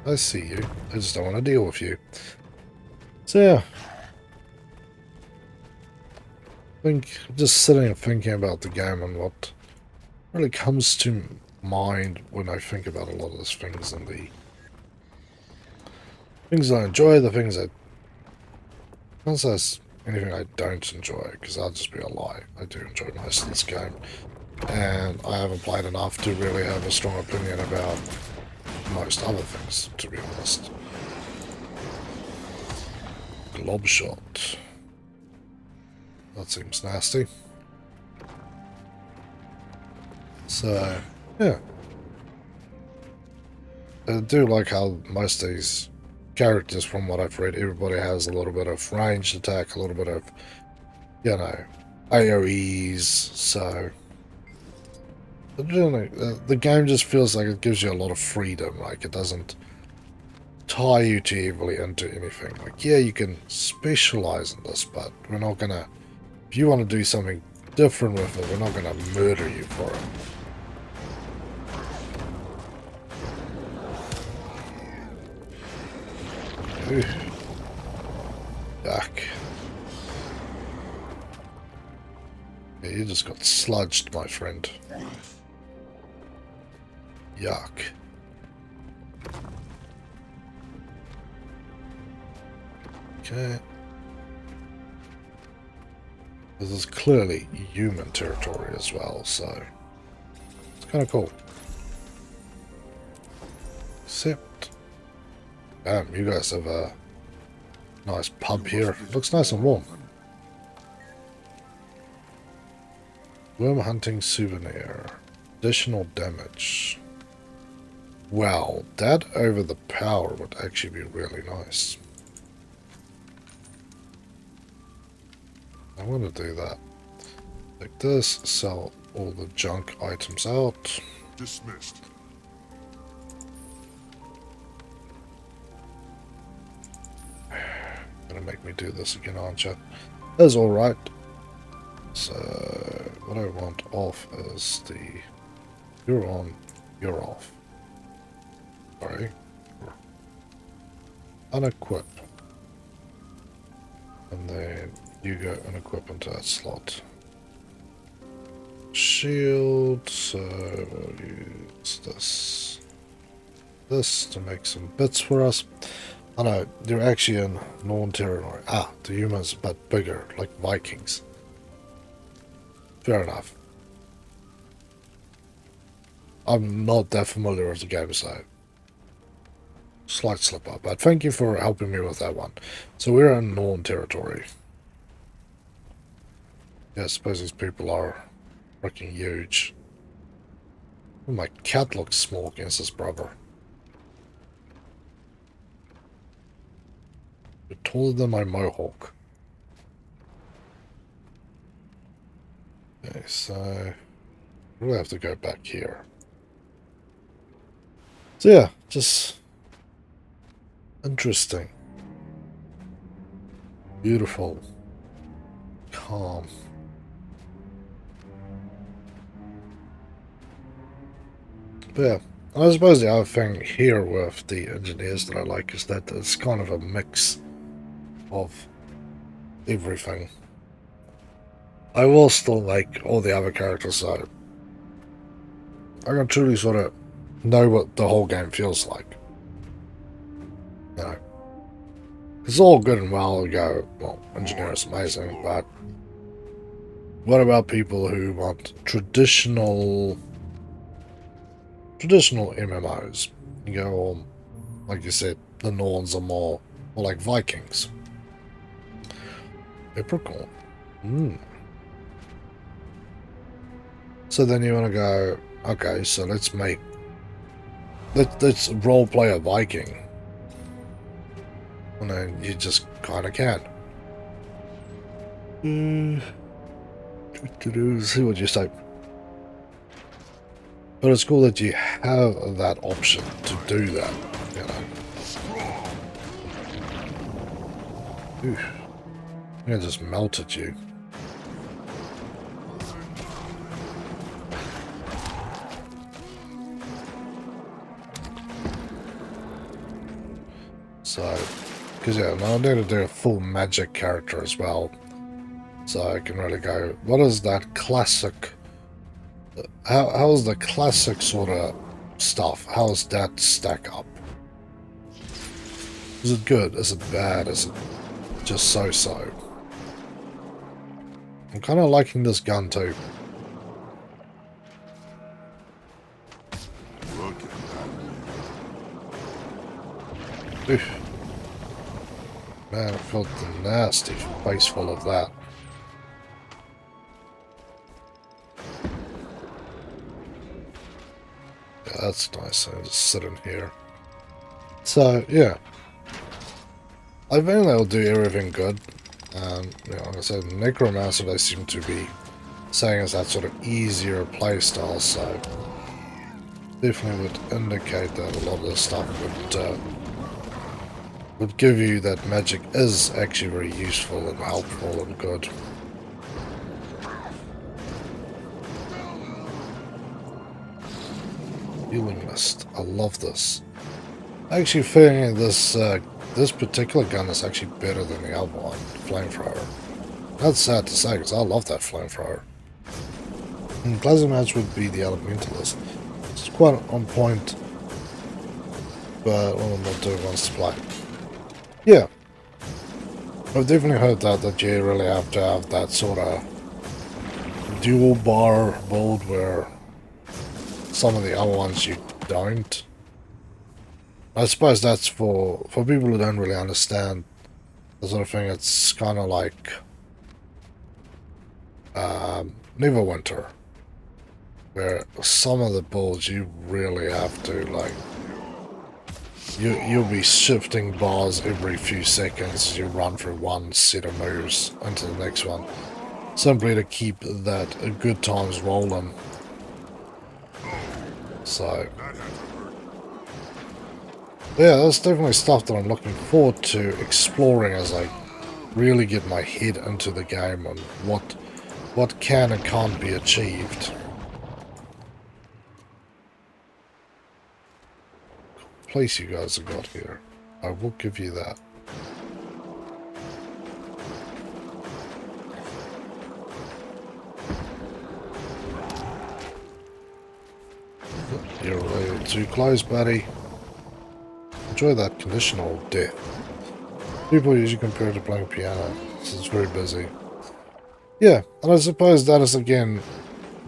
I see you. I just don't want to deal with you. So yeah. Just sitting and thinking about the game and what really comes to mind when I think about a lot of those things and the things I enjoy, the things I can't say anything I don't enjoy, because I'll just be a lie. I do enjoy most of this game, and I haven't played enough to really have a strong opinion about most other things, to be honest. Glob shot. That seems nasty. So, yeah. I do like how most of these characters, from what I've read, everybody has a little bit of ranged attack, a little bit of, you know, AoEs, so... I don't know, the game just feels like it gives you a lot of freedom, like it doesn't tie you too heavily into anything. Like, yeah, you can specialize in this, but we're not gonna... If you want to do something different with it, we're not gonna murder you for it. Ooh. Yuck. Yeah, you just got sludged, my friend. Yuck. Okay. This is clearly human territory as well, so it's kind of cool. Except, damn, you guys have a nice pub here. Looks nice and warm. Worm hunting souvenir. Additional damage. Wow, that over the power would actually be really nice. I want to do that. Like this, sell all the junk items out. Dismissed. Gonna make me do this again, aren't you? That's alright. So, what I want off is the... You're on, you're off. Sorry. Unequip. And then you go and equip into that slot. Shield, so we'll use this. This to make some bits for us. I know, they're actually in Norn territory. Ah, the humans, but bigger, like Vikings. Fair enough. I'm not that familiar with the game, so slight slip up. But thank you for helping me with that one. So we're in Norn territory. Yeah, I suppose these people are freaking huge. Oh, my cat looks small against his brother. You're taller than my mohawk. Okay, so we'll have to go back here. So yeah, just interesting. Beautiful. Calm. But yeah, I suppose the other thing here with the engineers that I like is that it's kind of a mix of everything. I will still like all the other characters, so I can truly sort of know what the whole game feels like. You know, it's all good and well to go, well, engineer is amazing, but what about people who want traditional MMOs? You go, like you said, the Norns are more like Vikings. Peppercorn. So then you want to go, okay, so let's role play a Viking. And then you just kind of can. See what you say. But it's cool that you have that option to do that, you know. Oof. I just melted you. So, because yeah, now I need to do a full magic character as well. So I can really go, what is that classic, how's the classic sort of stuff? How's that stack up? Is it good? Is it bad? Is it just so-so? I'm kind of liking this gun too. Look at that. Oof. Man, I felt the nasty face full of that. Yeah, that's nice. I just sit in here. So, yeah. I think they'll do everything good. You know, like I said, Necromancer they seem to be saying is that sort of easier playstyle, so definitely would indicate that a lot of this stuff would give you that magic is actually very useful and helpful and good. Healing Mist. I love this. Actually feeling this this particular gun is actually better than the other one, Flamethrower. That's sad to say because I love that Flamethrower. And Plasma Match would be the Elementalist. It's quite on point, but one of them not doing wants to play. Yeah. I've definitely heard that you really have to have that sort of dual bar build where some of the other ones you don't. I suppose that's for people who don't really understand the sort of thing. It's kind of like Neverwinter, where some of the builds you really have to like. You'll be shifting bars every few seconds. You run through one set of moves into the next one, simply to keep that good times rolling. So. Yeah, that's definitely stuff that I'm looking forward to exploring as I really get my head into the game and what can and can't be achieved. Place you guys have got here. I will give you that. You're a little too close, buddy. Enjoy that conditional death. People usually compare it to playing piano. This is very busy. Yeah, and I suppose that is again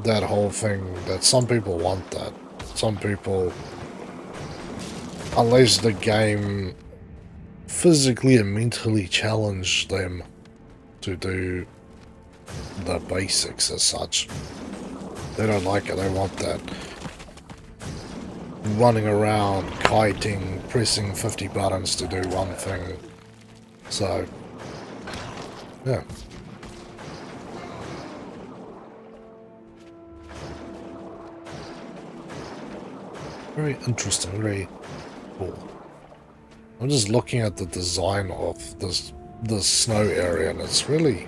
that whole thing that some people want that. Some people, unless the game physically and mentally challenge them to do the basics as such, they don't like it. They want that running around, kiting, pressing 50 buttons to do one thing. So, yeah. Very interesting, very cool. I'm just looking at the design of this snow area, and it's really...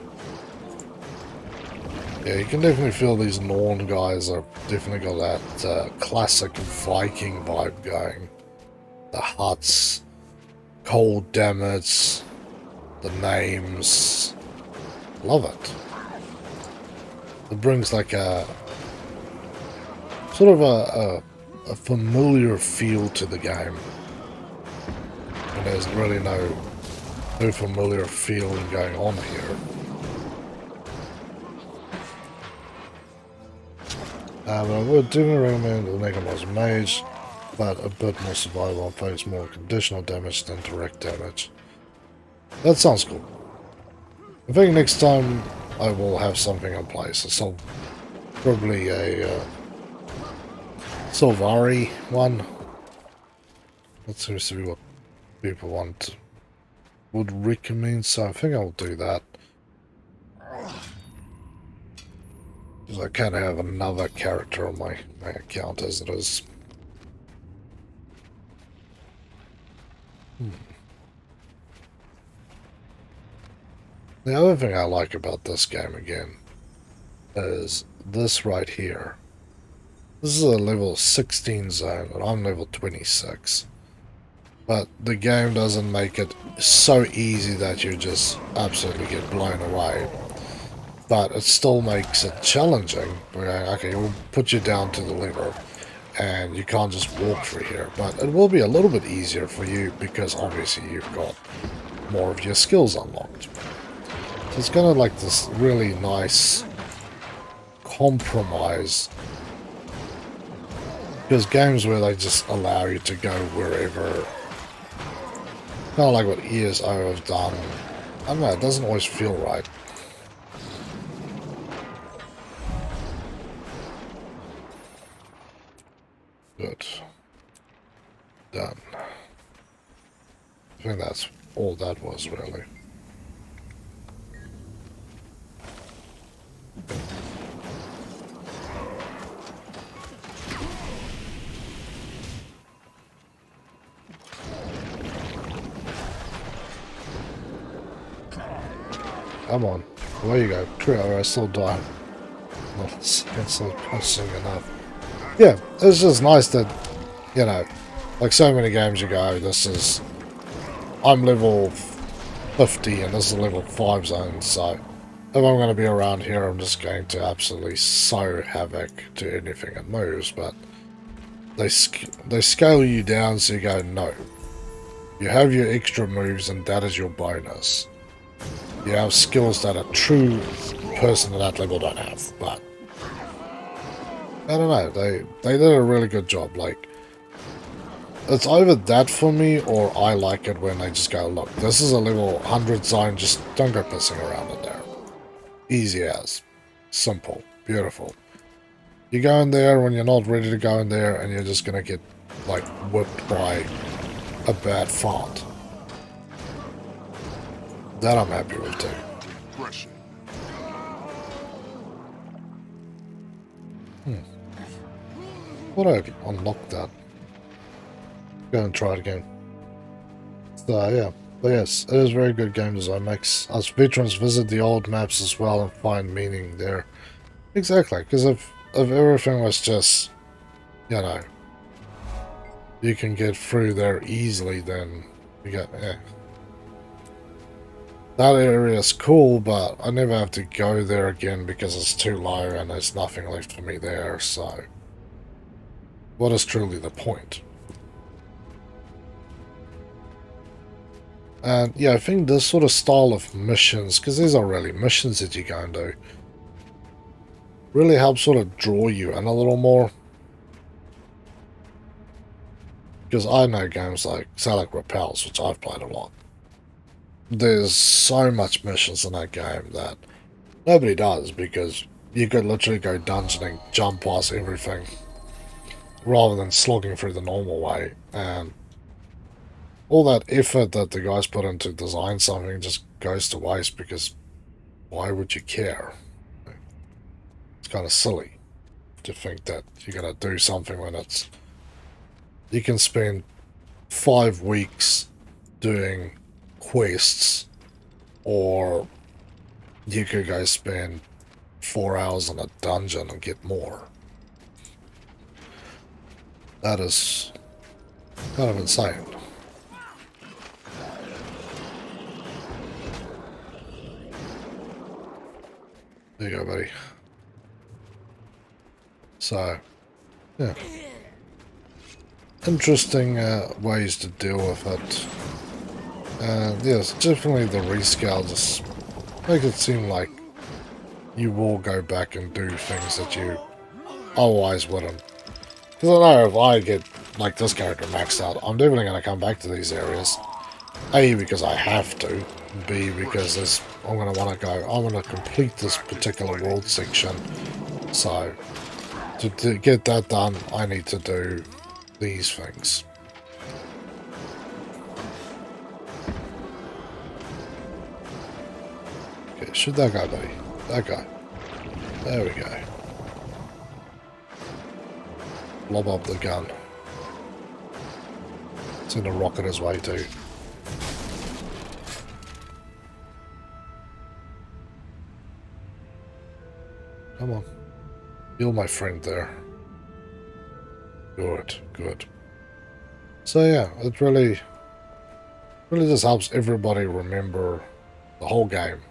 Yeah, you can definitely feel these Norn guys are definitely got that classic Viking vibe going. The huts, cold damage, the names. Love it. It brings like a sort of a familiar feel to the game. And there's really no familiar feeling going on here. But I would do recommend the Necromancer Mage, but a bit more survival and focus more on conditional damage than direct damage. That sounds cool. I think next time I will have something in place. So Probably a Silvari one. That seems to be what people would recommend, so I think I'll do that. Because I can't have another character on my account as it is. The other thing I like about this game again is this right here. This is a level 16 zone and I'm level 26. But the game doesn't make it so easy that you just absolutely get blown away. But it still makes it challenging. Okay, we'll put you down to the lever and you can't just walk through here. But it will be a little bit easier for you because obviously you've got more of your skills unlocked. So it's kind of like this really nice compromise. Because games where they just allow you to go wherever, kind of like what ESO have done, I don't know, it doesn't always feel right. Good. Done. I think that's all that was, really. Come on. There you go. Trio, I still die. That's still punching enough. Yeah, it's just nice that, you know, like so many games you go, this is... I'm level 50 and this is a level 5 zone, so if I'm going to be around here, I'm just going to absolutely sow havoc to anything that moves, but they scale you down so you go, no. You have your extra moves and that is your bonus. You have skills that a true person at that level don't have, but I don't know, they did a really good job. Like, it's either that for me, or I like it when they just go, look, this is a level 100 zone, just don't go pissing around in there. Easy as. Simple. Beautiful. You go in there when you're not ready to go in there, and you're just gonna get, like, whipped by a bad fart. That I'm happy with too. What I unlocked that. Go and try it again. So yeah. But yes, it is very good game design. Makes us veterans visit the old maps as well and find meaning there. Exactly, because if everything was just, you know, you can get through there easily, then you get, yeah. That area is cool, but I never have to go there again because it's too low and there's nothing left for me there, so what is truly the point? And yeah, I think this sort of style of missions, because these are really missions that you go and do, really helps sort of draw you in a little more. Because I know games like, say like Repels, which I've played a lot. There's so much missions in that game that nobody does, because you could literally go dungeoning, jump past everything, rather than slogging through the normal way. And all that effort that the guys put into design something just goes to waste, because why would you care? It's kind of silly to think that you're going to do something when it's... You can spend 5 weeks doing quests, or you could go spend 4 hours in a dungeon and get more. That is kind of insane. There you go, buddy. So, yeah. Interesting ways to deal with it. And yes, definitely the rescale just make it seem like you will go back and do things that you otherwise wouldn't. Because I know if I get, like, this character maxed out, I'm definitely going to come back to these areas. A, because I have to. B, because I'm going to want to go, I want to complete this particular world section So, to get that done, I need to do these things. Okay, shoot that guy, buddy. That guy. There we go. Lob up the gun. Send a rocket his way too. Come on. You're my friend there. Good, good. So yeah, it really just helps everybody remember the whole game.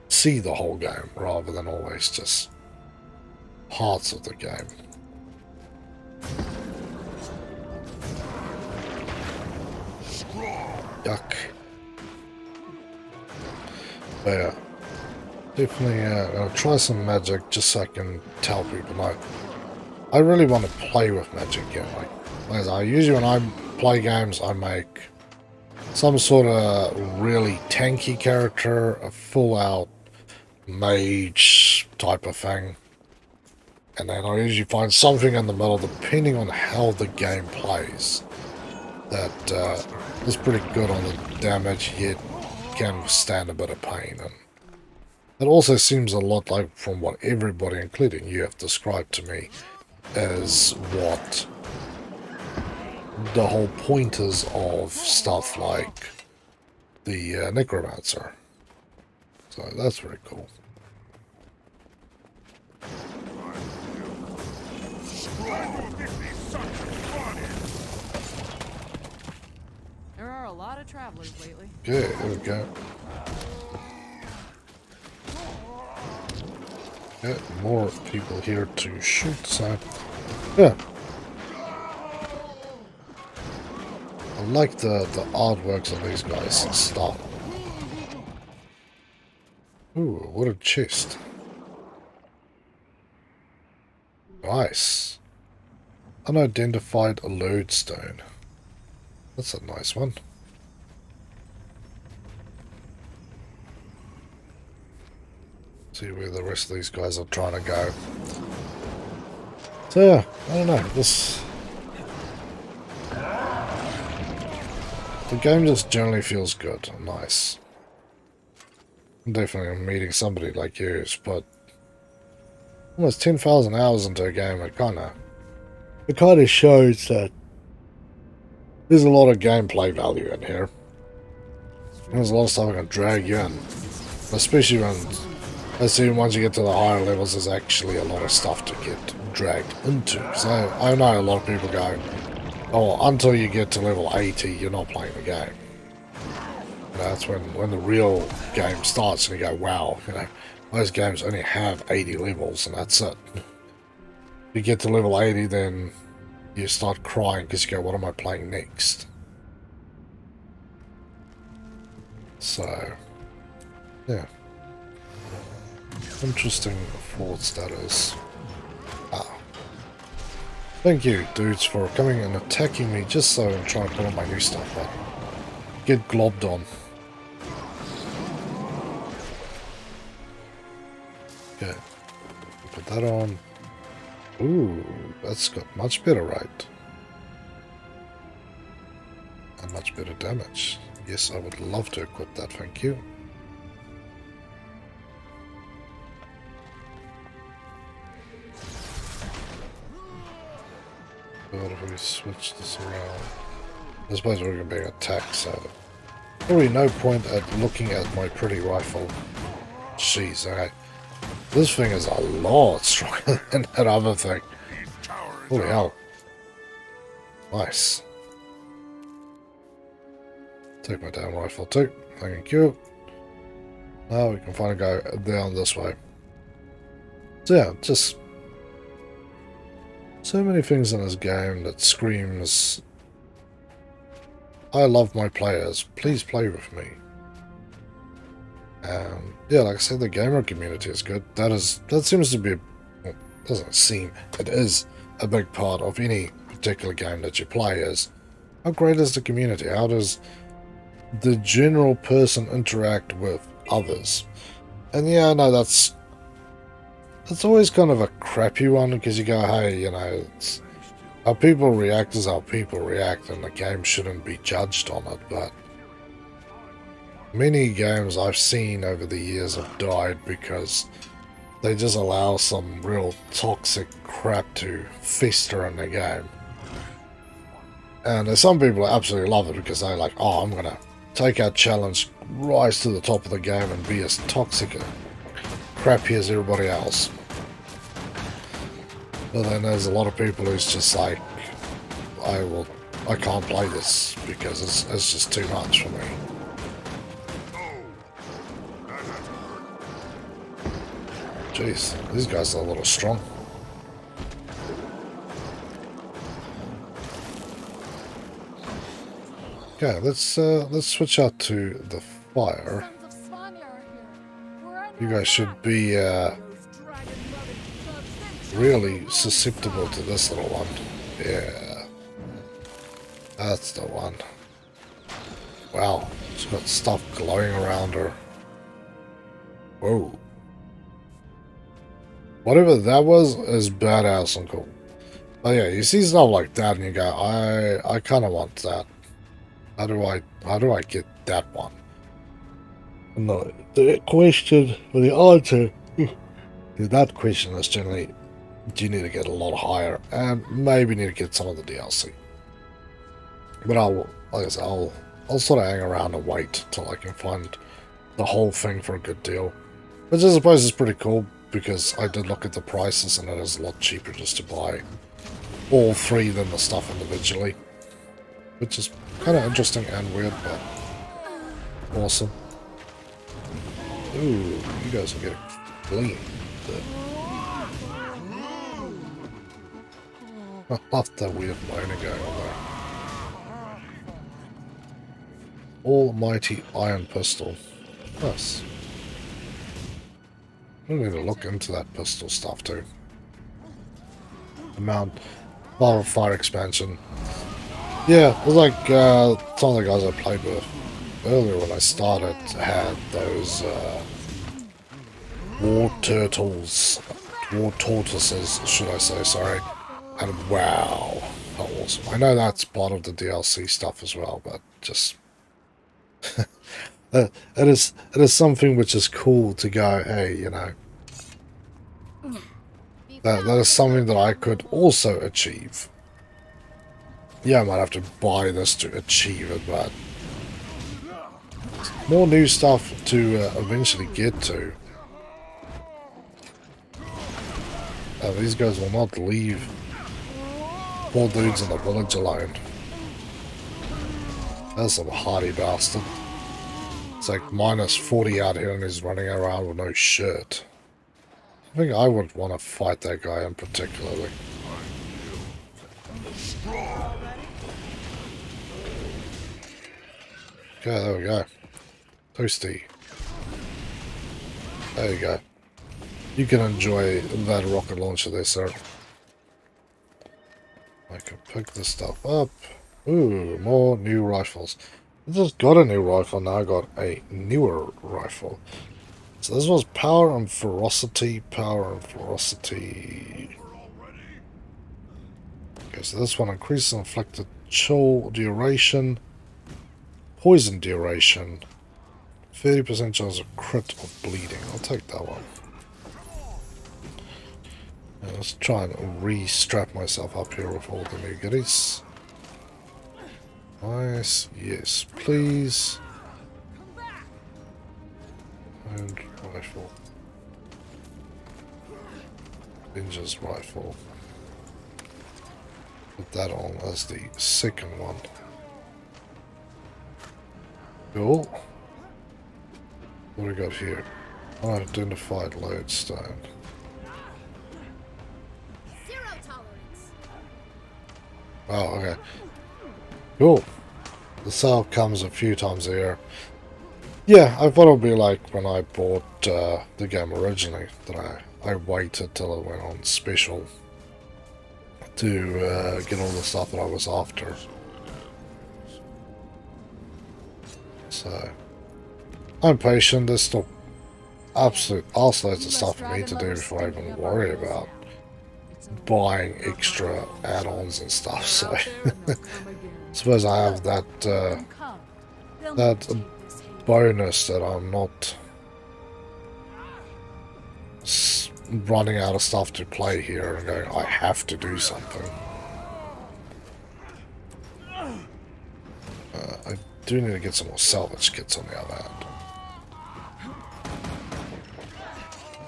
See the whole game rather than always just parts of the game. Yuck. But yeah, definitely I'll try some magic just so I can tell people. I really want to play with magic again. Like I usually when I play games, I make some sort of really tanky character, a full-out mage type of thing. And then I usually find something in the middle, depending on how the game plays, that is pretty good on the damage, yet can withstand a bit of pain. And it also seems a lot like, from what everybody, including you, have described to me, as what the whole point is of stuff like the Necromancer. So that's very cool. There are a lot of travelers lately. Okay, there we go. Yeah, more people here to shoot, so yeah. I like the artworks of these guys and stuff. Ooh, what a chest. Nice. Unidentified lodestone. That's a nice one. See where the rest of these guys are trying to go. So yeah, I don't know. The game just generally feels good and nice. Definitely meeting somebody like you has put almost 10,000 hours into a game. It kind of shows that there's a lot of gameplay value in here. There's a lot of stuff that can drag you in, especially when I see once you get to the higher levels, there's actually a lot of stuff to get dragged into. So I know a lot of people go, oh, until you get to level 80, you're not playing the game. That's when the real game starts and you go, wow, most games only have 80 levels and that's it. You get to level 80, then you start crying because you go, what am I playing next? So, yeah. Interesting thoughts that is. Ah. Thank you, dudes, for coming and attacking me just so I'm trying to put on my new stuff, but get globbed on. Okay. Put that on. Ooh, that's got much better rate. And much better damage. Yes, I would love to equip that, thank you. What if we switch this around? I suppose we're going to be attacked, so probably no point at looking at my pretty rifle. Jeez, okay. This thing is a lot stronger than that other thing. Holy hell. Nice. Take my damn rifle too. Thank you. Now we can finally go down this way. So yeah, just so many things in this game that screams, I love my players, please play with me. Yeah, like I said, the gamer community is good. That seems to be, well, doesn't seem, it is a big part of any particular game that you play. Is how great is the community? How does the general person interact with others? And yeah, I know that's it's always kind of a crappy one because you go, hey, you know, it's how people react is how people react, and the game shouldn't be judged on it. But many games I've seen over the years have died because they just allow some real toxic crap to fester in the game. And there's some people that absolutely love it because they're like, oh, I'm going to take our challenge, rise to the top of the game and be as toxic and crappy as everybody else. But then there's a lot of people who's just like, I can't play this because it's just too much for me. Jeez, these guys are a little strong. Okay, let's switch out to the fire. You guys should be really susceptible to this little one. Yeah, that's the one. Wow, she's got stuff glowing around her. Whoa. Whatever that was is badass and cool. Oh yeah, you see stuff like that and you go, I kind of want that. How do I get that one? No, the question or the answer to that question is generally, do you need to get a lot higher and maybe need to get some of the DLC. But like I said, I'll sort of hang around and wait till I can find the whole thing for a good deal, which I suppose is pretty cool because I did look at the prices and it is a lot cheaper just to buy all three than the stuff individually, which is kind of interesting and weird, but awesome. Ooh, you guys are getting clean. I love that weird moaning going on there. Almighty Iron Pistol. Nice. I need to look into that pistol stuff too. Amount of fire expansion. Yeah, it was like some of the guys I played with earlier when I started had those war tortoises, should I say, sorry. And wow, how awesome. I know that's part of the DLC stuff as well, but just it is something which is cool to go, hey, you know, that is something that I could also achieve. Yeah, I might have to buy this to achieve it, but more new stuff to eventually get to. These guys will not leave poor dudes in the village alone. That's some hardy bastard. It's like minus 40 out here and he's running around with no shirt. I think I would want to fight that guy in particularly. Okay, there we go. Toasty. There you go. You can enjoy that rocket launcher there, sir. I can pick this stuff up. Ooh, more new rifles. I just got a new rifle, now I got a newer rifle. So this was power and ferocity, Okay, so this one increases inflicted chill duration, poison duration, 30% chance of crit of bleeding. I'll take that one. Now let's try and re-strap myself up here with all the new goodies. Nice, yes, please. And rifle. Ninja's rifle. Put that on as the second one. Cool. What do we got here? Unidentified lodestone. Zero tolerance. Oh, okay. Cool. The sale comes a few times a year. Yeah, I thought it would be like when I bought the game originally, that I waited till it went on special to get all the stuff that I was after. So, I'm patient. There's still absolute isolated stuff for me to do before I even worry about buying extra add-ons and stuff. So suppose I have that that bonus that I'm not running out of stuff to play here and going, I have to do something. I do need to get some more salvage kits on the other hand.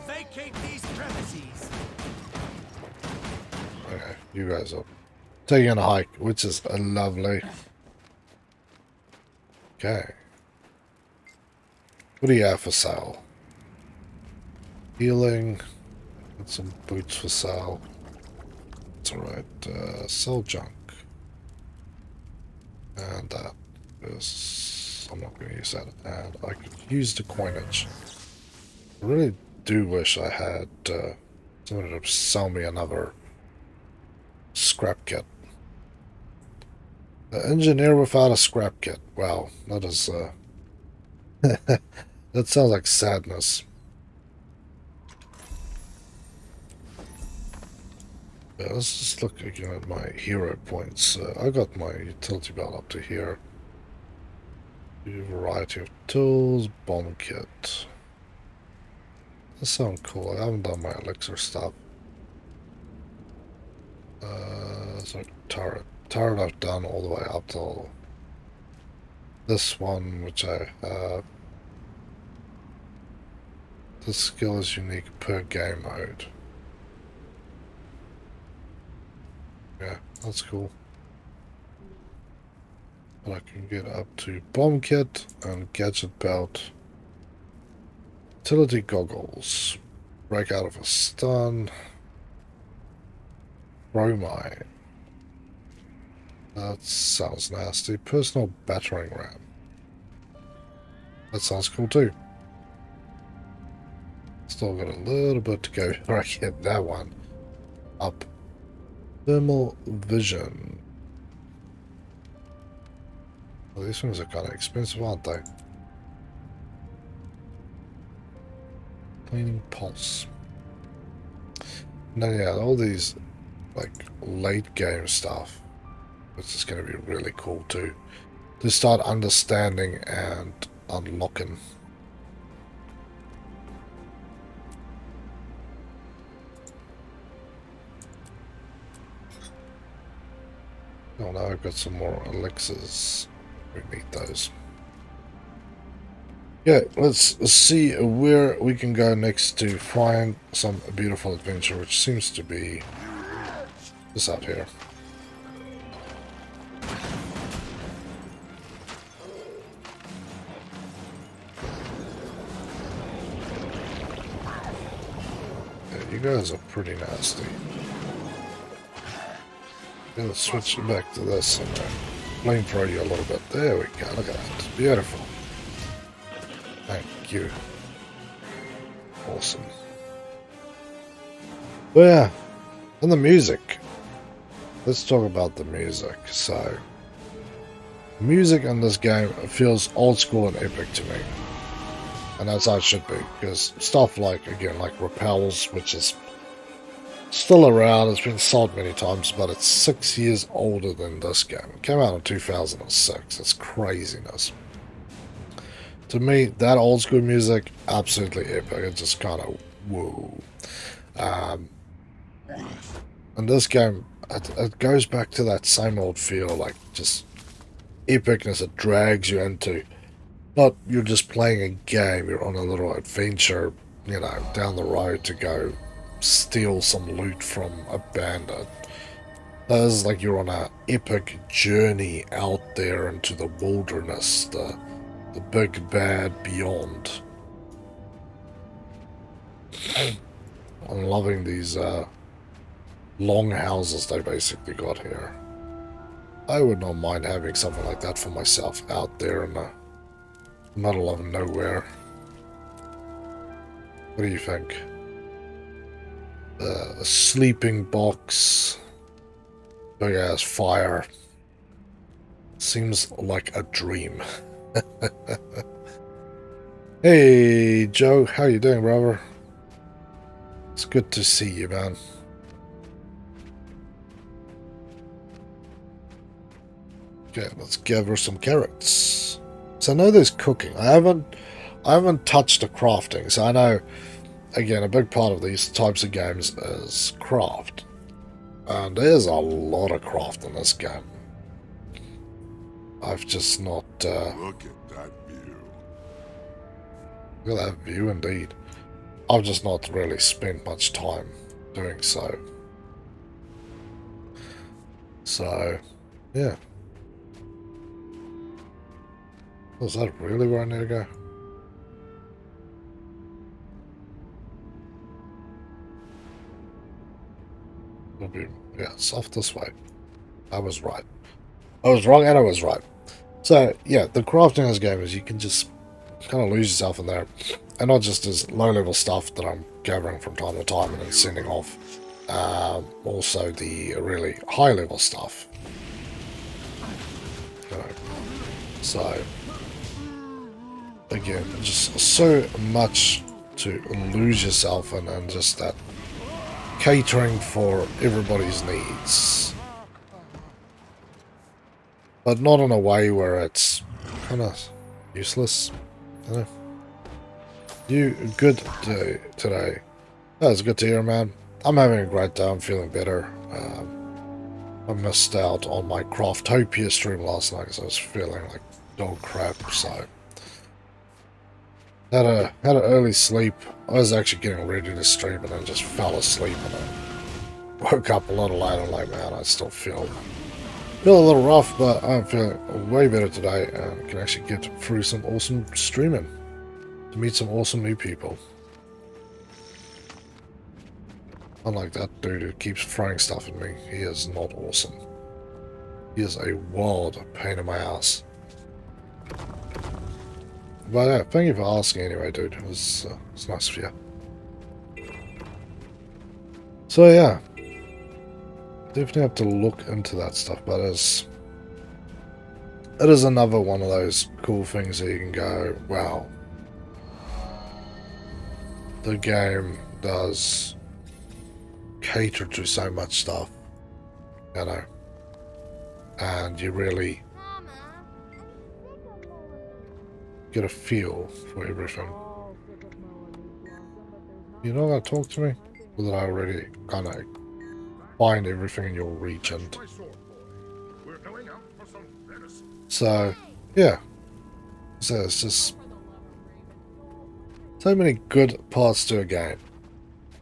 Vacate these premises. Okay, you guys are taking a hike, which is lovely. Okay. What do you have for sale? Healing. Got some boots for sale. That's alright. Sell junk. And that is... I'm not going to use that. And I could use the coinage. I really do wish I had someone to sell me another scrap kit. The engineer without a scrap kit. Wow, that is... that sounds like sadness. Yeah, let's just look again at my hero points. I got my utility belt up to here. A variety of tools, bomb kit. That sounds cool. I haven't done my elixir stuff. So turret. Turret I've done all the way up till this one, which I have. This skill is unique per game mode. Yeah, that's cool. But I can get up to bomb kit and gadget belt. Utility goggles. Break out of a stun. Bromine. That sounds nasty. Personal battering ram. That sounds cool too. Still got a little bit to go before I get that one up. Thermal vision. Well, these ones are kind of expensive, aren't they? Cleaning pulse. No, yeah, all these like late game stuff, which is going to be really cool too, to start understanding and unlocking. Oh, now I've got some more elixirs. We need those. Yeah, let's see where we can go next to find some beautiful adventure, which seems to be this out here. Yeah, you guys are pretty nasty. Let's switch back to this and flamethrow you a little bit. There we go. Look at that. It's beautiful. Thank you. Awesome. But yeah, and the music. Let's talk about the music. So, music in this game feels old school and epic to me. And that's how it should be. Because stuff like, again, like Repels, which is still around, it's been sold many times, but it's 6 years older than this game. It came out in 2006. It's craziness. To me, that old school music, absolutely epic. It's just kind of woo. And this game, it goes back to that same old feel, like just epicness. It drags you into, not you're just playing a game, you're on a little adventure, you know, down the road to go steal some loot from a bandit. That is like you're on an epic journey out there into the wilderness, the big bad beyond. I'm loving these long houses they basically got here. I would not mind having something like that for myself out there in the middle of nowhere. What do you think? A sleeping box, big ass fire. Seems like a dream. Hey, Joe. How you doing, brother? It's good to see you, man. Okay, let's gather some carrots. So I know there's cooking. I haven't touched the crafting, so I know, again, a big part of these types of games is craft. And there's a lot of craft in this game. I've just not... Look at that view. Look at that view, indeed. I've just not really spent much time doing so. So, yeah. Was that really where I need to go? It'll be, yeah, it's off this way. I was right. I was wrong and I was right. So, yeah, the crafting in this game is you can just kind of lose yourself in there. And not just as low-level stuff that I'm gathering from time to time and then sending off. Also the really high-level stuff. You know. So, again, just so much to lose yourself in, and just that catering for everybody's needs. But not in a way where it's kind of useless. I don't know. You good day today? That's good to hear, man. I'm having a great day. I'm feeling better. I missed out on my Craftopia stream last night because I was feeling like dog crap. So had an early sleep. I was actually getting ready to stream and then just fell asleep, and I woke up a little late. I'm like, man, I still feel a little rough, but I'm feeling way better today and can actually get through some awesome streaming. To meet some awesome new people. Unlike that dude who keeps throwing stuff at me. He is not awesome. He is a wild pain in my ass. But yeah, thank you for asking anyway, dude. It was nice of you. So yeah. Definitely have to look into that stuff, but it is another one of those cool things that you can go, wow. The game does cater to so much stuff, you know, and you really get a feel for everything. You're not going to talk to me? Or did I already kind of find everything in your region? So, yeah. So it's just so many good parts to a game.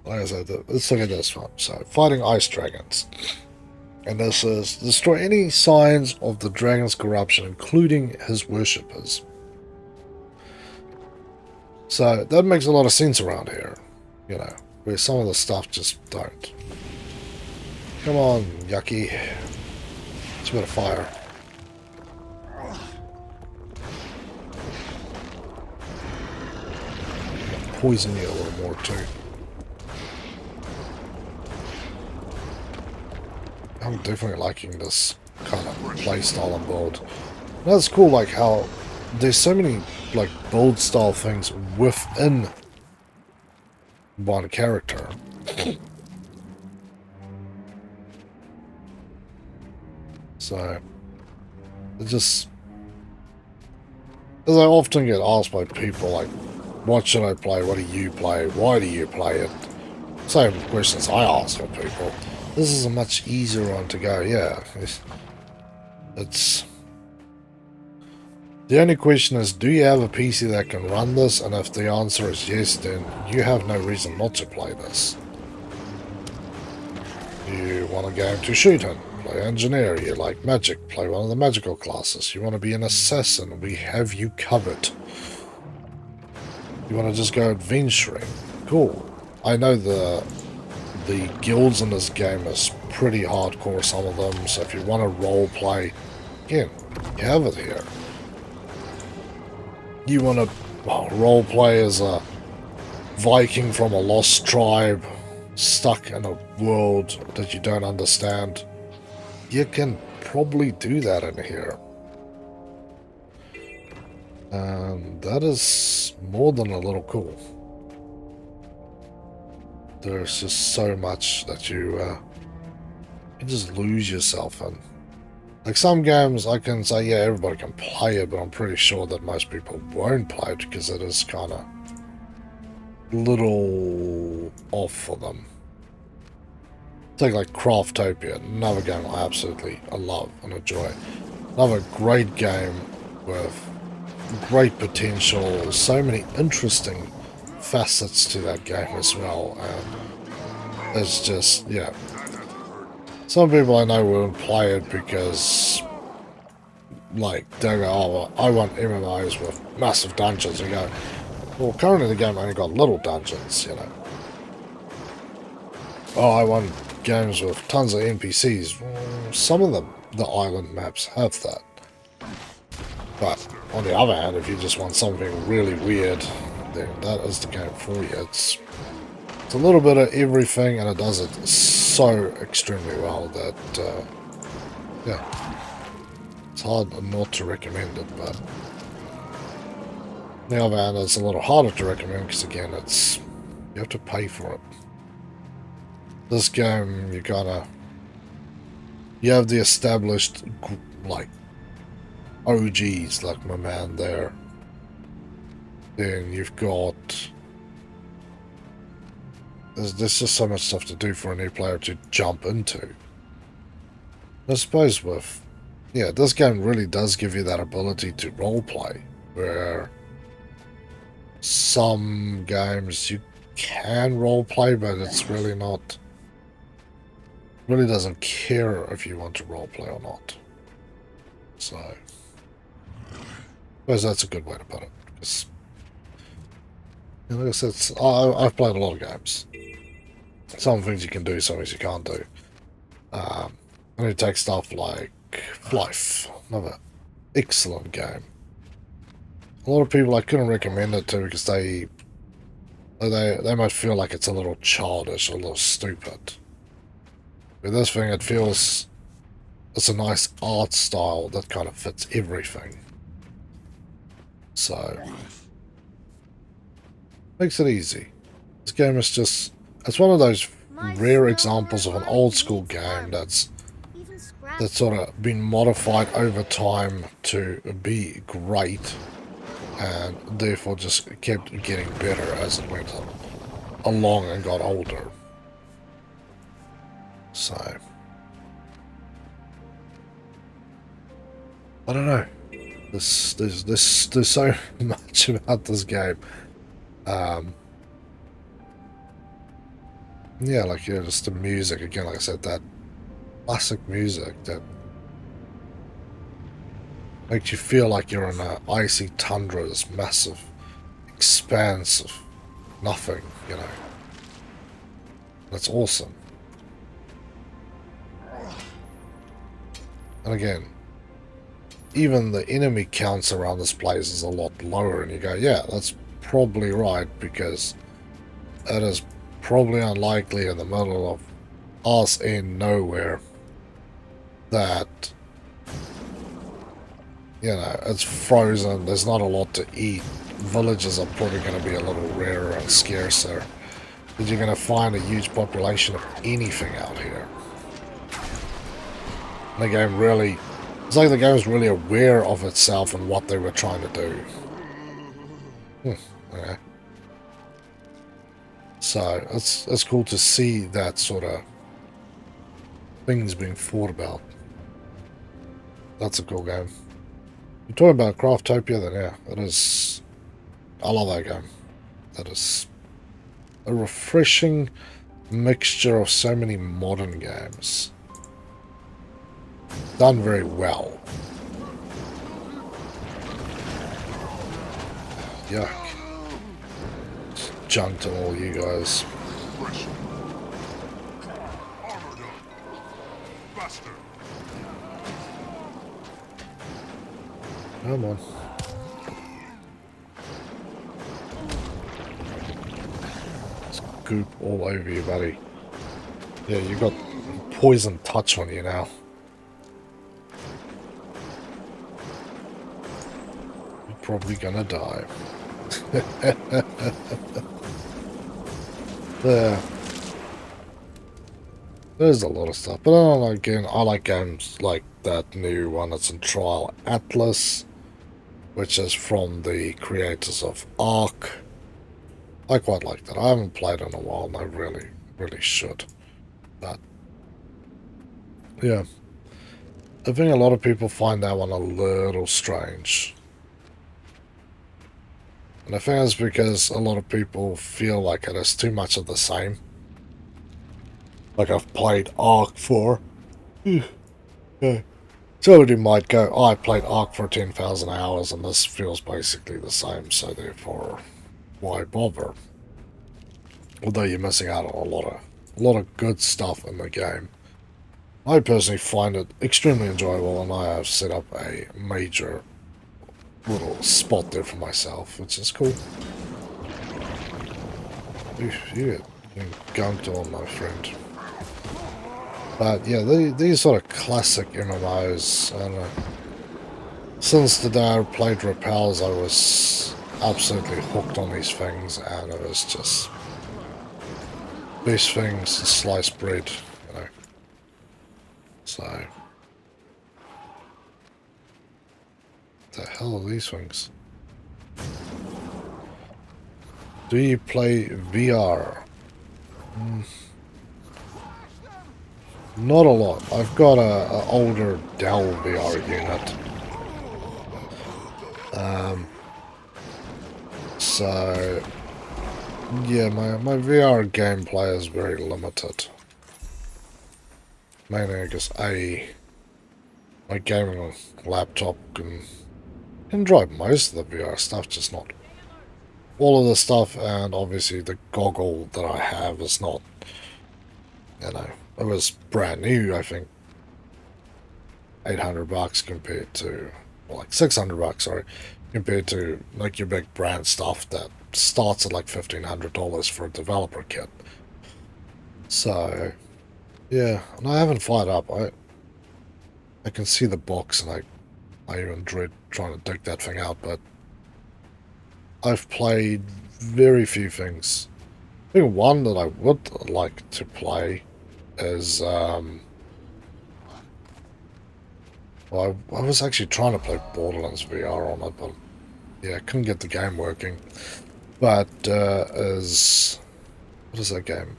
Like I said, let's look at this one. So, fighting ice dragons. And this is destroy any signs of the dragon's corruption, including his worshippers. So, that makes a lot of sense around here. You know, where some of the stuff just don't. Come on, Yucky. It's a bit of fire. Poison you a little more too. I'm definitely liking this kind of playstyle on build. That's cool, like how there's so many like build style things within one character. So it just, as I often get asked by people like, what should I play? What do you play? Why do you play it? Same questions I ask of people. This is a much easier one to go. Yeah, it's the only question is, do you have a PC that can run this? And if the answer is yes, then you have no reason not to play this. You want a game to shoot in, play engineer. You like magic, play one of the magical classes. You want to be an assassin, we have you covered. You want to just go adventuring, cool. I know the guilds in this game is pretty hardcore, some of them, so if you want to role play, again, you have it here. You want to role play as a Viking from a lost tribe stuck in a world that you don't understand, you can probably do that in here. And that is more than a little cool. There's just so much that you can just lose yourself in. Like some games, I can say, yeah, everybody can play it, but I'm pretty sure that most people won't play it because it is kind of little off for them. Take like Craftopia, another game I absolutely love and enjoy. Another great game with great potential, so many interesting facets to that game as well, and it's just, yeah. Some people I know won't play it because, like, they go, oh, well, I want MMOs with massive dungeons. You go, well, currently the game only got little dungeons, you know. Oh, I want games with tons of NPCs. Well, some of the island maps have that. But on the other hand, if you just want something really weird, then that is the game for you. It's a little bit of everything, and it does it so extremely well that, yeah, it's hard not to recommend it, but on the other hand, it's a little harder to recommend because, again, you have to pay for it. This game, you have the established, like, OGs, like my man there. Then you've got... There's just so much stuff to do for a new player to jump into. I suppose yeah, this game really does give you that ability to roleplay, where some games you can roleplay, but it's really not... really doesn't care if you want to roleplay or not. So, I suppose that's a good way to put it. Because, you know, like I said, I've played a lot of games. Some things you can do, some things you can't do. And you take stuff like Life, another excellent game. A lot of people I couldn't recommend it to because they might feel like it's a little childish or a little stupid. With this thing, it's a nice art style that kind of fits everything. So, makes it easy. This game is just, it's one of those rare examples of an old school game that's sort of been modified over time to be great, and therefore just kept getting better as it went along and got older. So, I don't know. There's so much about this game. Yeah, like, you know, just the music again. Like I said, that classic music that makes you feel like you're in an icy tundra, this massive expanse of nothing. You know, that's awesome. And again, even the enemy counts around this place is a lot lower, and you go, yeah, that's probably right, because it is probably unlikely in the middle of us in nowhere that, you know, it's frozen, there's not a lot to eat, villages are probably going to be a little rarer and scarcer, but you're going to find a huge population of anything out here. The game really, it's like the game is really aware of itself and what they were trying to do. Okay. So it's cool to see that sort of things being thought about. That's a cool game. You're talking about Craftopia, then yeah, it is. I love that game. That is a refreshing mixture of so many modern games. Done very well. Yuck. Just junked on all you guys. Come on. Scoop all over you, buddy. Yeah, you got poison touch on you now. probably gonna die. Yeah. There's a lot of stuff, but I don't know, again, I like games like that new one that's in trial, Atlas, which is from the creators of Ark. I quite like that. I haven't played in a while, and I really, really should. But, yeah. I think a lot of people find that one a little strange. And I think it's because a lot of people feel like it is too much of the same. Like I've played Ark for. Yeah. Somebody might go, oh, I played Ark for 10,000 hours and this feels basically the same, so therefore, why bother? Although you're missing out on a lot of good stuff in the game. I personally find it extremely enjoyable, and I have set up a major little spot there for myself, which is cool. You get gunked on, my friend. But yeah, these sort of classic MMOs, I don't know. Since the day I played Repels, I was absolutely hooked on these things, and it was just best things, sliced bread, you know. So, the hell are these things? Do you play VR? Not a lot. I've got a older Dell VR unit. So yeah, my VR gameplay is very limited. Mainly I guess my gaming laptop can drive most of the VR stuff, just not all of the stuff, and obviously the goggle that I have is not, you know, it was brand new, I think, $800 compared to, well, like $600, sorry, compared to like your big brand stuff that starts at like $1,500 for a developer kit. So, yeah, and I haven't fired up. I can see the box, and I even dread trying to dig that thing out, but I've played very few things. I think one that I would like to play is, well, I was actually trying to play Borderlands VR on it, but yeah, I couldn't get the game working. But is, what is that game?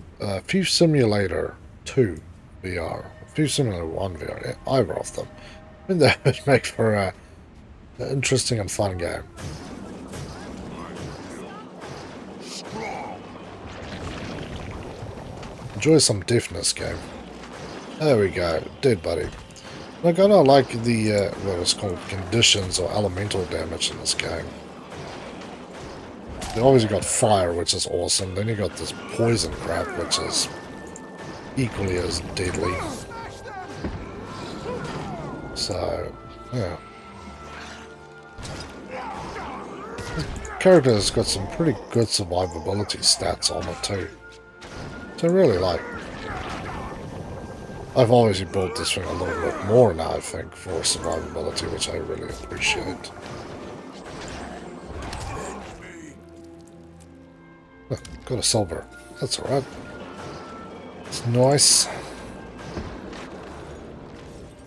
Thief Simulator 2 VR, Thief Simulator 1 VR, yeah, either of them. I think that would make for an interesting and fun game. Enjoy some deafness game. There we go, dead buddy. Like, I don't like the, what it's called, conditions or elemental damage in this game. You obviously got fire, which is awesome. Then you got this poison crap, which is equally as deadly. So, yeah. This character's got some pretty good survivability stats on it too. So I really like. I've obviously built this thing a little bit more now, I think, for survivability, which I really appreciate. Oh, got a silver. That's alright. It's nice.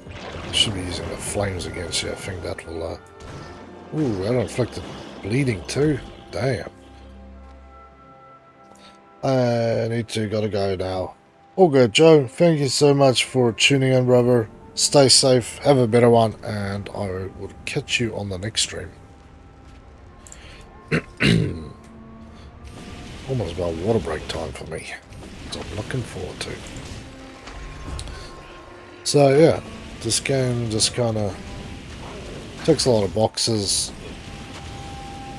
I should be using the flames against you. I think that will, ooh, that inflicted bleeding too. Damn. I need to, gotta go now. All good, Joe. Thank you so much for tuning in, brother. Stay safe, have a better one, and I will catch you on the next stream. Almost about water break time for me, which I'm looking forward to. So yeah, this game just kind of ticks a lot of boxes,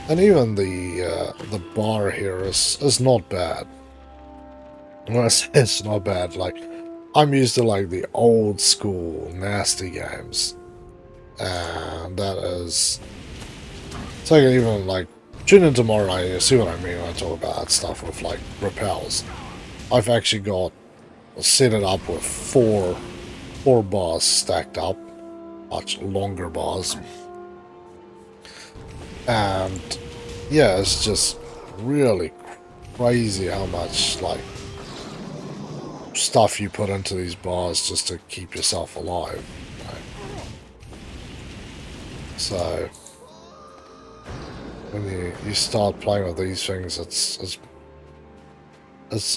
and even the bar here is not bad. When I say it's not bad, like, I'm used to like the old school nasty games, and that is, it's like even like tune in tomorrow, you see what I mean when I talk about that stuff with like repels. I've actually got set it up with four bars stacked up, much longer bars, And yeah, it's just really crazy how much like stuff you put into these bars just to keep yourself alive. Right? So when you start playing with these things, it's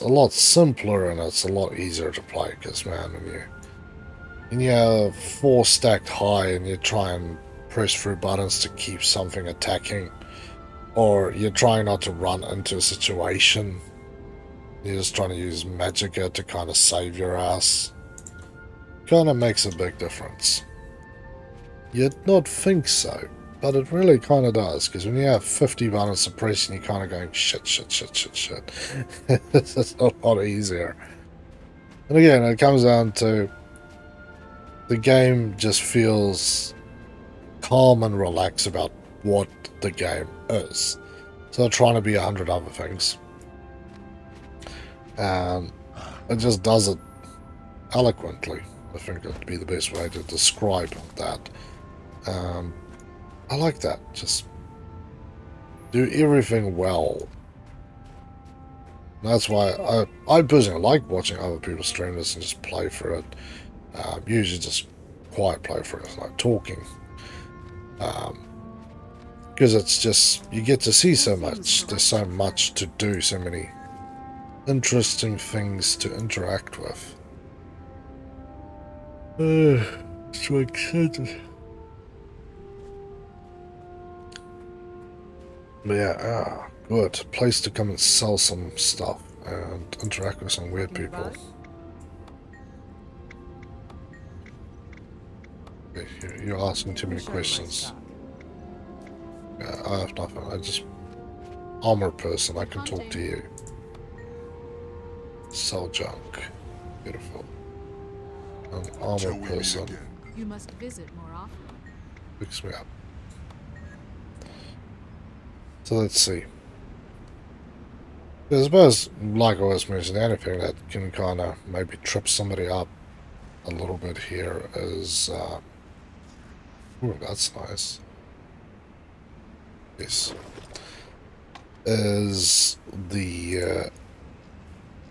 a lot simpler and it's a lot easier to play because, man, when you're 4 stacked high and you try and press through buttons to keep something attacking, or you're trying not to run into a situation, you're just trying to use Magicka to kind of save your ass, kind of makes a big difference. You'd not think so, but it really kind of does, because when you have 50 buttons to press and you're kind of going shit, it's a lot easier. And again, it comes down to the game just feels calm and relaxed about what the game is. So trying to be 100 other things. And it just does it eloquently. I think that'd be the best way to describe that. I like that. Just do everything well. That's why I personally like watching other people stream this and just play through it. Usually just quiet playthroughs, like talking. Because it's just, you get to see so much. There's so much to do, so many interesting things to interact with. So excited. But yeah, good. Place to come and sell some stuff and interact with some weird people. Okay, you're asking too many questions. Yeah, I have nothing. I just... armor person, I can talk to you. Sell junk. Beautiful. An armor person. You must visit more often. Picks me up. So let's see. I suppose, like I was mentioning, anything that can kind of maybe trip somebody up a little bit here is... ooh, that's nice. Yes. Is the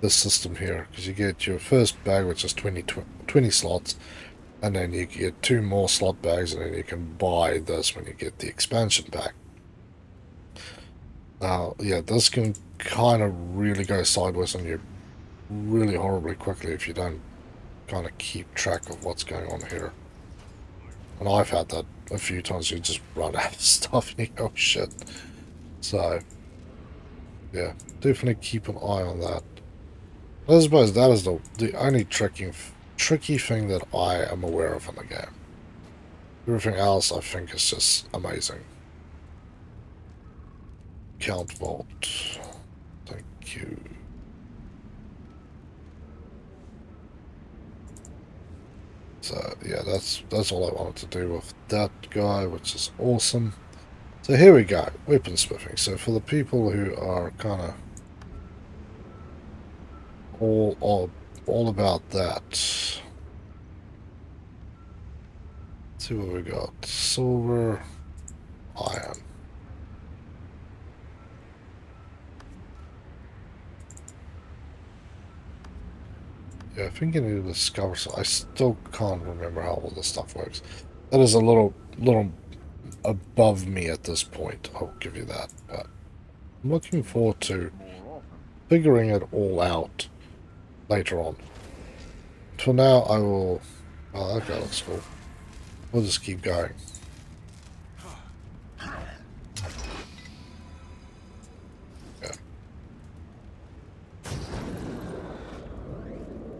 system here, because you get your first bag, which is 20 slots, and then you get 2 more slot bags, and then you can buy this when you get the expansion pack. Now, yeah, this can kind of really go sideways on you really horribly quickly if you don't kind of keep track of what's going on here. And I've had that a few times. You just run out of stuff and you go, oh, shit. So, yeah, definitely keep an eye on that. I suppose that is the only tricky thing that I am aware of in the game. Everything else I think is just amazing. Count Vault. Thank you. So yeah, that's all I wanted to do with that guy, which is awesome. So here we go, weaponsmithing. So for the people who are kind of all about that. Let's see what we got. Silver, iron. Yeah, I think I need to discover, so I still can't remember how all this stuff works. That is a little above me at this point, I'll give you that. But I'm looking forward to figuring it all out later on. For now, I will... oh, okay, that's cool. We'll just keep going. Yeah.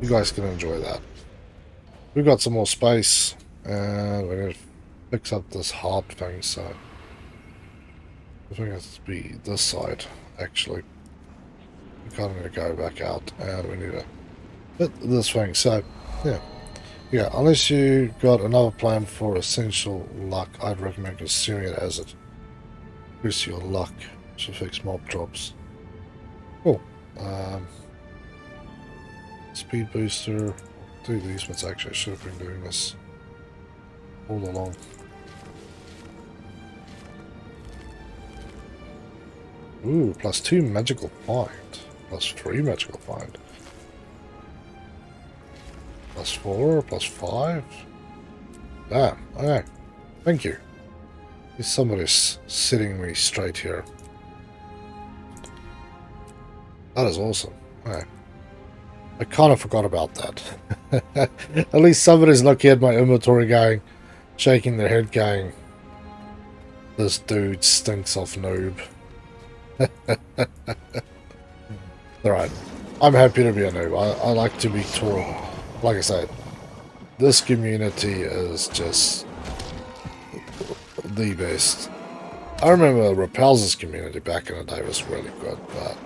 You guys can enjoy that. We've got some more space, and we're going to fix up this harp thing, so I think it has to be this side, actually. We kind of need to go back out, and we need to hit this thing, so yeah, unless you got another plan for essential luck, I'd recommend considering it as it boosts your luck to fix mob drops. Cool. Speed booster. Do these ones actually. I should have been doing this all along. Ooh, +2 magical find. +3 magical find. +4, +5. Damn, alright. Thank you. Somebody's sitting me straight here. That is awesome. Alright. I kind of forgot about that. At least somebody's looking at my inventory going, shaking their head going, this dude stinks of noob. Alright. I'm happy to be a noob. I like to be taught. Like I said, this community is just the best. I remember Repel's community back in the day was really good, but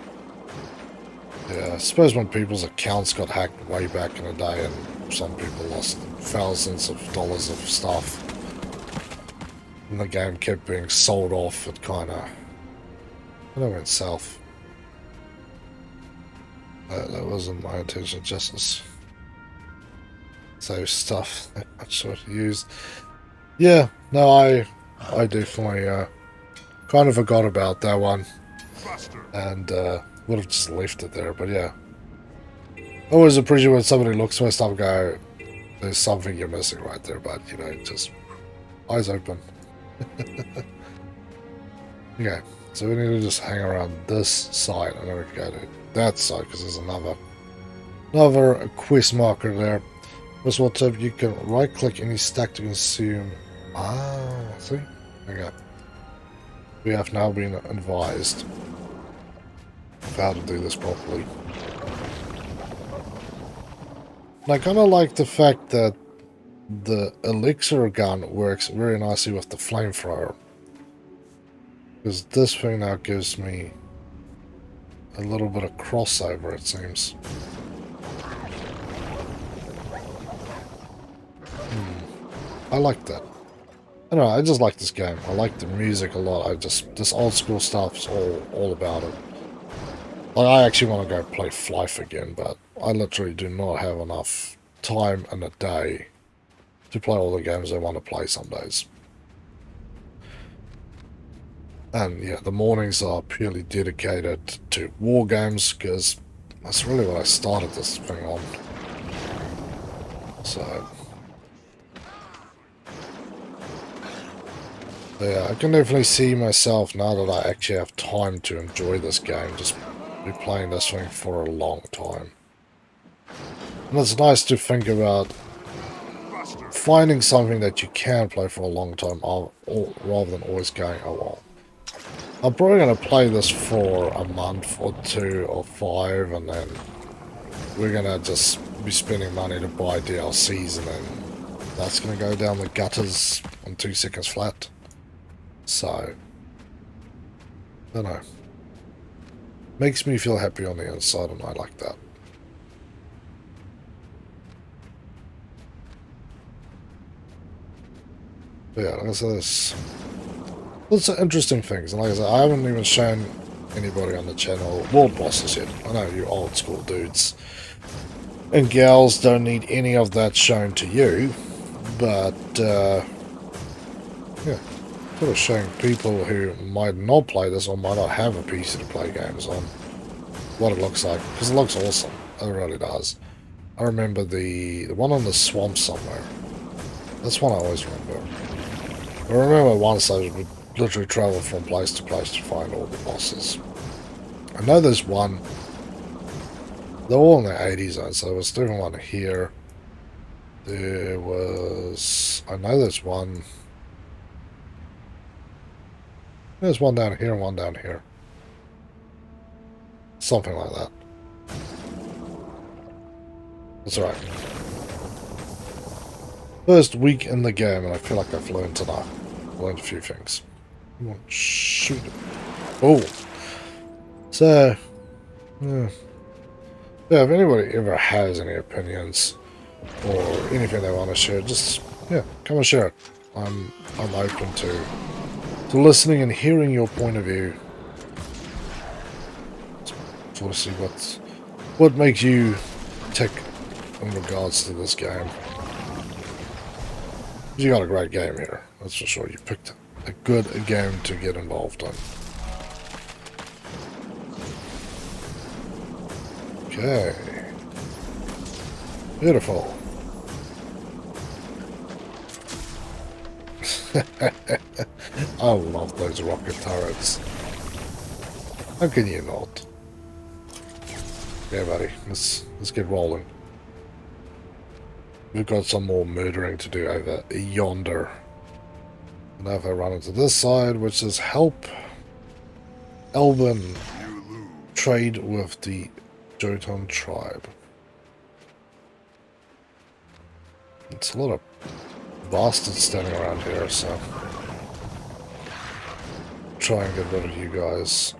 yeah, I suppose when people's accounts got hacked way back in the day and some people lost thousands of dollars of stuff and the game kept being sold off, it kind of went south. That wasn't my intention, justice. Save stuff that I should have used. Yeah, no, I definitely kind of forgot about that one and would have just left it there, but yeah. Always appreciate when somebody looks at my stuff and go, there's something you're missing right there, but you know, just eyes open. Okay, so we need to just hang around this side and then we can go to that side because there's another quest marker there. First of all, tip, you can right click any stack to consume. Ah, see? Okay. We have now been advised of how to do this properly. And I kind of like the fact that the elixir gun works very nicely with the flamethrower. Because this thing now gives me a little bit of crossover, it seems. I like that. I don't know, I just like this game. I like the music a lot. This old school stuff's all about it. Like, I actually want to go play Flife again, but I literally do not have enough time in a day to play all the games I want to play some days. And yeah, the mornings are purely dedicated to war games, because that's really what I started this thing on. So yeah, I can definitely see myself, now that I actually have time to enjoy this game, just be playing this thing for a long time. And it's nice to think about finding something that you can play for a long time, rather than always going, oh well, I'm probably going to play this for a month or 2 or 5, and then we're going to just be spending money to buy DLCs, and then that's going to go down the gutters in 2 seconds flat. So, I don't know. Makes me feel happy on the inside, and I like that. But yeah, like I said, there's lots of interesting things, and like I said, I haven't even shown anybody on the channel world bosses yet. I know you old school dudes and gals don't need any of that shown to you, but yeah, sort of showing people who might not play this or might not have a PC to play games on what it looks like, because it looks awesome. It really does. I remember the one on the swamp somewhere. That's one I always remember. I remember once I would literally travel from place to find all the bosses. I know there's one. They're all in the 80s zone, so there was different one here. There was... I know there's one... There's one down here and one down here. Something like that. That's alright. First week in the game, and I feel like I've learned tonight. Learned a few things. Come on, shoot it. Oh! So... yeah, if anybody ever has any opinions or anything they want to share, just, yeah, come and share it. I'm open to listening and hearing your point of view. Sort of see what makes you tick in regards to this game. You got a great game here, that's for sure. You picked a good game to get involved in. Okay. Beautiful. I love those rocket turrets. How can you not? Yeah, buddy. Let's get rolling. We've got some more murdering to do over yonder. And now if I run into this side, which says help Elbin trade with the Jotun tribe. It's a lot of bastards standing around here, so try and get rid of you guys.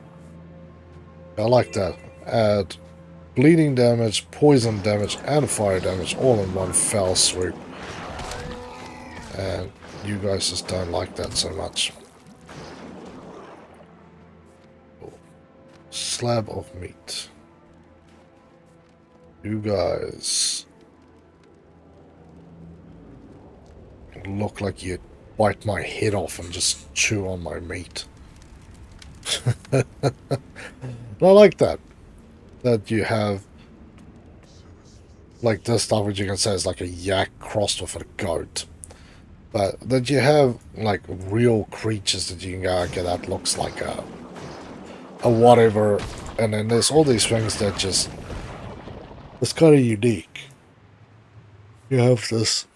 I like that. Add bleeding damage, poison damage, and fire damage all in one fell swoop. And you guys just don't like that so much. Slab of meat. You guys look like you'd bite my head off and just chew on my meat. I like that. That you have like this stuff which you can say is like a yak crossed with a goat. But that you have like real creatures that you can go, okay, that looks like a whatever. And then there's all these things that just, it's kind of unique. You have this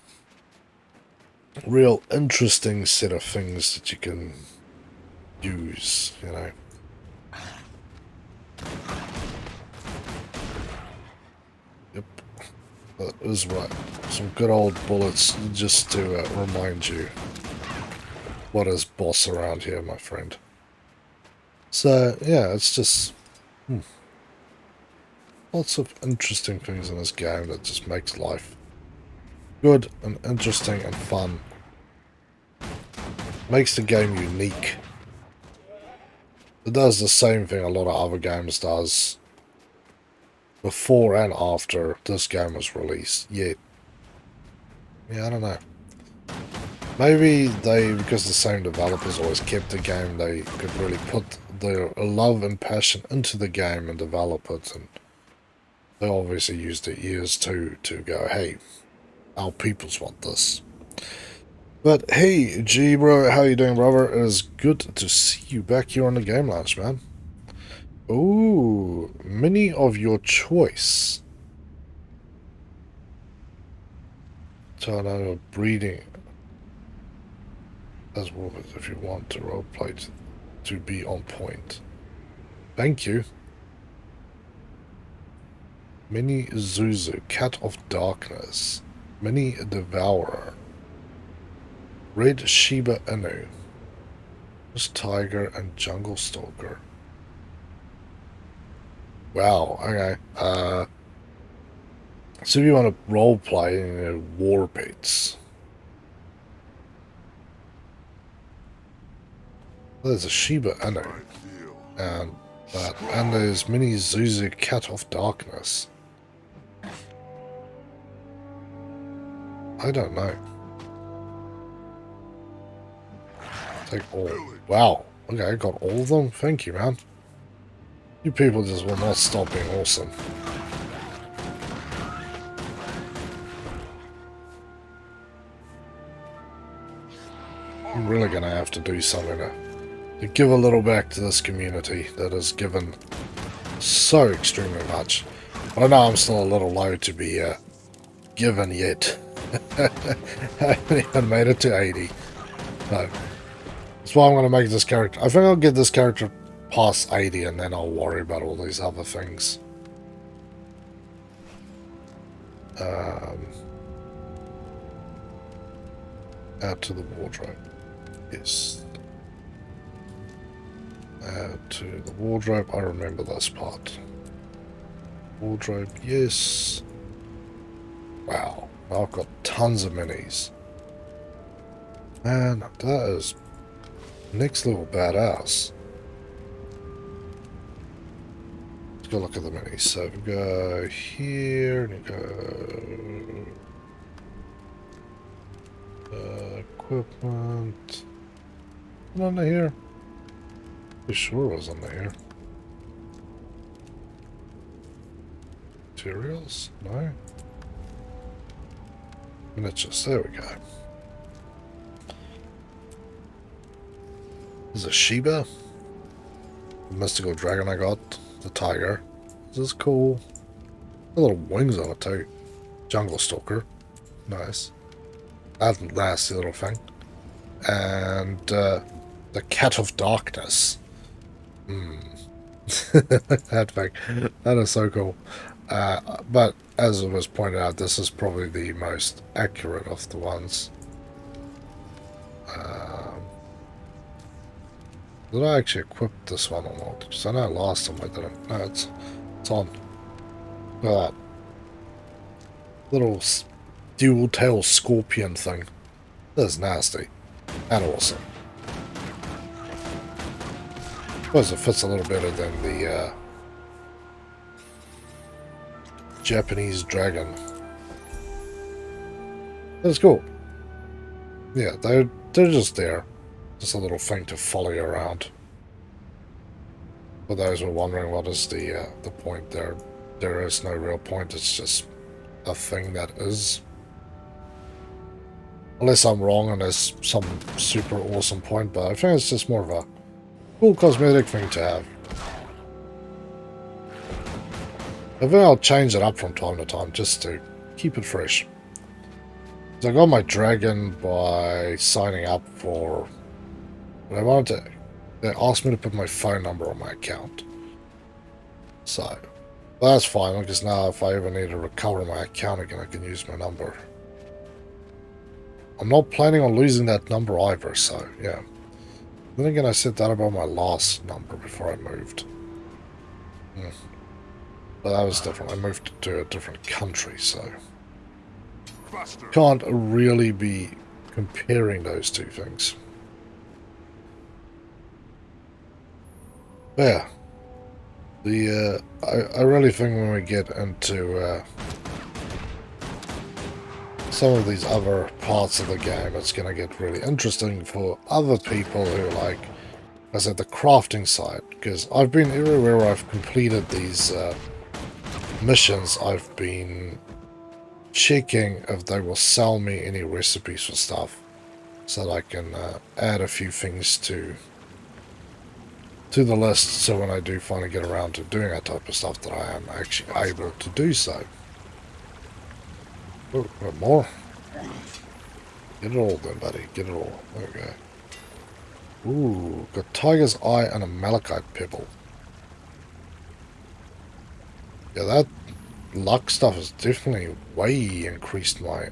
real interesting set of things that you can use, you know. Yep, that is right. Some good old bullets just to remind you what is boss around here, my friend. So, yeah, it's just lots of interesting things in this game that just makes life good and interesting and fun. Makes the game unique. It does the same thing a lot of other games does before and after this game was released. Yet, yeah, I don't know. Maybe they, because the same developers always kept the game, they could really put their love and passion into the game and develop it, and they obviously used their ears to go, hey, our peoples want this. But hey, G bro, how you doing, brother? It is good to see you back here on the Game Lounge, man. Ooh, mini of your choice. Tornado breeding. As well as if you want to roleplay to be on point. Thank you. Mini Zuzu, Cat of Darkness. Mini Devourer. Red Shiba Inu. This Tiger and Jungle Stalker. Wow, okay. So if you want to roleplay war pets. There's a Shiba Inu. And there's Mini Zuzu, Cat of Darkness. I don't know. Take all. Wow. Okay, I got all of them. Thank you, man. You people just will not stop being awesome. I'm really gonna have to do something to give a little back to this community that has given so extremely much. But I know I'm still a little low to be given yet. I haven't even made it to 80. No. That's why I'm going to make this character. I think I'll get this character past 80 and then I'll worry about all these other things. Add to the wardrobe. Yes. Add to the wardrobe. I remember this part. Wardrobe, yes. Wow. I've got tons of minis. Man, that is next level badass. Let's go look at the minis. So we go here and you go equipment. Under here. I'm sure it was under here. Materials? No. Miniatures, there we go. There's a Sheba. The mystical dragon I got. The tiger. This is cool. A little wings on it too. Jungle Stalker. Nice. That nasty little thing. And the Cat of Darkness. That thing. That is so cool. But as it was pointed out, this is probably the most accurate of the ones. Did I actually equip this one or not? Because I know last time I didn't. No, it's on. Look at that. Little dual tail scorpion thing. That is nasty. And awesome. I suppose it fits a little better than the Japanese dragon. That's cool. Yeah, they're just there. Just a little thing to follow you around. For those who are wondering what is the point there, there is no real point. It's just a thing that is. Unless I'm wrong and there's some super awesome point, but I think it's just more of a cool cosmetic thing to have. I think I'll change it up from time to time just to keep it fresh. So I got my dragon by signing up for... I wanted to... They asked me to put my phone number on my account. So, that's fine, because now if I ever need to recover my account again, I can use my number. I'm not planning on losing that number either, so, yeah. Then again, I set that about my last number before I moved. But that was different. I moved to a different country, so... Can't really be comparing those two things. But yeah. I really think when we get into some of these other parts of the game, it's going to get really interesting for other people who like, I said, the crafting side. Because I've been everywhere where I've completed these missions, I've been checking if they will sell me any recipes for stuff. So that I can add a few things to the list, so when I do finally get around to doing that type of stuff, that I am actually able to do so. Oh, a bit more. Get it all then, buddy. Get it all. There we go. Ooh, got Tiger's Eye and a Malachite Pebble. Yeah, that luck stuff has definitely way increased my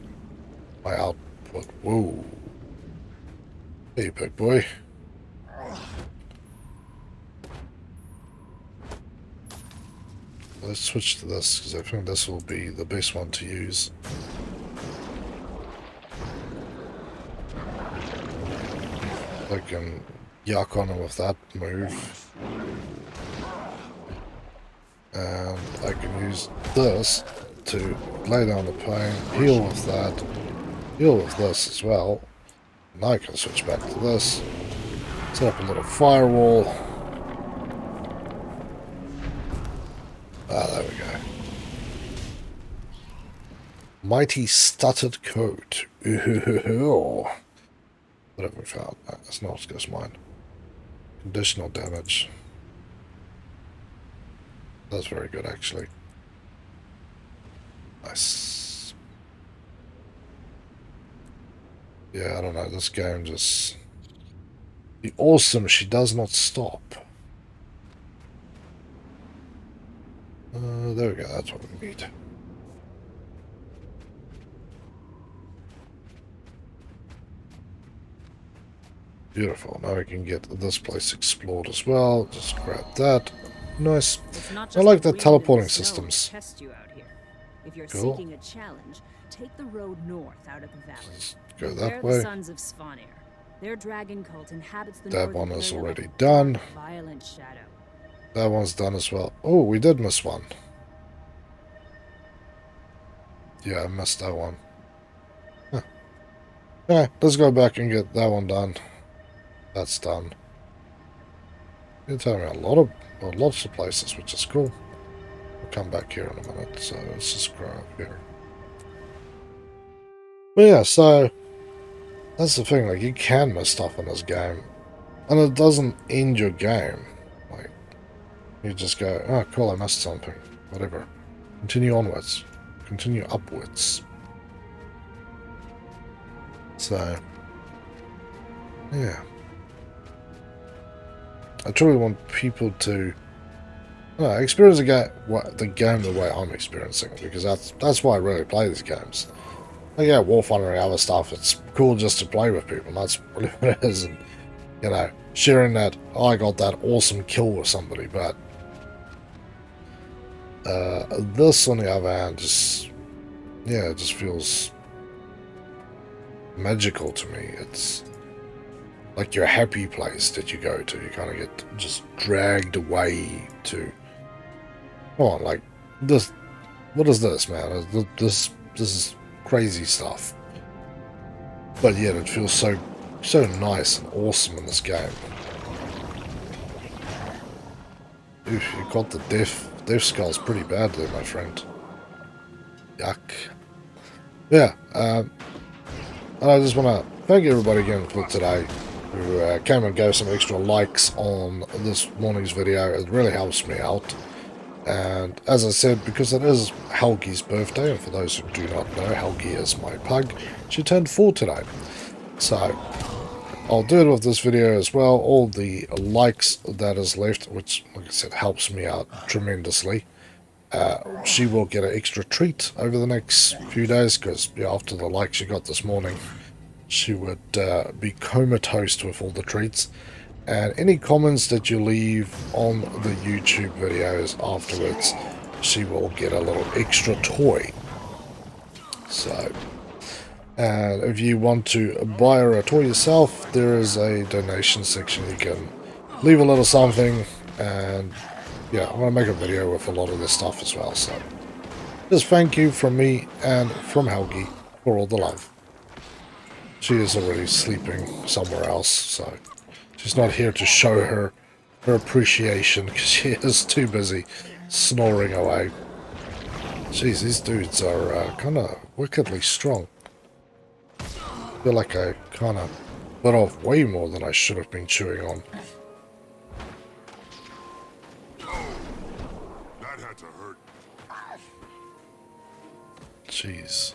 output. Whoa. Hey, big boy. Let's switch to this, because I think this will be the best one to use. I can yuck on him with that move. And I can use this to lay down the pain, heal with that, heal with this as well. And I can switch back to this, set up a little firewall. Ah, there we go. Mighty Stuttered Coat. Ooh. What have we found? That's not as good as mine. Conditional damage. That's very good, actually. Nice. Yeah, I don't know. This game just... The awesome, she does not stop. There we go, that's what we need. Beautiful, now we can get this place explored as well. Just grab that. Nice. I like the teleporting systems. Test you out here. If you're Cool. seeking a challenge, take the road north out of the valley. Let's go They're that the way. sons of Svanir. Their dragon cult inhabits the That northern one is vale already of done. Violent shadow. That one's done as well. Oh, we did miss one. Yeah, I missed that one. Huh. Yeah, let's go back and get that one done. That's done. You tell me lots of places, which is cool. I'll come back here in a minute, so let's just grow up here. But yeah, so that's the thing, like, you can miss stuff in this game, and it doesn't end your game. Like, you just go, oh cool, I missed something, whatever. Continue onwards, continue upwards. So, yeah. I truly want people to experience the game the way I'm experiencing it, because that's why I really play these games. Like, yeah, War Thunder and other stuff, it's cool just to play with people, that's really what it is, and, you know, sharing that, oh, I got that awesome kill with somebody, but this, on the other hand, just, yeah, it just feels magical to me. It's like your happy place that you go to. You kind of get just dragged away to, come on, like, this, what is this, man? This is crazy stuff. But yet it feels so nice and awesome in this game. Oof, you got the death skulls pretty bad there, my friend. Yuck. Yeah, and I just want to thank everybody again for today who came and gave some extra likes on this morning's video. It really helps me out. And as I said, because it is Helgi's birthday, and for those who do not know, Helgi is my pug, she turned 4 today. So I'll do it with this video as well. All the likes that is left, which, like I said, helps me out tremendously. She will get an extra treat over the next few days, because after the likes she got this morning, she would be comatose with all the treats. And any comments that you leave on the YouTube videos afterwards, she will get a little extra toy. So, and if you want to buy her a toy yourself, there is a donation section. You can leave a little something, and yeah, I'm going to make a video with a lot of this stuff as well. So, just thank you from me and from Helgi for all the love. She is already sleeping somewhere else, so she's not here to show her appreciation, because she is too busy snoring away. Jeez, these dudes are kind of wickedly strong. I feel like I kind of bit off way more than I should have been chewing on. That had to hurt. Jeez.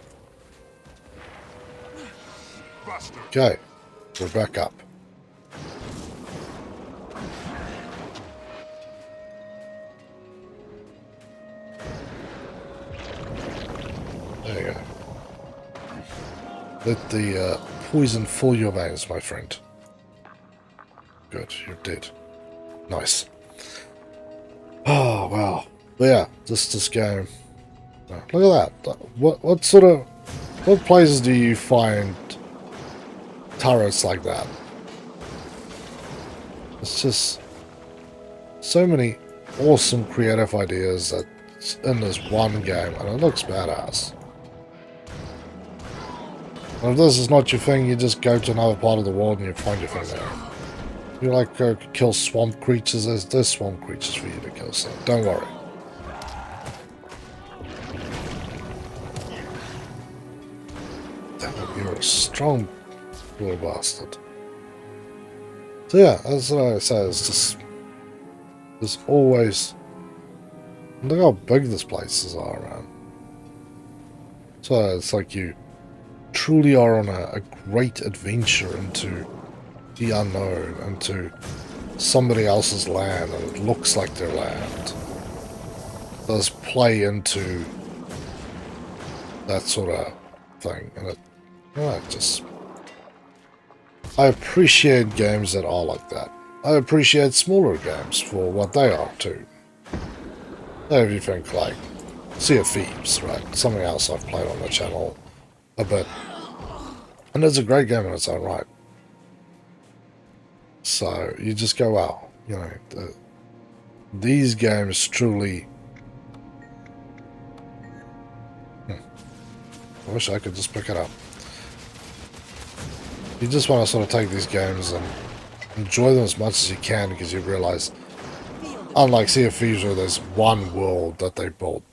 Buster. Okay, we're back up. There you go. Let the poison fill your veins, my friend. Good, you're dead. Nice. Oh, wow. But yeah, this game. Look at that. What places do you find turrets like that? It's just so many awesome creative ideas that's in this one game, and it looks badass. And if this is not your thing, you just go to another part of the world and you find your thing there. You like go kill swamp creatures, there's swamp creatures for you to kill, so don't worry. Damn it, you're a strong little bastard. So yeah, that's what I say, it's just, there's always, look how big these places are around. So it's like you truly are on a great adventure into the unknown, into somebody else's land, and it looks like their land. It does play into that sort of thing, and it, just, I appreciate games that are like that. I appreciate smaller games for what they are too. If you think like Sea of Thieves, right? Something else I've played on the channel a bit. And it's a great game in its own right. So you just go, wow, you know, these games truly... I wish I could just pick it up. You just want to sort of take these games and enjoy them as much as you can, because you realize Unlike Sea of Thieves where there's one world that they built,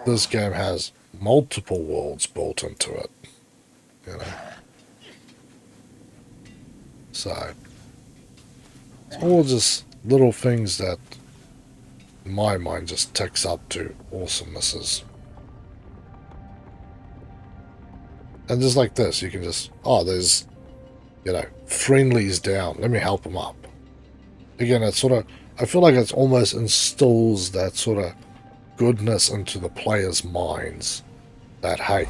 this game has multiple worlds built into it. You know. So it's all just little things that in my mind just ticks up to awesomenesses. And just like this, you can just, oh, there's, you know, friendlies down. Let me help them up. Again, it's sort of, I feel like it almost instills that sort of goodness into the players' minds. That, hey,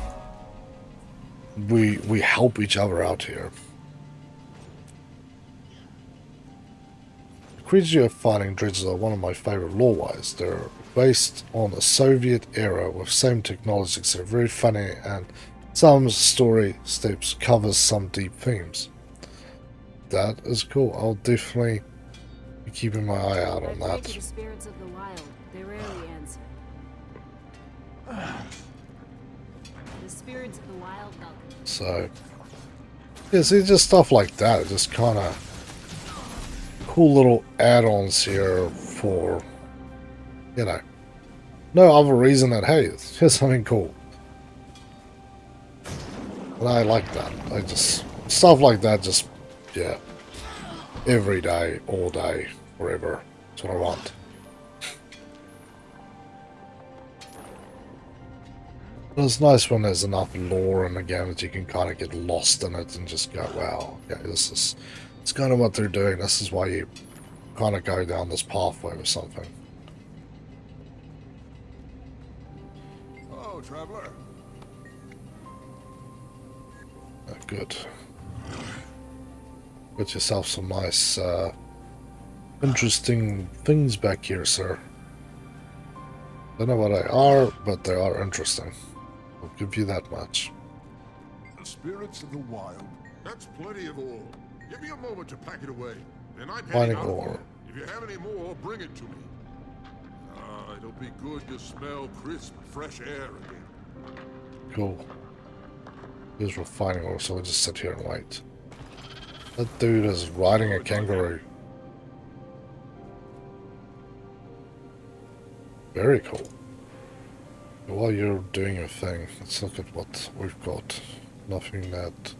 we help each other out here. The creatures you're fighting dredges are one of my favorite lore-wise. They're based on the Soviet era with same technology, so very funny, and some story steps covers some deep themes. That is cool. I'll definitely be keeping my eye out on that. The spirits of the wild. They rarely answer. The spirits of the wild welcome. So, yeah, see, just stuff like that. Just kind of cool little add-ons here for, you know, no other reason than, hey, here's something cool. And I like that. I just, stuff like that just, yeah, every day, all day, forever. That's what I want. But it's nice when there's enough lore in the game that you can kind of get lost in it and just go, wow, okay, this is, it's kind of what they're doing. This is why you kind of go down this pathway or something. Hello, traveler. Good. Got yourself some nice, interesting things back here, sir. Don't know what they are, but they are interesting. I'll give you that much. The spirits of the wild. That's plenty of ore. Give me a moment to pack it away. Then I'm Finding heading out. ore. If you have any more, bring it to me. It'll be good to smell crisp, fresh air again. Cool. Here's refining ore, so we'll just sit here and wait. That dude is riding a kangaroo. Very cool. While you're doing your thing, let's look at what we've got. Nothing that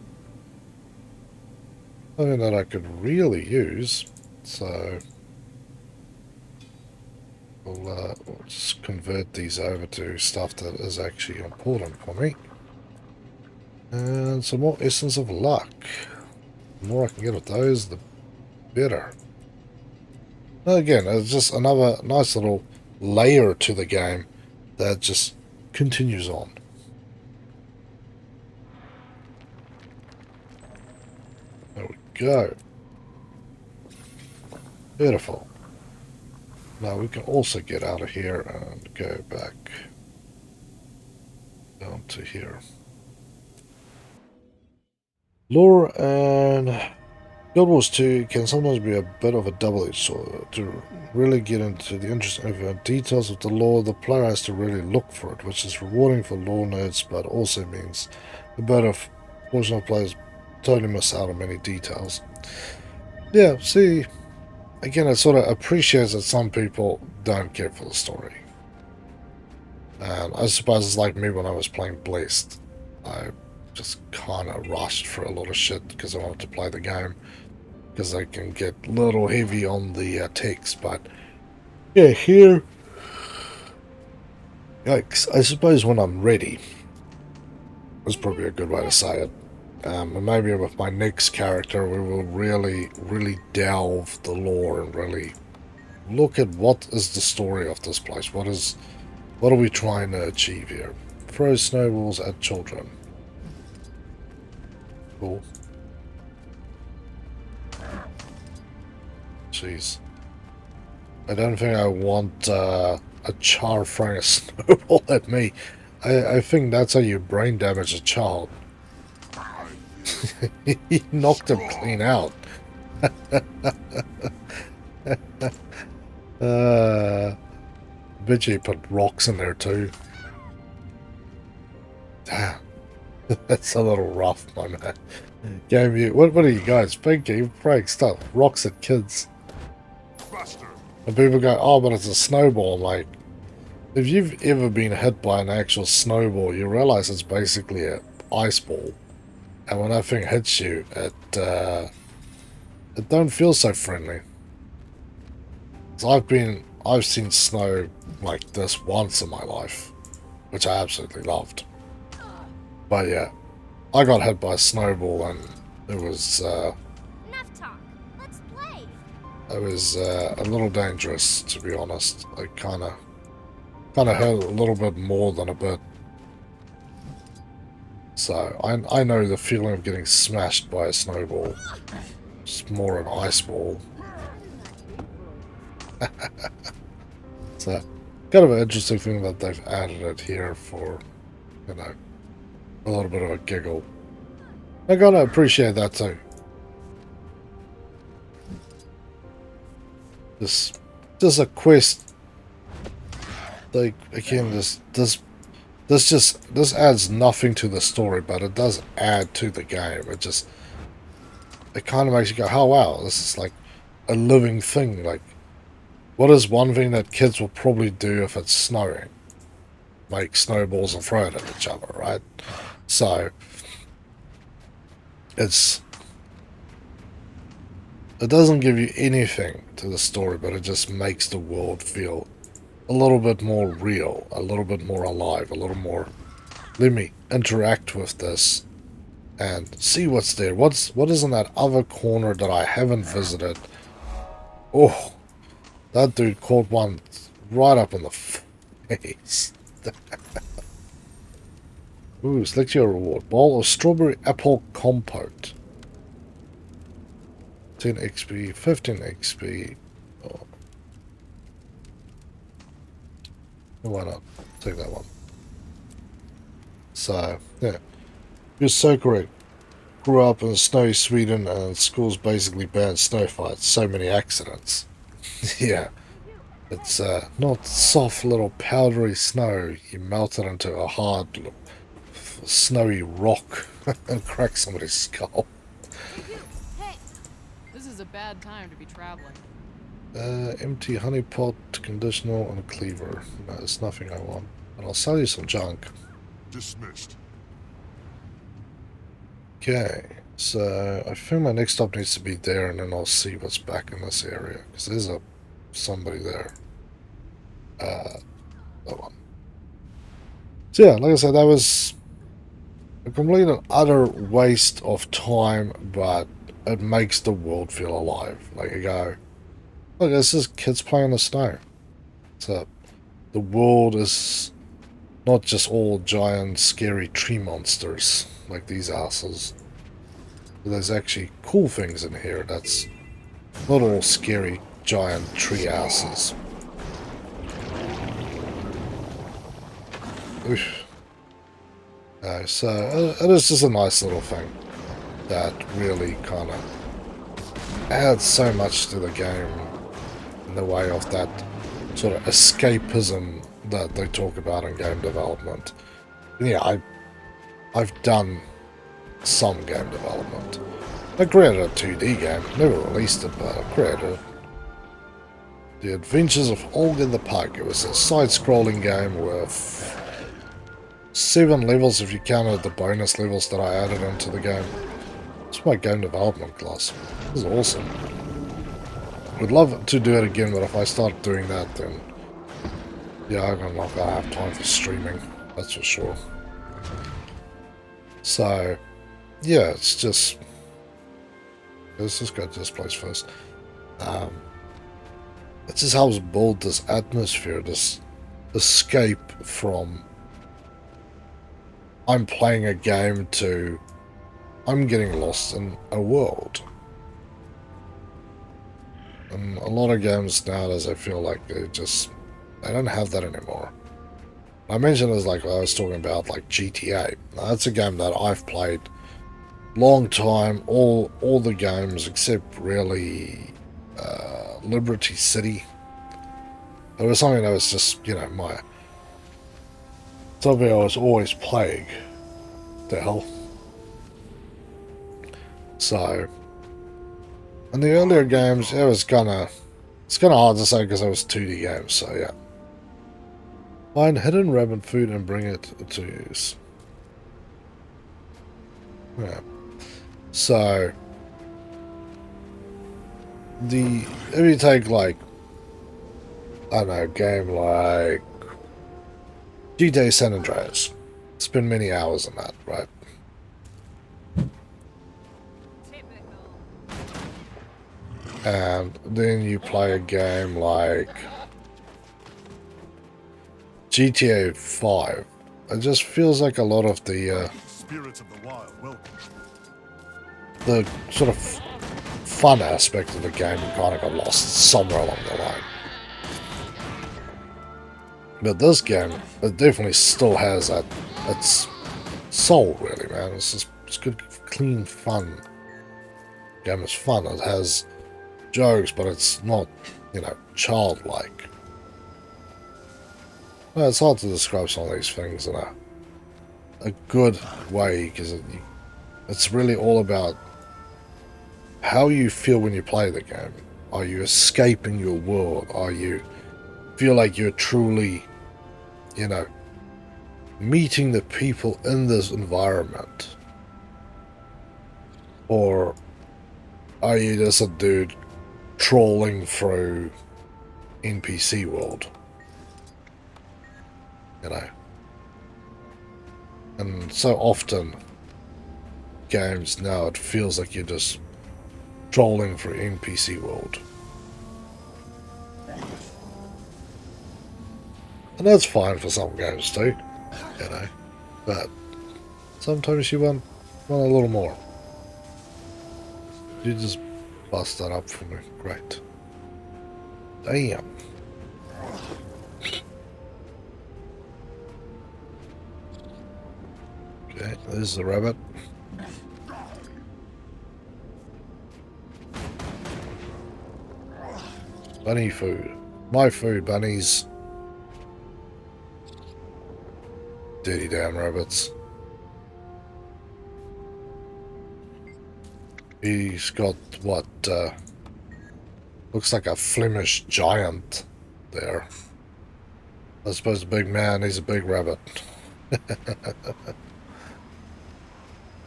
I could really use, so we'll just convert these over to stuff that is actually important for me. And some more Essence of Luck. The more I can get of those, the better. Again, it's just another nice little layer to the game that just continues on. There we go. Beautiful. Now we can also get out of here and go back down to here. Lore and Guild Wars 2 can sometimes be a bit of a double-edged sword. To really get into the interesting details of the lore, the player has to really look for it, which is rewarding for lore nerds, but also means a bit of portion of players totally miss out on many details. Yeah, see, again, it sort of appreciates that some people don't care for the story. And I suppose it's like me when I was playing Blessed. I just kind of rushed for a lot of shit because I wanted to play the game, because I can get a little heavy on the text. But yeah, here, yikes, I suppose when I'm ready, that's probably a good way to say it. And maybe with my next character we will really delve the lore and really look at what is the story of this place. What are we trying to achieve here? Throw snowballs at children. Cool. Jeez. I don't think I want a child throwing a snowball at me. I think that's how you brain damage a child. He knocked him clean out. Bet you put rocks in there too. Damn. That's a little rough, my man. Game you. What are you guys thinking? Frank, stuff. Rocks at kids. Buster, And people go, oh, but it's a snowball. I'm like, if you've ever been hit by an actual snowball, you realize it's basically an ice ball. And when that thing hits you, it don't feel so friendly. So I've seen snow like this once in my life, which I absolutely loved. But yeah, I got hit by a snowball and it was Enough talk. Let's play. it was a little dangerous, to be honest. I kind of hurt a little bit more than a bit. So I know the feeling of getting smashed by a snowball. It's more an ice ball. So kind of an interesting thing that they've added it here for, you know, a little bit of a giggle. I gotta appreciate that too. Just a quest. Like again, this adds nothing to the story, but it does add to the game. It kind of makes you go, oh wow, this is like a living thing. Like, what is one thing that kids will probably do if it's snowing? Make snowballs and throw it at each other, right? So it doesn't give you anything to the story, but it just makes the world feel a little bit more real, a little bit more alive, a little more, let me interact with this and see what's there. What is in that other corner that I haven't visited? Oh, that dude caught one right up in the face. Ooh, select your reward. Bowl of strawberry apple compote. 10 XP, 15 XP. Oh. Why not? Take that one. So, yeah. You're so correct. Grew up in snowy Sweden and schools basically banned snow fights. So many accidents. Yeah. It's not soft little powdery snow. You melt it into a hard snowy rock and crack somebody's skull. Hey, this is a bad time to be traveling. Empty honey pot, conditional, and a cleaver. No, it's nothing I want. But I'll sell you some junk. Dismissed. Okay, so I think my next stop needs to be there, and then I'll see what's back in this area. Because there's somebody there. That one. So yeah, like I said, that was a complete and utter waste of time, but it makes the world feel alive. Like you go, look, it's just kids playing in the snow. So the world is not just all giant scary tree monsters like these asses. There's actually cool things in here that's not all scary giant tree asses. Oof. So it is just a nice little thing that really kind of adds so much to the game in the way of that sort of escapism that they talk about in game development. And yeah, I've done some game development. I created a 2D game, never released it, but I created it. The Adventures of Olga the Pug. It was a side-scrolling game with 7 levels if you counted the bonus levels that I added into the game. It's my game development class. This is awesome. Would love to do it again, but if I start doing that, then yeah, I'm not gonna have time for streaming. That's for sure. So yeah, it's just, let's just go to this place first. It just helps build this atmosphere, this escape from I'm playing a game to I'm getting lost in a world. And a lot of games nowadays, I feel like they don't have that anymore. I mentioned it like I was talking about like GTA. Now, that's a game that I've played long time, all the games except really Liberty City. It was something that was just, you know, something I was always playing. The hell. So in the earlier games, it was kind of It's kind of hard to say because it was 2D games, so yeah. Find hidden rabbit food and bring it to use. Yeah. So if you take like, I don't know, a game like GTA San Andreas, spend many hours on that, right? And then you play a game like GTA 5. It just feels like a lot of the Spirits of the wild, welcome. the sort of fun aspect of the game kind of got lost somewhere along the line. But this game, it definitely still has that its soul, really, man. It's good, clean, fun. The game is fun. It has jokes, but it's not, you know, childlike. Well, it's hard to describe some of these things in a good way, because it's really all about how you feel when you play the game. Are you escaping your world? Are you feel like you're truly, you know, meeting the people in this environment? Or are you just a dude trolling through NPC world? You know? And so often, games now, it feels like you're just trolling through NPC world. And that's fine for some games too, you know. But sometimes you want a little more. You just bust that up for me. Great. Damn. Okay, there's the rabbit. Bunny food. My food, bunnies. Dirty damn rabbits. He's got what looks like a Flemish giant there. I suppose a big man, he's a big rabbit.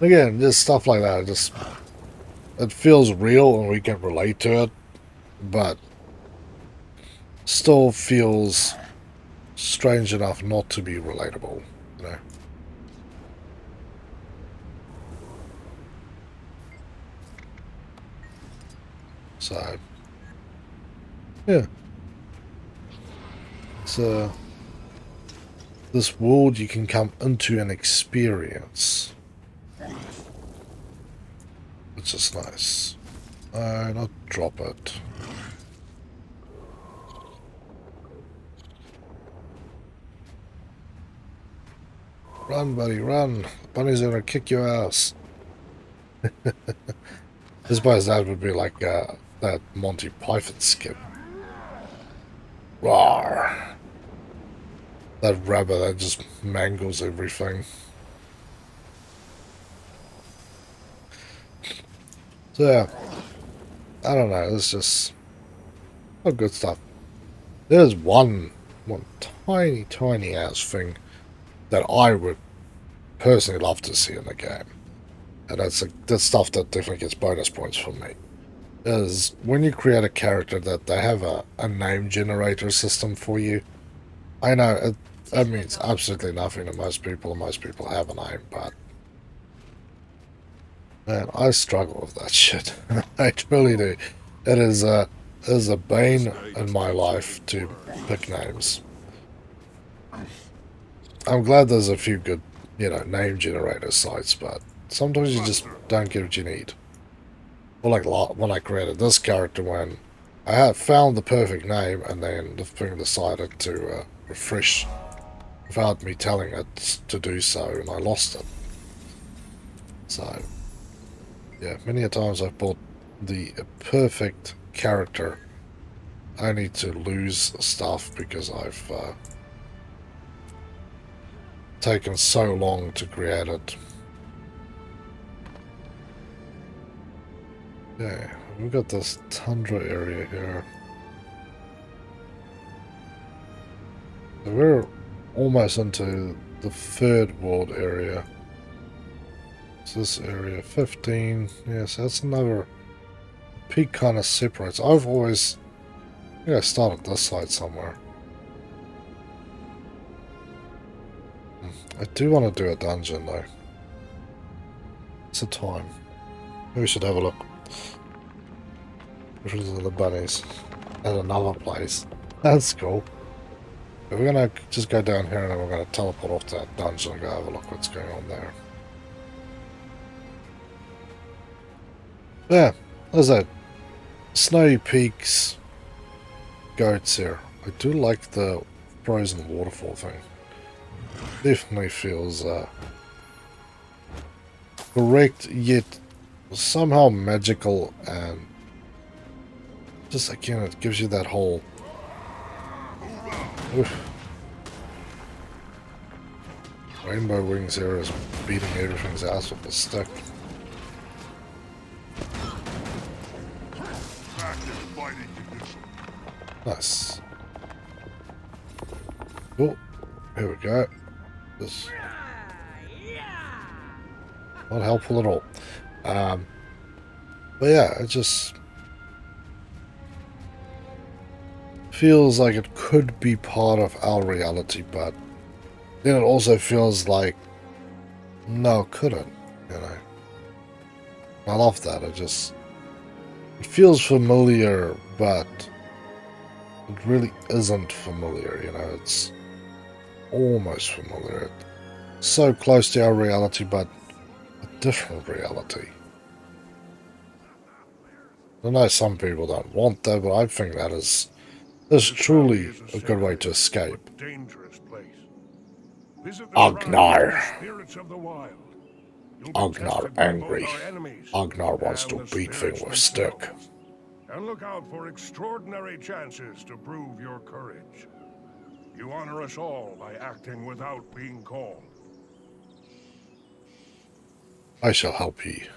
Again, just stuff like that. It feels real and we can relate to it, but still feels strange enough not to be relatable, you know. So, yeah. It's this world you can come into and experience, which is nice. Not drop it. Run, buddy, run. Bunny's gonna kick your ass. I suppose that would be like that Monty Python skit. Rawr. That rabbit that just mangles everything. So yeah, I don't know, it's just all good stuff. There's one tiny ass thing that I would personally love to see in the game, and that's stuff that definitely gets bonus points for me, is when you create a character that they have a name generator system for you. I know it means absolutely nothing to most people, and most people have a name, but man, I struggle with that shit. I truly do. It is a bane in my life to pick names. I'm glad there's a few good, you know, name generator sites, but sometimes you just don't get what you need. Well, like when I created this character, when I had found the perfect name, and then the thing decided to refresh without me telling it to do so, and I lost it. So, yeah, many a times I've bought the perfect character only to lose stuff because I've taken so long to create it. Yeah, we've got this tundra area here. So we're almost into the third world area. So this area 15. Yes, that's another peak kind of separates. I've always, I think I started this side somewhere. I do want to do a dungeon though. It's a time. Maybe we should have a look. Which is the bunnies at another place. That's cool. But we're gonna just go down here and then we're gonna teleport off to that dungeon and go have a look what's going on there. Yeah, there's that snowy peaks, goats here. I do like the frozen waterfall thing. Definitely feels correct yet somehow magical, and just again it gives you that whole Rainbow Wings here is beating everything's ass with a stick. Nice. Oh, here we go. This not helpful at all. But yeah, it just feels like it could be part of our reality, but then it also feels like no, it couldn't, you know. I love that. It feels familiar, but it really isn't familiar, you know. It's almost familiar. It's so close to our reality, but a different reality. I know some people don't want that, but I think that is truly a good way to escape. Dangerous place. Agnar. Spirits of the wild. Agnar angry. Agnar wants to beat things with stick. And look out for extraordinary chances to prove your courage. You honor us all by acting without being called. I shall help ye.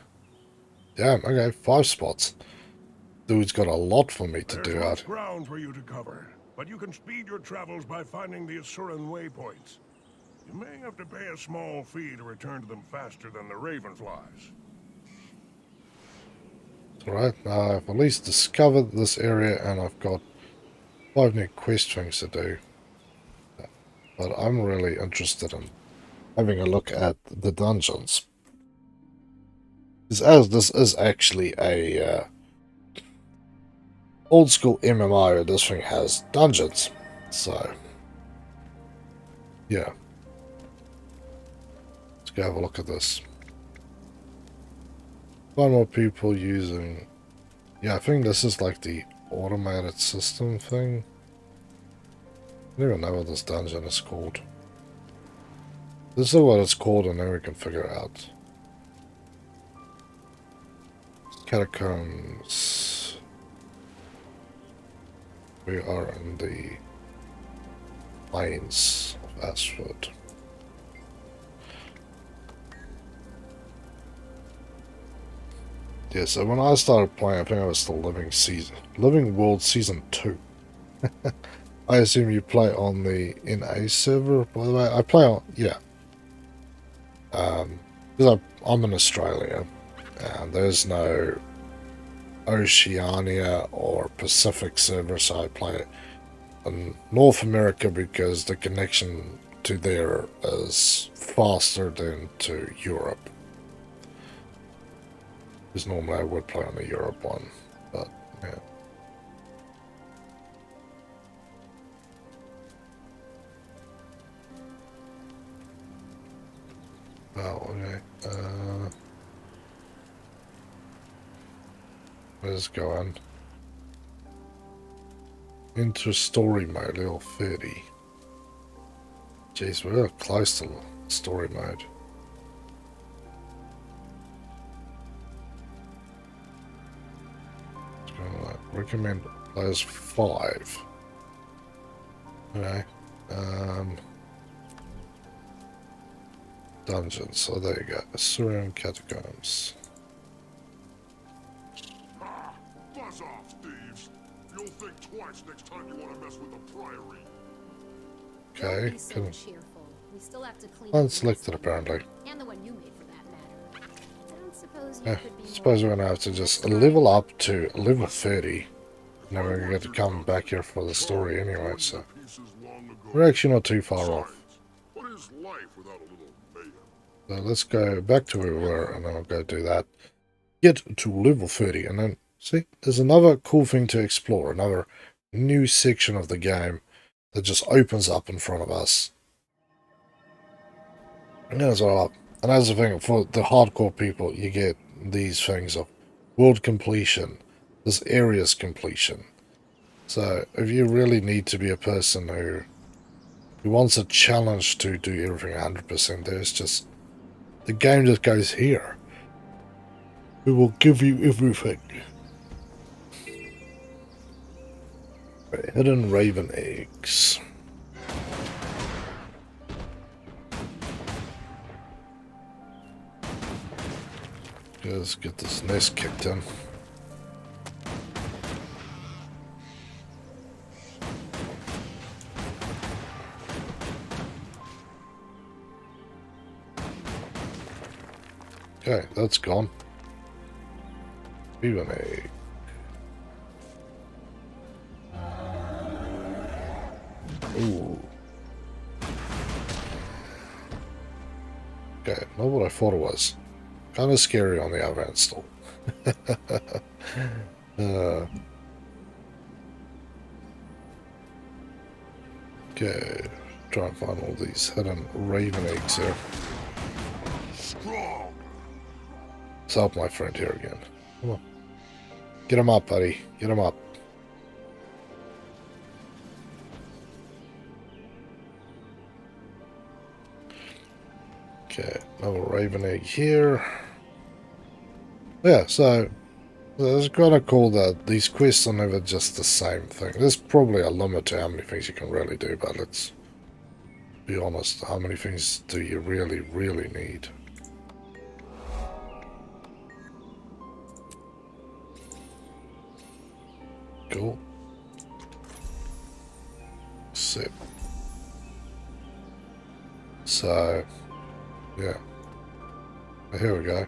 Damn, okay, 5 spots. Dude's got a lot for me to do out. There's ground for you to cover, but you can speed your travels by finding the Asuran waypoints. You may have to pay a small fee to return to them faster than the Ravenflies. Alright, now I've at least discovered this area and I've got 5 new quest things to do. But I'm really interested in having a look at the dungeons. Because as this is actually a old school MMO, this thing has dungeons. So, yeah. Let's go have a look at this. 1 more people using... Yeah, I think this is like the automated system thing. I don't even know what this dungeon is called. This is what it's called and then we can figure it out. Catacombs. We are in the plains of Ashford. Yeah, so when I started playing, I think I was still Living World Season 2. I assume you play on the NA server, by the way. I play on, yeah. Because I'm in Australia, and there's no Oceania or Pacific server, so I play it in North America because the connection to there is faster than to Europe. Because normally I would play on the Europe one, but yeah. Oh, okay. Where's going? Into story mode, level 30. Jeez, we're close to story mode. Recommend players 5. Okay. Dungeons. So there you go. Asuran Catacombs. Ah, buzz off, thieves. You'll think twice next time you want to mess with the Priory. Okay, Be so can cheerful. We still have to clean up the unselected next apparently. one. And the one you made for that matter. Don't suppose you Yeah, could be suppose more we're gonna have to just next time? level up to level 30. If Now I we're weren't going to your come back cousin, here for the Charles story would anyway, torn so you to pieces long ago. we're actually not too far off. Besides, what is life without a little mayhem? So let's go back to where we were, and then I'll go do that. Get to level 30, and then, see, there's another cool thing to explore, another new section of the game that just opens up in front of us. And that's all up. And that's the thing, for the hardcore people, you get these things of world completion, this area's completion. So if you really need to be a person who wants a challenge to do everything 100%, there's just, the game just goes here. We will give you everything. Hidden raven eggs. Let's get this nest kicked in. Okay, that's gone. Raven egg. Ooh. Okay, not what I thought it was. Kind of scary on the other hand still. Okay, try and find all these hidden raven eggs here. Strong. Let's help my friend here again. Come on. Get him up, buddy. Get him up. Okay, another raven egg here. Yeah, so it's kind of cool that these quests are never just the same thing. There's probably a limit to how many things you can really do, but let's be honest. How many things do you really, really need? Cool. Sip. So, yeah. Here we go.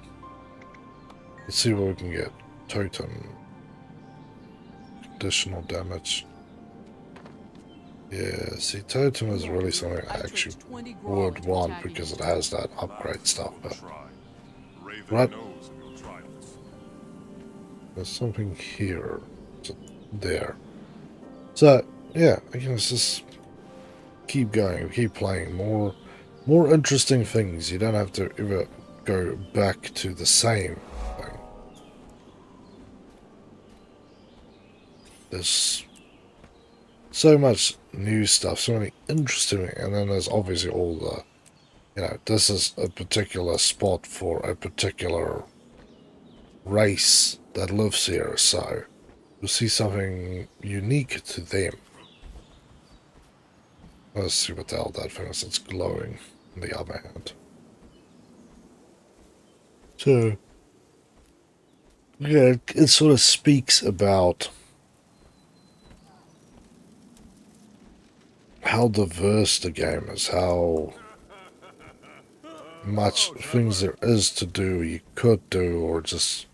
Let's see what we can get. Totem. Additional damage. Yeah, see, Totem is really something I actually would want because it has that upgrade stuff, but... Right. There's something here. There. So, yeah, again, it's just... Keep going, keep playing. More interesting things. You don't have to ever go back to the same thing. There's so much new stuff, so many interesting, and then there's obviously all the, you know, this is a particular spot for a particular race that lives here, so you'll see something unique to them. Let's see what the hell that thing is. It's glowing on the other hand. So, yeah, it sort of speaks about how diverse the game is, how much things there is to do, you could do, or just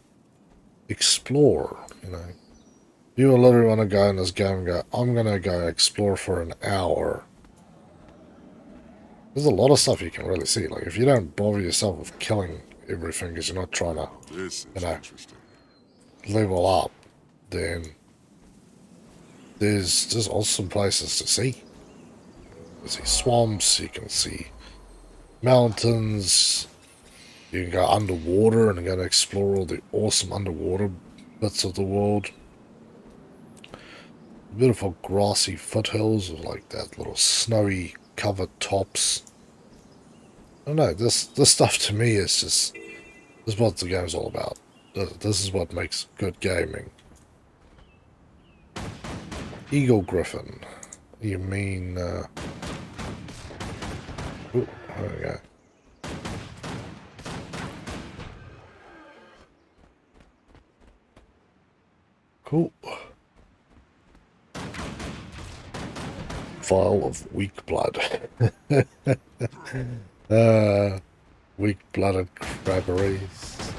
explore, you know. You literally want to go in this game and go, I'm going to go explore for an hour. There's a lot of stuff you can really see. Like, if you don't bother yourself with killing everything because you're not trying to, you know, level up, then there's just awesome places to see. You can see swamps, you can see mountains, you can go underwater and go to explore all the awesome underwater bits of the world. Beautiful grassy foothills with like that little snowy covered tops. I don't know, this stuff to me is just, this is what the game's all about. This is what makes good gaming. Eagle Griffin. You mean, ooh, there we go. Cool. vial of weak blood. Weak-blooded crabberies.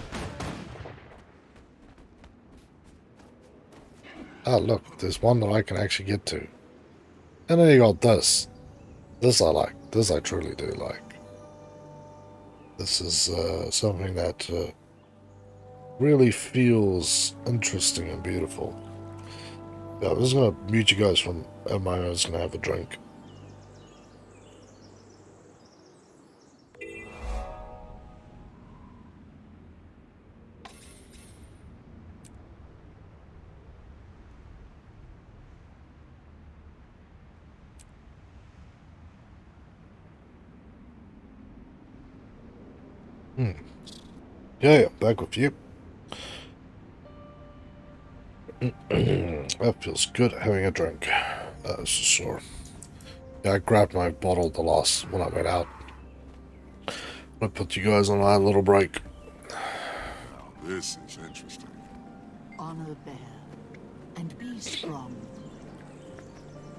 Oh, look, there's one that I can actually get to. And then you got this. This I like. This I truly do like. This is something that really feels interesting and beautiful. Yeah, I'm just going to mute you guys from a moment. I'm just going to have a drink. Yeah, back with you. That feels good having a drink. That's for sure. Yeah, I grabbed my bottle the last when I went out. I put you guys on a little break. Now this is interesting. Honor bear, and be strong.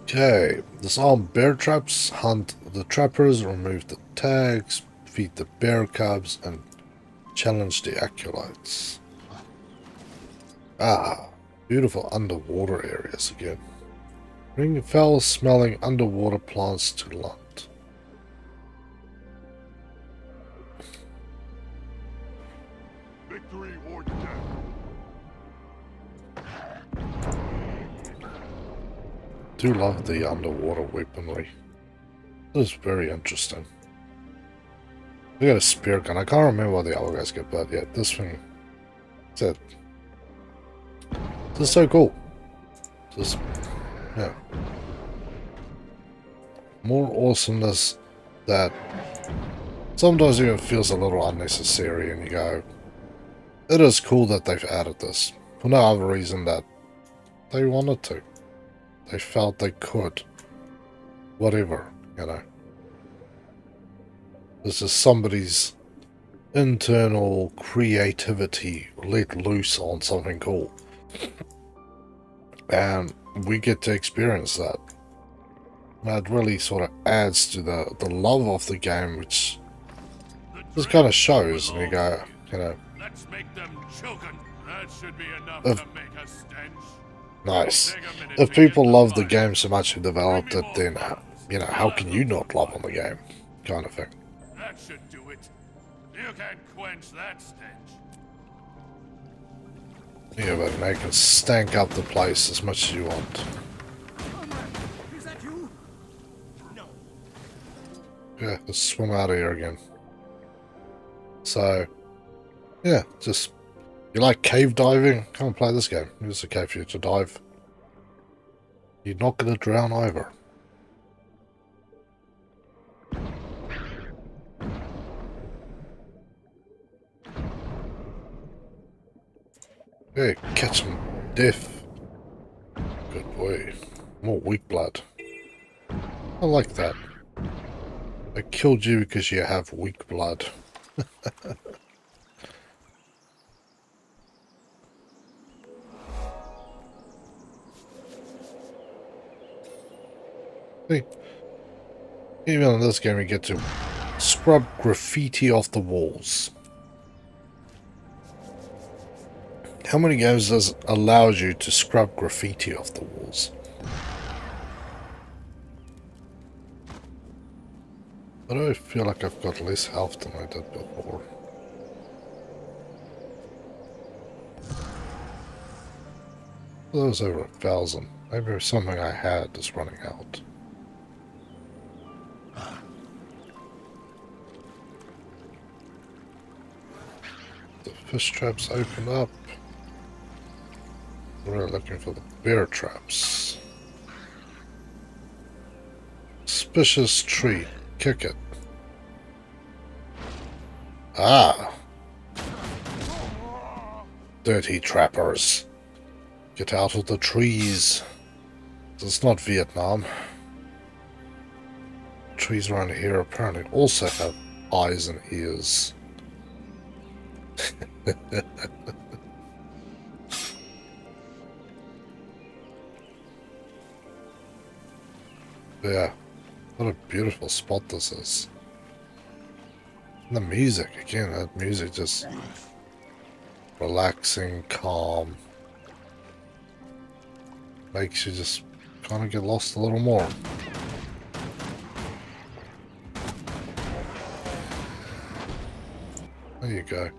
Okay, disarm bear traps, hunt the trappers, remove the tags, feed the bear cubs, and challenge the acolytes. Ah, beautiful underwater areas again. Bring foul-smelling underwater plants to land. Victory or death. Do love the underwater weaponry. This is very interesting. We got a spear gun. I can't remember what the other guys get, but yeah, this thing. That's it. This is so cool. Just, yeah. More awesomeness that sometimes even feels a little unnecessary, and you go, it is cool that they've added this. For no other reason that they wanted to. They felt they could. Whatever, you know. This is somebody's internal creativity let loose on something cool. And we get to experience that. That really sort of adds to the love of the game, which just kind of shows, and you go, you know. Let's make them chokin'. That should be enough If, to make a stench. nice. If people love the game so much who developed it, then, you know, how can you not love on the game? Kind of thing. That should do it. You can quench that stench. Yeah, but they can stank up the place as much as you want. Is that you? No. Yeah, let's swim out of here again. So, yeah, just, you like cave diving? Come and play this game. It's okay for you to dive. You're not going to drown either. Hey, catch some death. Good boy. More weak blood. I like that. I killed you because you have weak blood. See, even in this game you get to scrub graffiti off the walls. How many games does it allow you to scrub graffiti off the walls? I do feel like I've got less health than I did before. That was over 1,000. Maybe something I had is running out. The fish traps open up. We're looking for the bear traps. Suspicious tree. Kick it. Ah! Dirty trappers. Get out of the trees. It's not Vietnam. Trees around here apparently also have eyes and ears. Yeah, what a beautiful spot this is. And the music, again, that music just relaxing, calm. Makes you just kind of get lost a little more. There you go.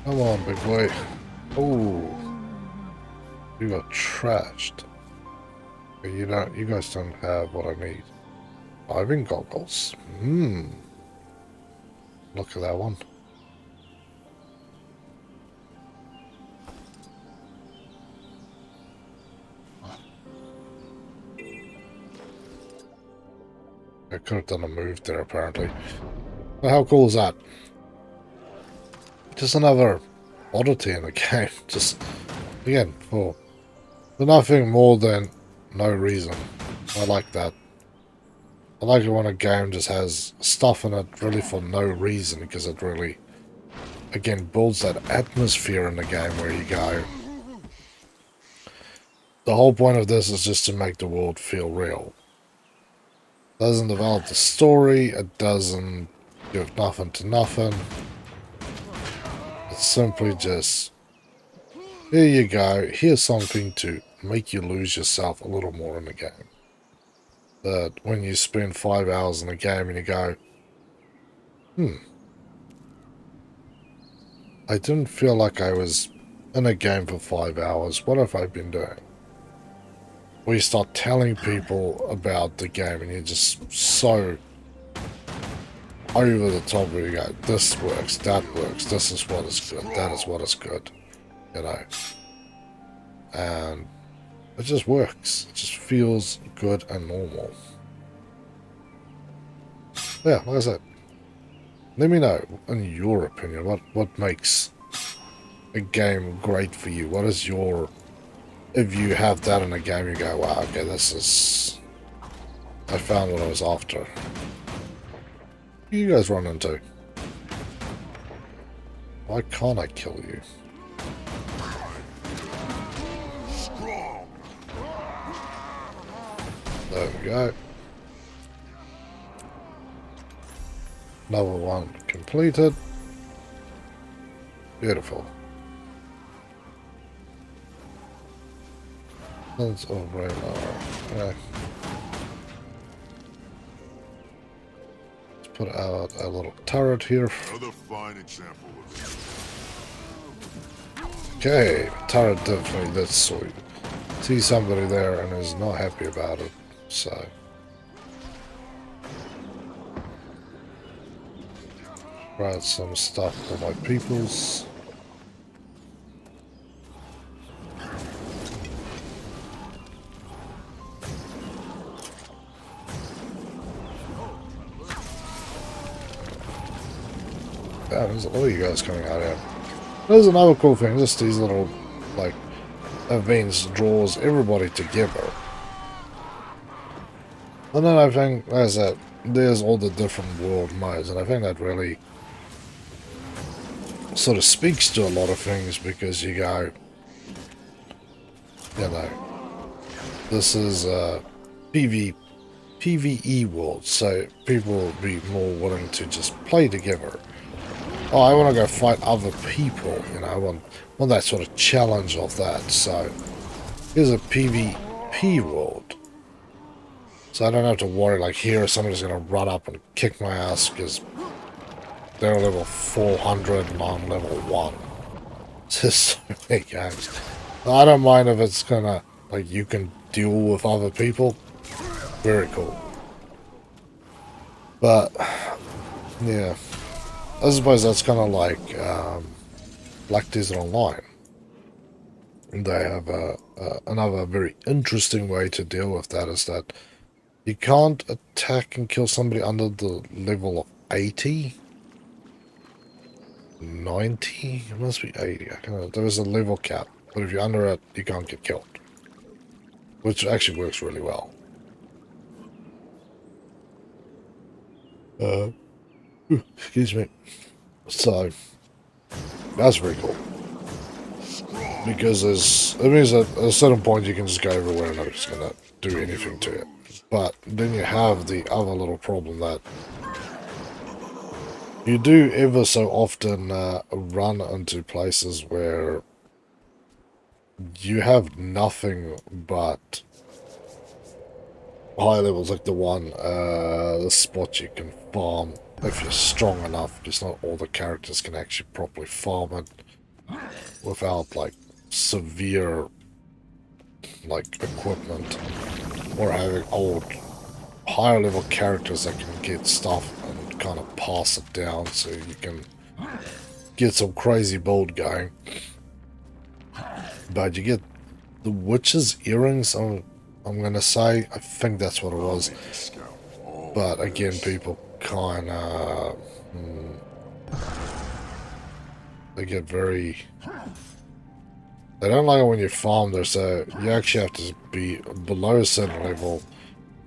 Come on, big boy. Oh, you got trashed. But you guys don't have what I need. Diving goggles. Look at that one. I could have done a move there, apparently. But how cool is that? Just another oddity in the game. Just, again, for nothing more than no reason. I like that. I like it when a game just has stuff in it really for no reason, because it really, again, builds that atmosphere in the game where you go. The whole point of this is just to make the world feel real. It doesn't develop the story, it doesn't give nothing to nothing. It's simply just, here you go, here's something to make you lose yourself a little more in the game. That when you spend 5 hours in a game and you go, I didn't feel like I was in a game for 5 hours, what have I been doing? Or you start telling people about the game and you're just so over the top where you go, this works, this is what is good, that is what is good, you know. And it just works. It just feels good and normal. Yeah, like I said, let me know, in your opinion, what makes a game great for you? What is your... If you have that in a game, you go, wow, okay, this is... I found what I was after. What do you guys run into? Why can't I kill you? There we go. Another one completed. Beautiful. That's all right now. Yeah. Let's put out a little turret here. Another fine example of Okay, turret definitely did sweet. See somebody there and is not happy about it, so. Write some stuff for my peoples. Yeah, there's a lot of you guys coming out here. There's another cool thing, just these little, like, events draws everybody together. And then I think, as I said, there's all the different world modes, and I think that really sort of speaks to a lot of things, because you go, you know, this is a PvE world, so people will be more willing to just play together. Oh, I want to go fight other people, you know, I want that sort of challenge of that, so here's a PvP world. So I don't have to worry, like, here somebody's going to run up and kick my ass because they're level 400 and I'm level 1. It's just so many games. I don't mind if it's going to, like, you can deal with other people. Very cool. But, yeah. I suppose that's kind of like Black Desert Online. They have another very interesting way to deal with that, is that you can't attack and kill somebody under the level of 80? 90? It must be 80. I can't know. There is a level cap, but if you're under it, you can't get killed. Which actually works really well. Excuse me. So that's very cool. Because it means that at a certain point you can just go everywhere and nobody's going to do anything to it. But then you have the other little problem that you do ever so often run into places where you have nothing but high levels, like the spot you can farm if you're strong enough, because not all the characters can actually properly farm it without like severe like equipment, or having old higher level characters that can get stuff and kind of pass it down so you can get some crazy build going. But you get the witch's earrings, I'm gonna say, I think that's what it was. But again, people kind of they get very, they don't like it when you farm there, so you actually have to be below a certain level.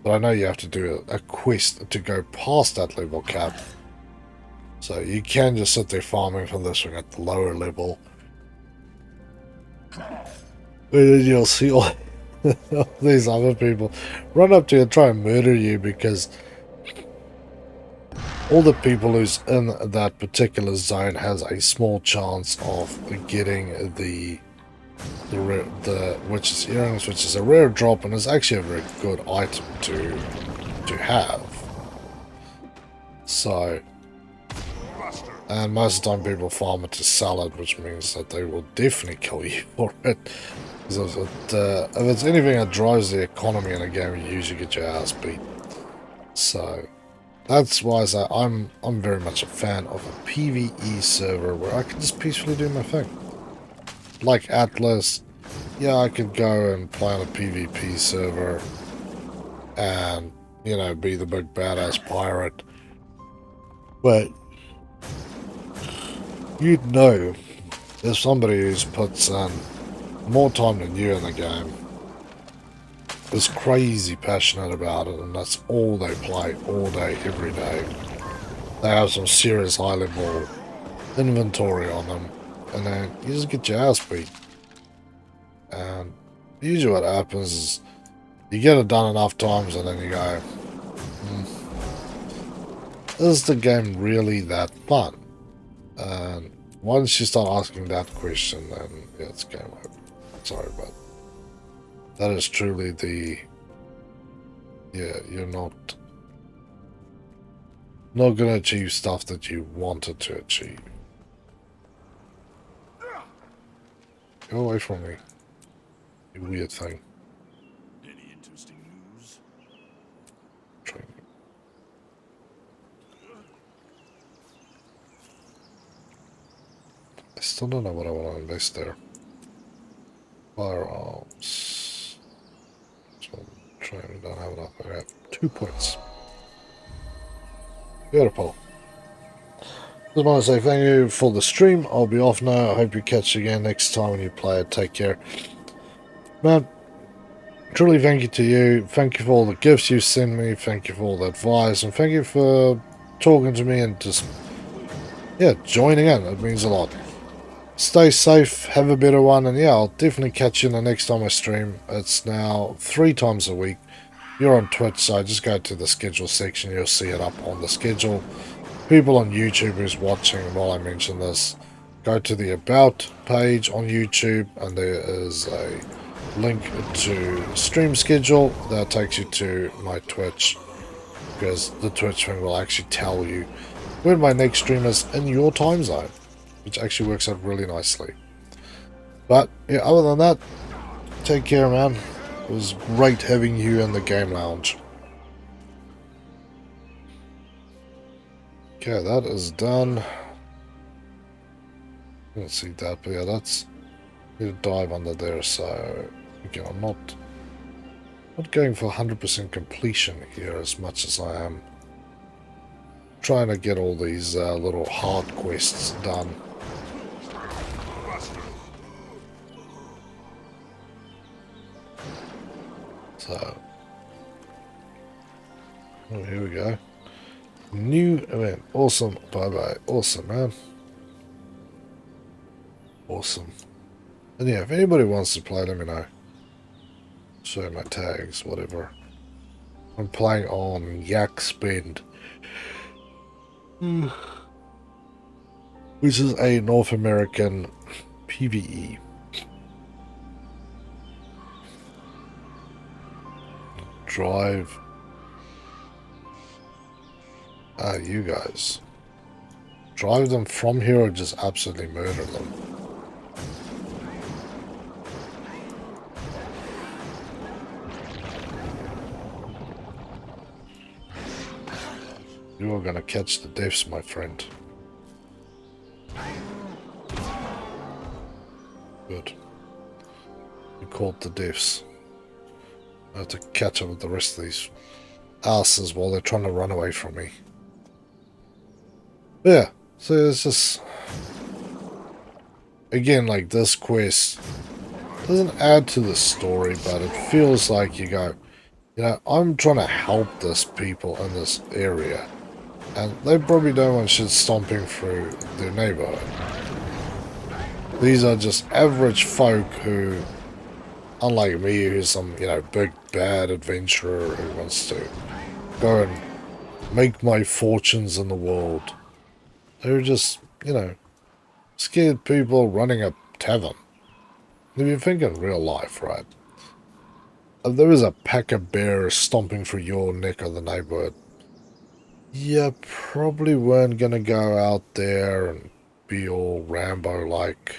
But I know you have to do a quest to go past that level cap. So you can just sit there farming for this one at the lower level. And then you'll see all these other people run up to you and try and murder you, because all the people who's in that particular zone has a small chance of getting the witch's earrings, which is a rare drop and is actually a very good item to have. So, and most of the time people farm it to sell it, which means that they will definitely kill you for it. Because if it's anything that drives the economy in a game, you usually get your ass beat. So that's why I say I'm very much a fan of a PvE server where I can just peacefully do my thing. Like Atlas, yeah, I could go and play on a PvP server and, you know, be the big badass pirate. But you'd know if somebody who's puts in more time than you in the game is crazy passionate about it, and that's all they play all day, every day. They have some serious high level inventory on them, and then you just get your ass beat. And usually what happens is you get it done enough times and then you go, is the game really that fun? And once you start asking that question, then yeah, it's game over. Sorry, but that is truly the, yeah, you're not going to achieve stuff that you wanted to achieve. Go away from me, you weird thing. Any interesting news? Training. I still don't know what I want to invest there. Firearms. So training, don't have enough. I got 2 points. Beautiful. Just want to say thank you for the stream. I'll be off now. I hope you catch you again next time when you play it. Take care. Man, truly thank you to you. Thank you for all the gifts you send me. Thank you for all the advice. And thank you for talking to me and just, yeah, joining in. It means a lot. Stay safe. Have a better one. And yeah, I'll definitely catch you in the next time I stream. It's now 3 times a week. You're on Twitch, so just go to the schedule section. You'll see it up on the schedule. People on YouTube who's watching while I mention this, go to the About page on YouTube, and there is a link to stream schedule that takes you to my Twitch, because the Twitch thing will actually tell you when my next stream is in your time zone, which actually works out really nicely. But yeah, other than that, take care, man. It was great having you in the game lounge. Okay, that is done. Let's see that, but yeah, that's, need to dive under there. So again, I'm not going for 100% completion here as much as I am trying to get all these little hard quests done. So, oh, here we go. New event. Awesome. Bye bye. Awesome, man. Awesome. And yeah, if anybody wants to play, let me know. Show my tags, whatever. I'm playing on Yak Spend, which is a North American PvE. Drive. You guys. Drive them from here or just absolutely murder them. You are gonna catch the deaths, my friend. Good. You caught the deaths. I have to catch up with the rest of these asses while they're trying to run away from me. But yeah, so it's just... Again, like, this quest doesn't add to the story, but it feels like you go, you know, I'm trying to help this people in this area. And they probably don't want shit stomping through their neighborhood. These are just average folk who, unlike me, who's some, you know, big bad adventurer who wants to go and make my fortunes in the world. They're just, you know, scared people running a tavern. If you think in real life, right? If there was a pack of bears stomping through your neck of the neighborhood, you probably weren't going to go out there and be all Rambo-like.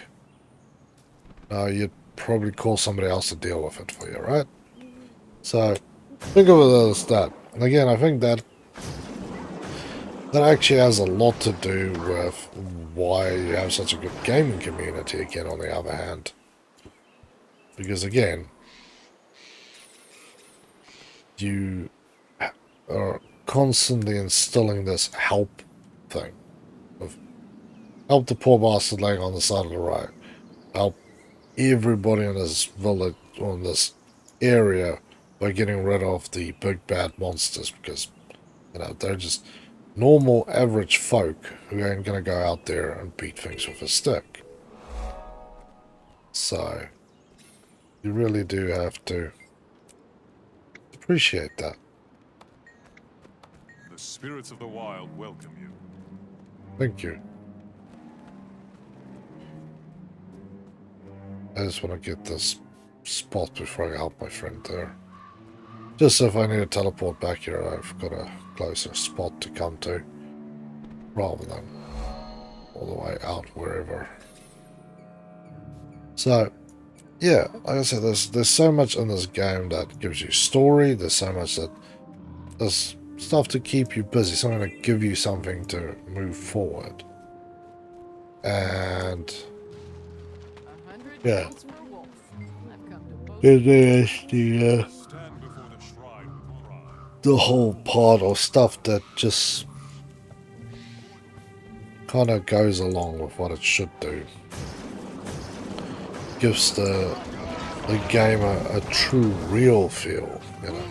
No, you'd probably call somebody else to deal with it for you, right? So, think of it as that. And again, I think that actually has a lot to do with why you have such a good gaming community, again, on the other hand. Because, again, you are constantly instilling this help thing. Of help the poor bastard laying on the side of the road. Help everybody in this village, or in this area, by getting rid of the big bad monsters. Because, you know, they're just normal, average folk who ain't going to go out there and beat things with a stick. So, you really do have to appreciate that. The spirits of the wild welcome you. Thank you. I just want to get this spot before I help my friend there. Just so if I need to teleport back here, I've got a closer spot to come to, rather than all the way out wherever. So, yeah, like I said, there's so much in this game that gives you story. There's so much that there's stuff to keep you busy, something to give you something to move forward. And yeah, there's the whole part of stuff that just kind of goes along with what it should do. Gives the game a true, real feel, you know.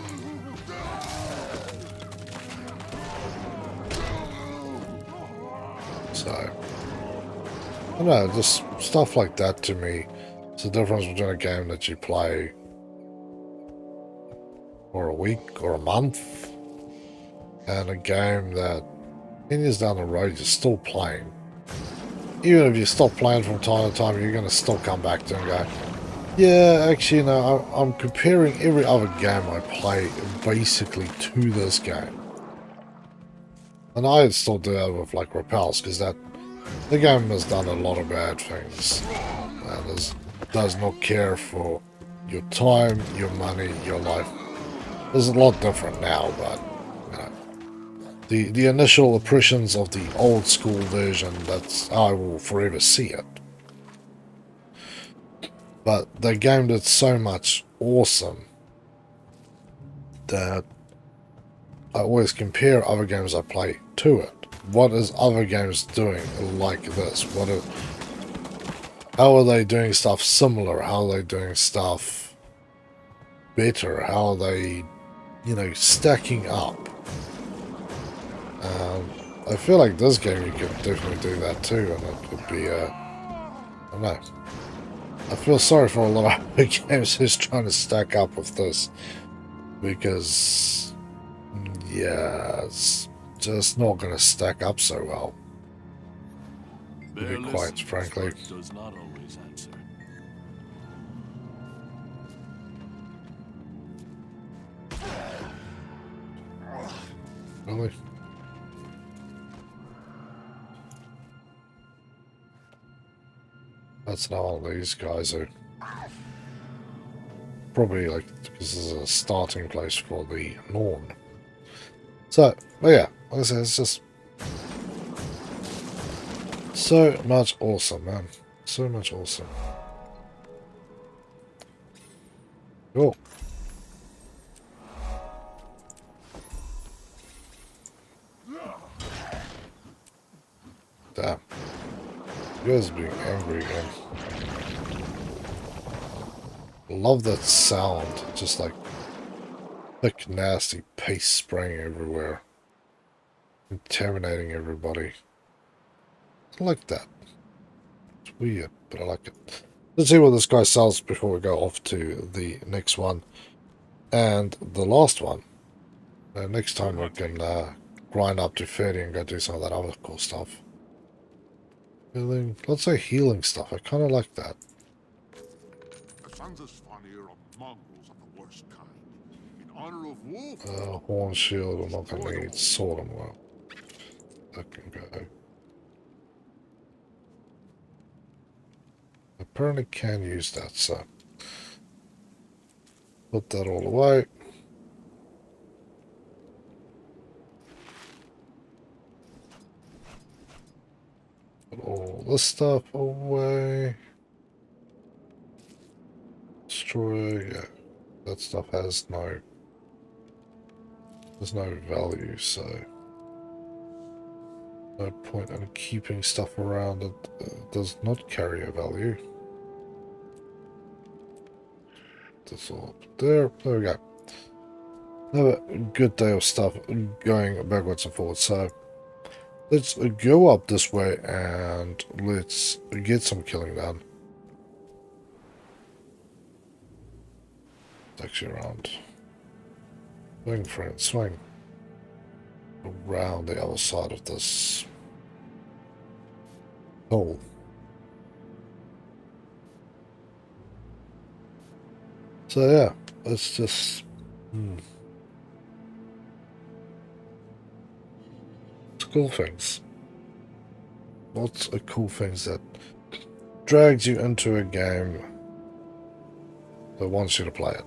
So, I don't know, just stuff like that to me. It's the difference between a game that you play for a week or a month and a game that 10 years down the road you're still playing. Even if you stop playing from time to time, you're going to still come back to it and go, yeah, actually, no, I'm comparing every other game I play basically to this game. And I'd still do that with, like, Repels, because the game has done a lot of bad things. And does not care for your time, your money, your life. It's a lot different now, but, you know, the initial impressions of the old school version, that's how I will forever see it. But they game did so much awesome that I always compare other games I play to it. What is other games doing like this? How are they doing stuff similar? How are they doing stuff better? How are they, you know, stacking up? I feel like this game you could definitely do that too, and it would be I don't know. I feel sorry for a lot of games who's trying to stack up with this. Because, yeah, it's just not going to stack up so well. To be quite frankly. Does not always answer. Really? That's not all these guys are. Probably like because this is a starting place for the Norn. So, but yeah, like I said, it's just so much awesome, man. So much awesome. Cool. Damn. You guys are being angry again. Love that sound. Just like thick, nasty paste spraying everywhere. Contaminating everybody. I like that. It's weird, but I like it. Let's see what this guy sells before we go off to the next one. And the last one. Next time we can grind up to 30 and go do some of that other cool stuff. Healing, let's say healing stuff. I kind of like that. The sons of Svanir are mongrels of the worst kind. In honor of Wolf. Horn shield, I'm not going to need sword and well. That can go. Apparently can use that, so put that all away. Put all this stuff away. Destroy, yeah. That stuff has there's no value, so no point in keeping stuff around that does not carry a value. That's all up there. There we go. Another good day of stuff going backwards and forwards. So let's go up this way and let's get some killing done. It's actually around. Swing, friend, swing. Around the other side of this hole. So yeah, let's just it's cool things. Lots of cool things that drags you into a game that wants you to play it.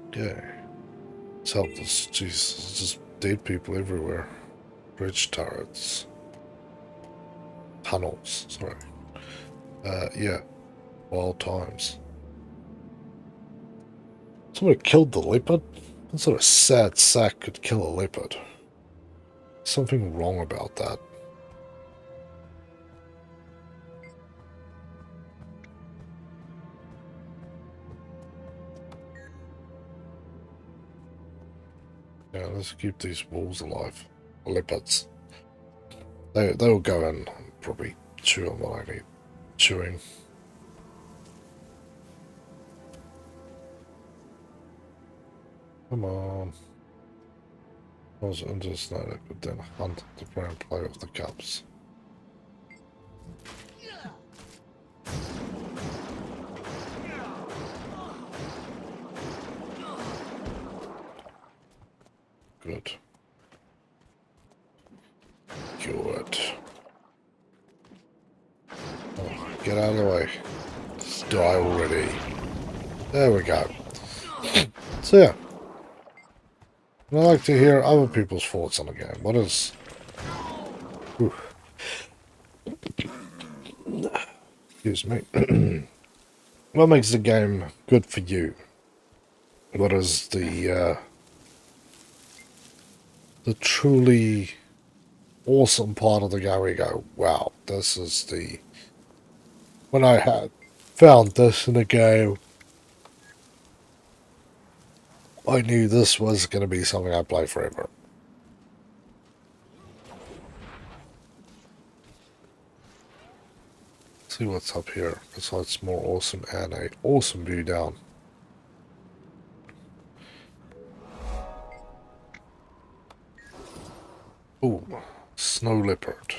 Okay. Let's help this. Jeez, it's just dead people everywhere. Bridge turrets. Tunnels, sorry. Yeah. Wild times. Somebody killed the leopard? What sort of sad sack could kill a leopard? Something wrong about that. Yeah, let's keep these wolves alive. Leopards. They'll go and probably chew on what I need chewing. Come on. I was interested that I could then hunt the brown play of the cubs. Good. Good. Oh, get out of the way. Just die already. There we go. So yeah. I like to hear other people's thoughts on the game. What is... Ooh. Excuse me. What makes the game good for you? What is the truly awesome part of the game where you go, wow, this is the... When I had found this in the game, I knew this was going to be something I'd play forever. See what's up here. Besides more awesome and a awesome view down. Ooh, snow leopard.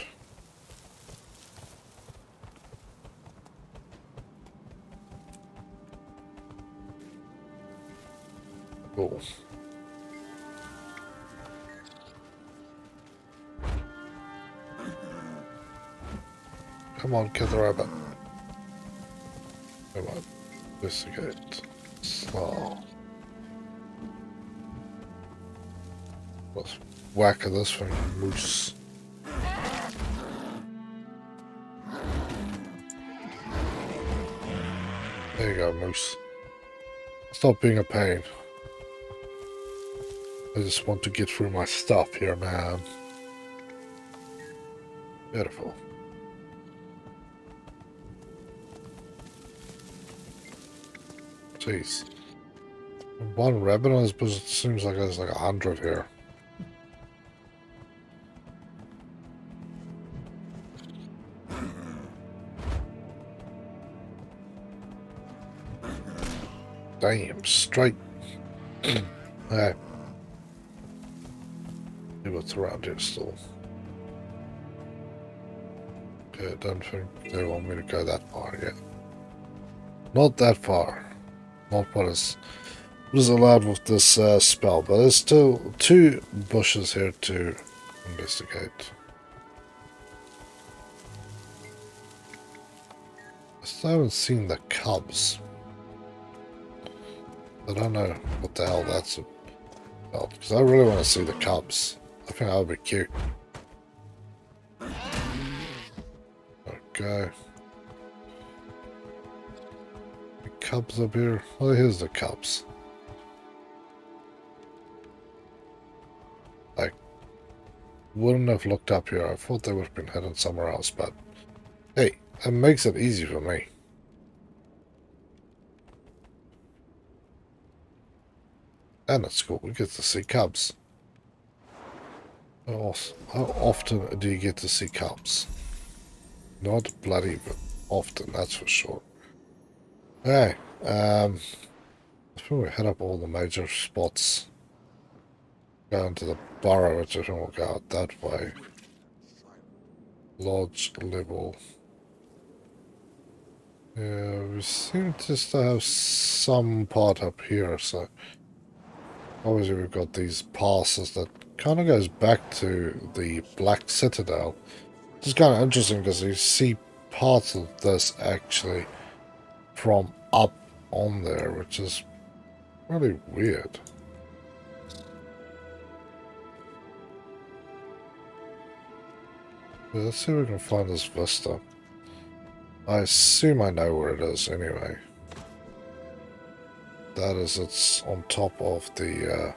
Cool. Come on, kill the rabbit. Come on, investigate. Slow. Let's whack this thing, moose. There you go, moose. Stop being a pain. I just want to get through my stuff here, man. Beautiful. Jeez. One rabbit on this bush, it seems like there's like 100 here. Damn, straight. Hey. See what's around here still. Okay, I don't think they want me to go that far yet. Not that far. Not what is allowed with this spell, but there's still 2 bushes here to investigate. I still haven't seen the cubs. I don't know what the hell that's about, because I really want to see the cubs. I think that would be cute. Okay. The cubs up here. Oh, here's the cubs. I wouldn't have looked up here. I thought they would have been hidden somewhere else, but hey, that makes it easy for me. And it's cool. We get to see cubs. How often do you get to see cubs? Not bloody, but often, that's for sure. Okay, I think we hit up all the major spots. Go into the burrow, which I think we'll go out that way. Lodge level. Yeah, we seem to still have some part up here, so obviously we've got these passes that kind of goes back to the Black Citadel. It's kind of interesting because you see parts of this actually from up on there, which is really weird. Yeah, let's see if we can find this vista. I assume I know where it is anyway. That is, it's on top of the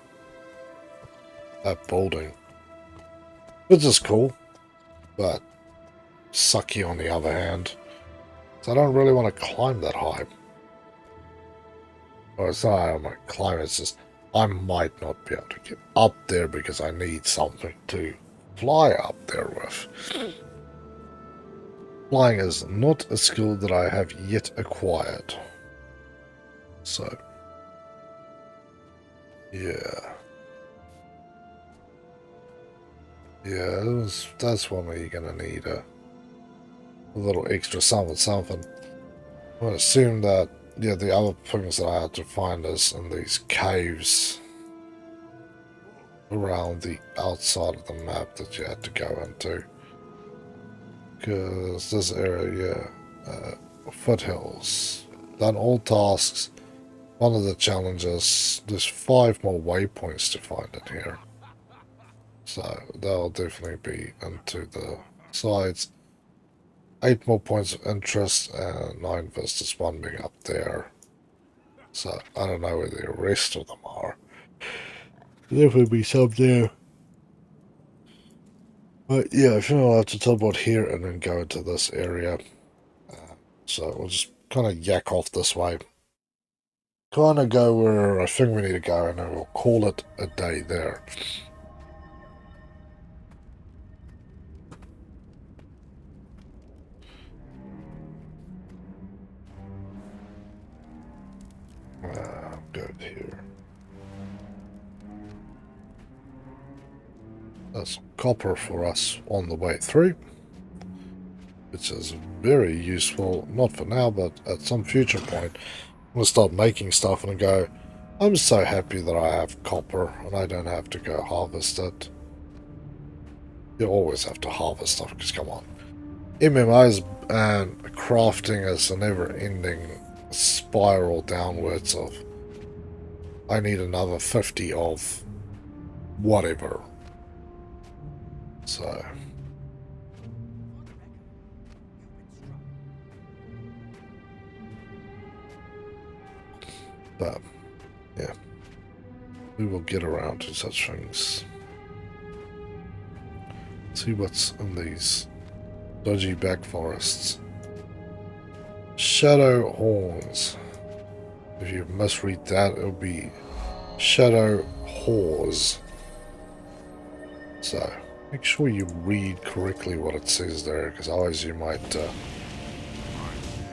that building, which is cool, but sucky on the other hand. So I don't really want to climb that high. Or it's not I don't want to climb, it's just I might not be able to get up there because I need something to fly up there with. Flying is not a skill that I have yet acquired. So, yeah. Yeah, that's one where you're going to need a little extra something. I assume that, yeah, the other things that I had to find is in these caves around the outside of the map that you had to go into. Because this area, foothills, done all tasks. One of the challenges, there's 5 more waypoints to find in here. So that'll definitely be into the sides. 8 more points of interest and 9 vistas, 1 being up there. So I don't know where the rest of them are. There will be some there. But yeah, I think I'll have to teleport here and then go into this area. So we'll just kind of yak off this way. Kind of go where I think we need to go, and then we'll call it a day there. go here. That's copper for us on the way through, which is very useful, not for now, but at some future point. We'll start making stuff and go, I'm so happy that I have copper and I don't have to go harvest it. You always have to harvest stuff, because come on. MMOs and crafting is a never-ending spiral downwards of, I need another 50 of whatever. So... but, yeah. We will get around to such things. See what's in these dodgy back forests. Shadow horns. If you misread that, it'll be shadow whores. So, make sure you read correctly what it says there, because otherwise you might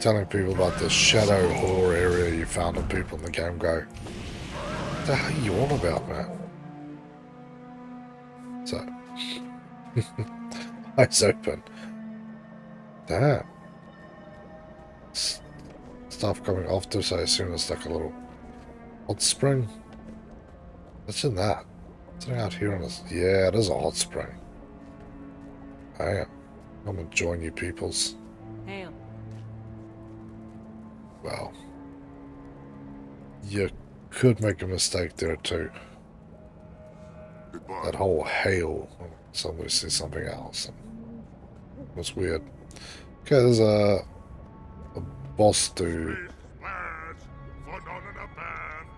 telling people about the shadow whore area you found, and people in the game go, what the hell are you on about, man? So, eyes open. Damn. Stuff coming off this, I assume it's like a little hot spring. What's in that? Something out here on this. Yeah, it is a hot spring. Hang on. I'm gonna join you peoples. Hail. Well, you could make a mistake there too. Goodbye. That whole hail. Somebody says something else. It was weird. Okay, there's a boss dude. Please, lads, fun on in a band.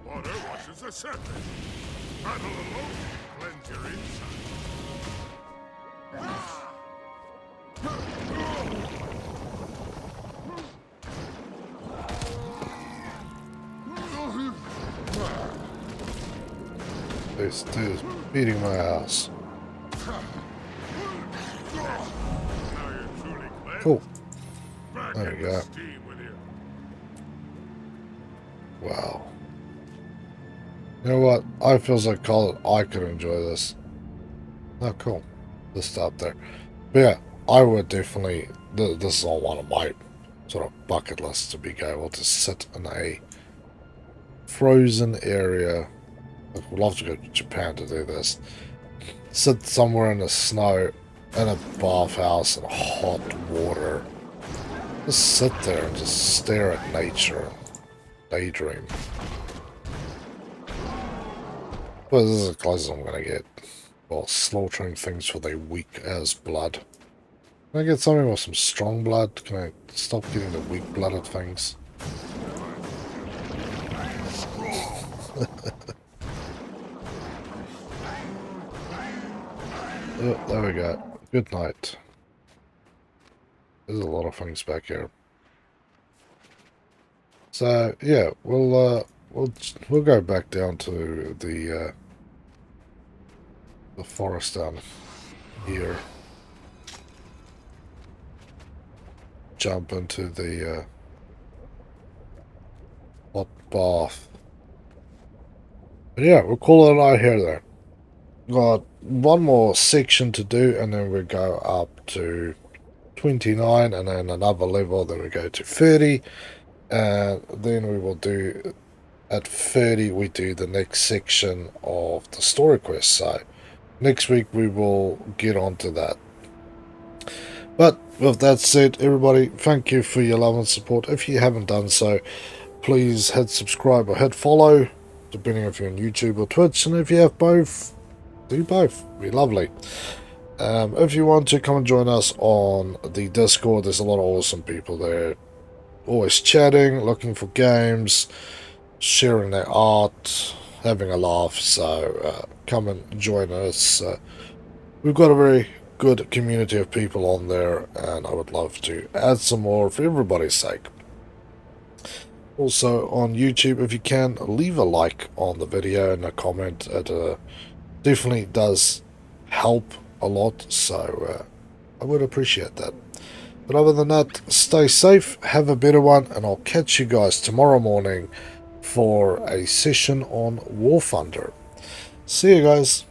Water washes the surface. Battle alone, cleanse your inside. This dude is beating my ass. Cool. There we go. Wow. You know what? I feels like I could enjoy this. Oh, cool. Let's stop there. But yeah, I would definitely... This is all one of my sort of bucket lists, to be able to sit in a frozen area. I would love to go to Japan to do this. Sit somewhere in the snow, in a bathhouse, in hot water. Just sit there and just stare at nature and daydream. Well, this is as close as I'm going to get. Well, slaughtering things for their weak as blood. Can I get something with some strong blood? Can I stop getting the weak-blooded things? Oh, there we go. Good night. There's a lot of things back here. So yeah, we'll go back down to the forest down here. Jump into the hot bath. But yeah, we'll call it a night here then. Got one more section to do, and then we go up to 29, and then another level, then we go to 30, and then we will do, at 30, we do the next section of the story quest. So next week we will get on to that. But with that said, everybody, thank you for your love and support. If you haven't done so, please hit subscribe or hit follow, depending if you're on YouTube or Twitch, and if you have both, do both. Be lovely. If you want to come and join us on the Discord, there's a lot of awesome people there, always chatting, looking for games, sharing their art, having a laugh. So come and join us. We've got a very good community of people on there, and I would love to add some more for everybody's sake. Also on YouTube, if you can, leave a like on the video and a comment. It definitely does help a lot, so I would appreciate that. But other than that, stay safe, have a better one, and I'll catch you guys tomorrow morning for a session on War Thunder. See you guys.